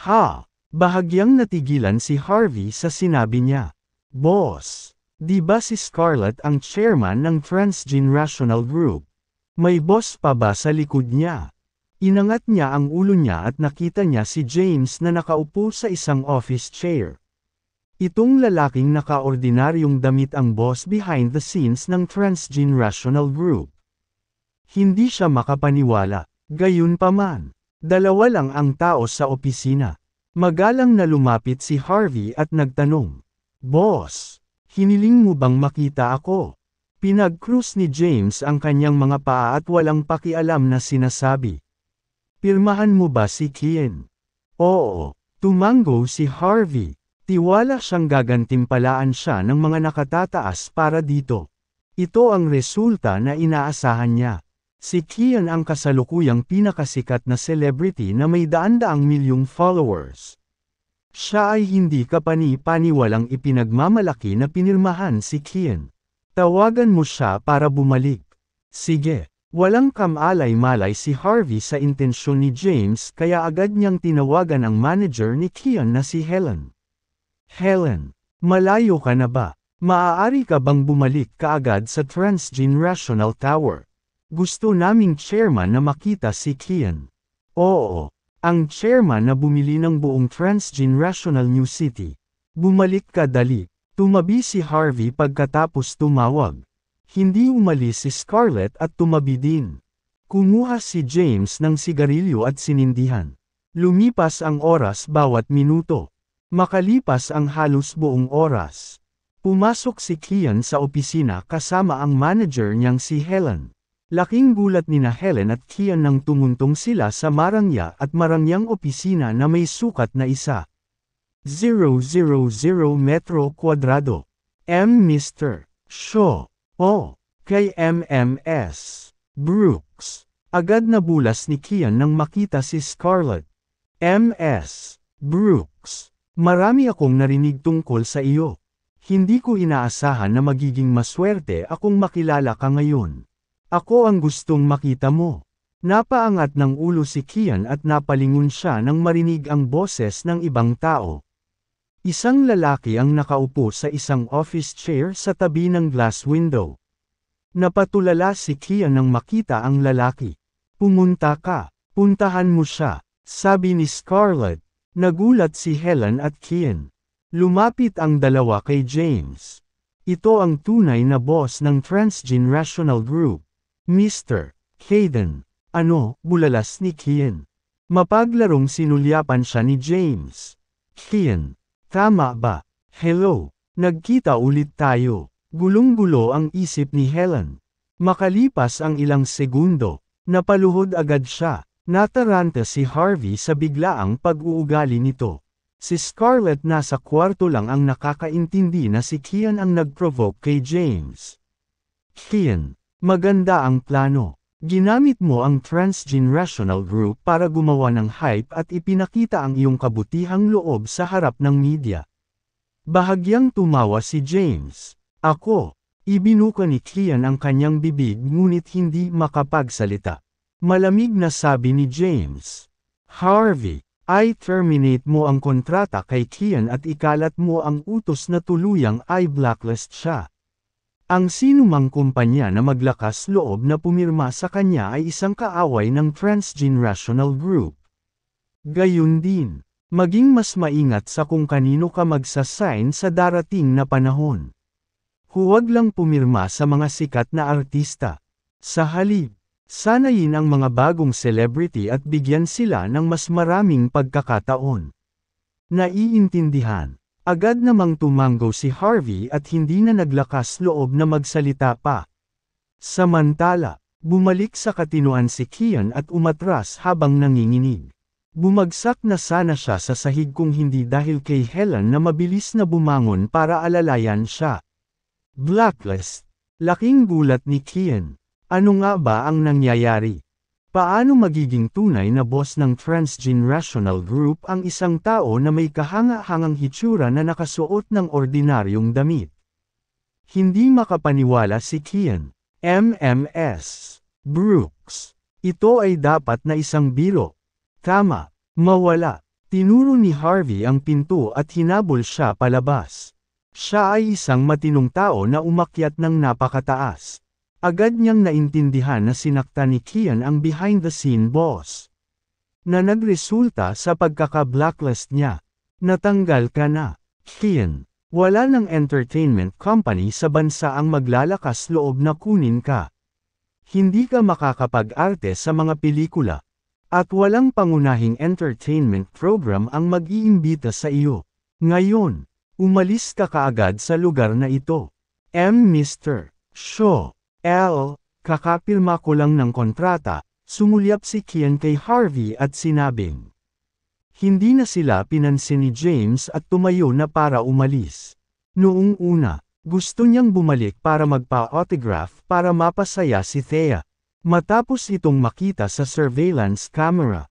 Ha? Bahagyang natigilan si Harvey sa sinabi niya. Boss. Di ba si Scarlett ang chairman ng transgenerational group? May boss pa ba sa likod niya? Inangat niya ang ulo niya at nakita niya si James na nakaupo sa isang office chair. Itong lalaking nakaordinaryong damit ang boss behind the scenes ng transgenerational group. Hindi siya makapaniwala. Gayunpaman, 2 lang ang tao sa opisina. Magalang na lumapit si Harvey at nagtanong, "Boss, hiniling mo bang makita ako?" Pinag-cruise ni James ang kanyang mga paa at walang pakialam na sinasabi, "Pirmahan mo ba si Kian?" Oo, tumango si Harvey. Tiwala siyang gagantimpalaan siya ng mga nakatataas para dito. Ito ang resulta na inaasahan niya. Si Kian ang kasalukuyang pinakasikat na celebrity na may daan-daang milyong followers. Siya ay hindi kapani-paniwalang ipinagmamalaki na pinirmahan si Kian. Tawagan mo siya para bumalik. Sige. Walang kamalay-malay si Harvey sa intensyon ni James kaya agad niyang tinawagan ang manager ni Kian na si Helen. Helen, malayo ka na ba? Maaari ka bang bumalik kaagad sa Transgenerational Tower? Gusto naming chairman na makita si Kian. Oo, ang chairman na bumili ng buong Transgenerational New City. Bumalik ka dali. Tumabi si Harvey pagkatapos tumawag. Hindi umalis si Scarlett at tumabi din. Kumuha si James ng sigarilyo at sinindihan. Lumipas ang oras bawat minuto. Makalipas ang halos buong oras. Pumasok si Kian sa opisina kasama ang manager niyang si Helen. Laking gulat nina Helen at Kian nang tumuntong sila sa marangya at marangyang opisina na may sukat na 1,000 metro kwadrado. Mr. Shaw. Oh, kay MMS. Brooks. Agad nabulas ni Kian nang makita si Scarlett. MS. Brooks. Marami akong narinig tungkol sa iyo. Hindi ko inaasahan na magiging maswerte akong makilala ka ngayon. Ako ang gustong makita mo. Napaangat ng ulo si Kian at napalingon siya nang marinig ang boses ng ibang tao. Isang lalaki ang nakaupo sa isang office chair sa tabi ng glass window. Napatulala si Kian nang makita ang lalaki. Pumunta ka, puntahan mo siya, sabi ni Scarlett. Nagulat si Helen at Kian. Lumapit ang dalawa kay James. Ito ang tunay na boss ng Transgenerational Group. Mr. Hayden. Ano, bulalas ni Kian. Mapaglarong sinulyapan siya ni James. Kian. Tama ba? Hello. Nagkita ulit tayo. Gulong-gulo ang isip ni Helen. Makalipas ang ilang segundo, napaluhod agad siya. Nataranta si Harvey sa biglaang pag-uugali nito. Si Scarlett nasa kwarto lang ang nakakaintindi na si Kian ang nag-provoke kay James. Kian, maganda ang plano. Ginamit mo ang Transgenerational Group para gumawa ng hype at ipinakita ang iyong kabutihang loob sa harap ng media. Bahagyang tumawa si James. Ako, ibinuka ni Kian ang kanyang bibig ngunit hindi makapagsalita. Malamig na sabi ni James. Harvey, i-terminate mo ang kontrata kay Kian at ikalat mo ang utos na tuluyang i-blacklist siya. Ang sinumang kumpanya na maglakas loob na pumirma sa kanya ay isang kaaway ng Transgenerational Group. Gayun din, maging mas maingat sa kung kanino ka magsasign sa darating na panahon. Huwag lang pumirma sa mga sikat na artista. Sa halip, sanayin ang mga bagong celebrity at bigyan sila ng mas maraming pagkakataon. Naiintindihan. Agad namang tumanggo si Harvey at hindi na naglakas loob na magsalita pa. Samantala, bumalik sa katinuan si Kian at umatras habang nanginginig. Bumagsak na sana siya sa sahig kung hindi dahil kay Helen na mabilis na bumangon para alalayan siya. Blacklist. Laking gulat ni Kian. Ano nga ba ang nangyayari? Paano magiging tunay na boss ng Transgenerational Group ang isang tao na may kahanga-hangang hitsura na nakasuot ng ordinaryong damit? Hindi makapaniwala si Kian. MMS. Brooks. Ito ay dapat na isang biro. Tama. Mawala. Tinuro ni Harvey ang pinto at hinabol siya palabas. Siya ay isang matinong tao na umakyat ng napakataas. Agad niyang naintindihan na sinaktan ni Kian ang behind-the-scene boss. Na nagresulta sa pagkaka-blacklist niya. Natanggal ka na, Kian. Wala ng entertainment company sa bansa ang maglalakas loob na kunin ka. Hindi ka makakapag-arte sa mga pelikula. At walang pangunahing entertainment program ang mag-iimbita sa iyo. Ngayon, umalis ka kaagad sa lugar na ito. Mr. Shaw. Kakapirma ko lang ng kontrata, sumulyap si Kian kay Harvey at sinabing. Hindi na sila pinansin ni James at tumayo na para umalis. Noong una, gusto niyang bumalik para magpa-autograph para mapasaya si Thea. Matapos itong makita sa surveillance camera,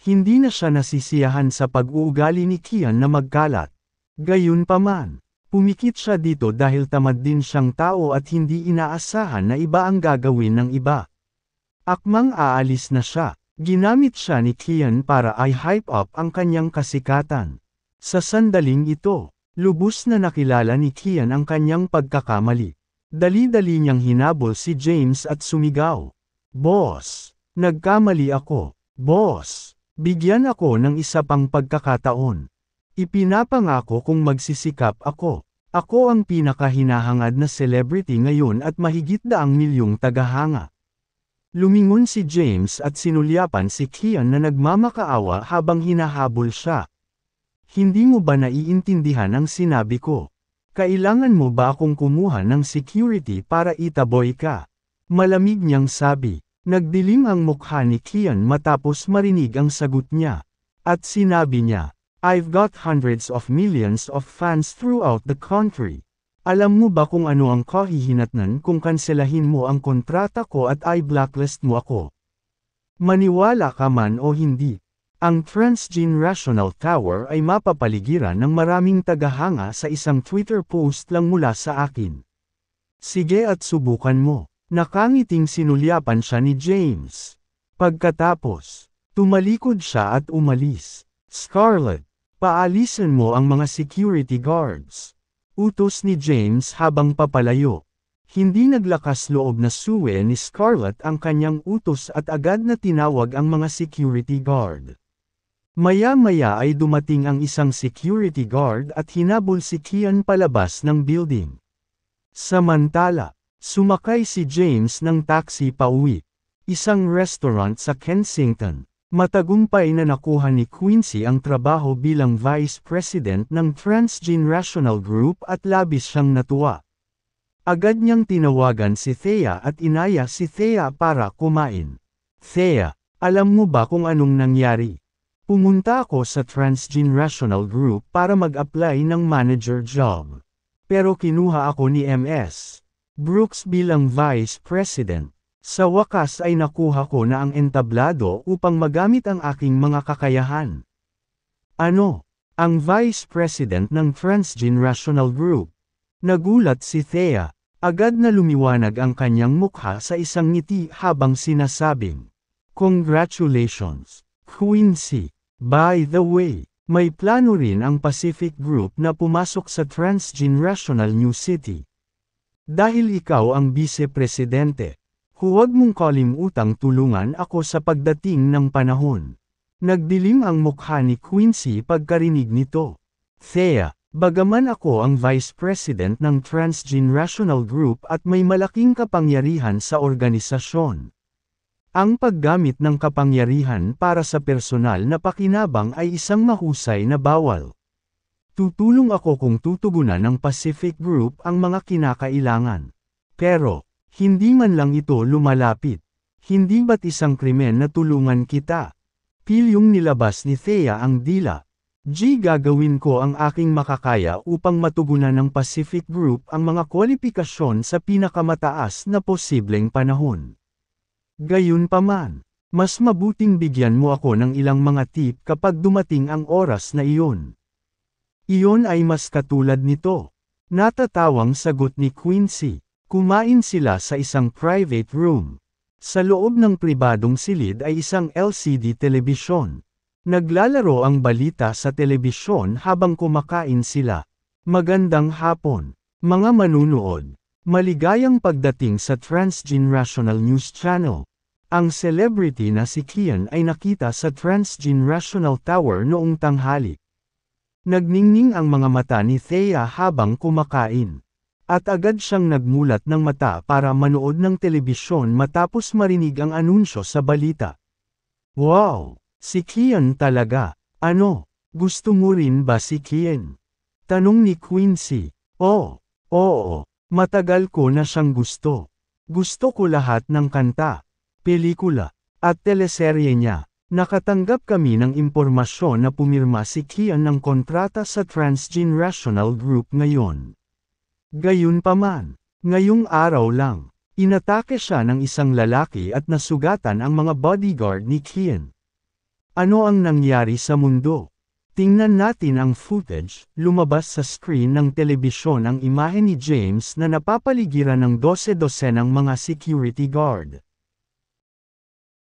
hindi na siya nasisiyahan sa pag-uugali ni Kian na magkalat. Gayunpaman, pumikit siya dito dahil tamad din siyang tao at hindi inaasahan na iba ang gagawin ng iba. Akmang aalis na siya. Ginamit siya ni Kian para i-hype up ang kanyang kasikatan. Sa sandaling ito, lubos na nakilala ni Kian ang kanyang pagkakamali. Dali-dali niyang hinabol si James at sumigaw. Boss! Nagkamali ako. Boss! Bigyan ako ng isa pang pagkakataon. Ipinapangako kung magsisikap ako. Ako ang pinakahinahangad na celebrity ngayon at mahigit 100,000,000 tagahanga. Lumingon si James at sinulyapan si Kian na nagmamakaawa habang hinahabol siya. Hindi mo ba naiintindihan ang sinabi ko? Kailangan mo ba akong kumuha ng security para itaboy ka? Malamig niyang sabi. Nagdilim ang mukha ni Kian matapos marinig ang sagot niya. At sinabi niya, I've got hundreds of millions of fans throughout the country. Alam mo ba kung ano ang kahihinatnan kung kanselahin mo ang kontrata ko at i-blacklist mo ako? Maniwala ka man o hindi, ang Transgenerational Tower ay mapapaligiran ng maraming tagahanga sa isang Twitter post lang mula sa akin. Sige at subukan mo. Nakangiting sinulyapan siya ni James. Pagkatapos, tumalikod siya at umalis. Scarlett, paalisin mo ang mga security guards. Utos ni James habang papalayo. Hindi naglakas loob na suwe ni Scarlett ang kanyang utos at agad na tinawag ang mga security guard. Maya-maya ay dumating ang isang security guard at hinabol si Kian palabas ng building. Samantala, sumakay si James ng taxi pauwi. Isang restaurant sa Kensington. Matagumpay na nakuha ni Quincy ang trabaho bilang Vice President ng Transgenerational Group at labis siyang natuwa. Agad niyang tinawagan si Thea at inaya si Thea para kumain. Thea, alam mo ba kung anong nangyari? Pumunta ako sa Transgenerational Group para mag-apply ng manager job. Pero kinuha ako ni MS Brooks bilang Vice President. Sa wakas ay nakuha ko na ang entablado upang magamit ang aking mga kakayahan. Ano? Ang Vice President ng Transgenerational Group. Nagulat si Thea. Agad na lumiwanag ang kanyang mukha sa isang ngiti habang sinasabing, Congratulations, Quincy. By the way, may plano rin ang Pacific Group na pumasok sa Transgenerational New City. Dahil ikaw ang Vice-Presidente, huwag mong kalimutang tulungan ako sa pagdating ng panahon. Nagdilim ang mukha ni Quincy pagkarinig nito. Thea, bagaman ako ang Vice President ng Transgenerational Group at may malaking kapangyarihan sa organisasyon. Ang paggamit ng kapangyarihan para sa personal na pakinabang ay isang mahusay na bawal. Tutulong ako kung tutugunan ng Pacific Group ang mga kinakailangan. Pero, hindi man lang ito lumalapit. Hindi ba't isang krimen na tulungan kita? Pilyong nilabas ni Thea ang dila. Gagawin ko ang aking makakaya upang matugunan ng Pacific Group ang mga kwalifikasyon sa pinakamataas na posibleng panahon. Gayunpaman, mas mabuting bigyan mo ako ng ilang mga tip kapag dumating ang oras na iyon. Iyon ay mas katulad nito. Natatawang sagot ni Quincy. Kumain sila sa isang private room. Sa loob ng pribadong silid ay isang LCD telebisyon. Naglalaro ang balita sa telebisyon habang kumakain sila. Magandang hapon, mga manunood. Maligayang pagdating sa Transgenerational News Channel. Ang celebrity na si Kian ay nakita sa Transgenerational Tower noong tanghali. Nagningning ang mga mata ni Thea habang kumakain. At agad siyang nagmulat ng mata para manood ng telebisyon matapos marinig ang anunsyo sa balita. Wow! Si Kian talaga. Ano? Gusto mo rin ba si Kian? Tanong ni Quincy. Oo. Matagal ko na siyang gusto. Gusto ko lahat ng kanta, pelikula, at teleserye niya. Nakatanggap kami ng impormasyon na pumirma si Kian ng kontrata sa Transgenerational Group ngayon. Gayunpaman, ngayong araw lang, inatake siya ng isang lalaki at nasugatan ang mga bodyguard ni Kian. Ano ang nangyari sa mundo? Tingnan natin ang footage. Lumabas sa screen ng telebisyon ang imahe ni James na napapaligiran ng 12-dosenang mga security guard.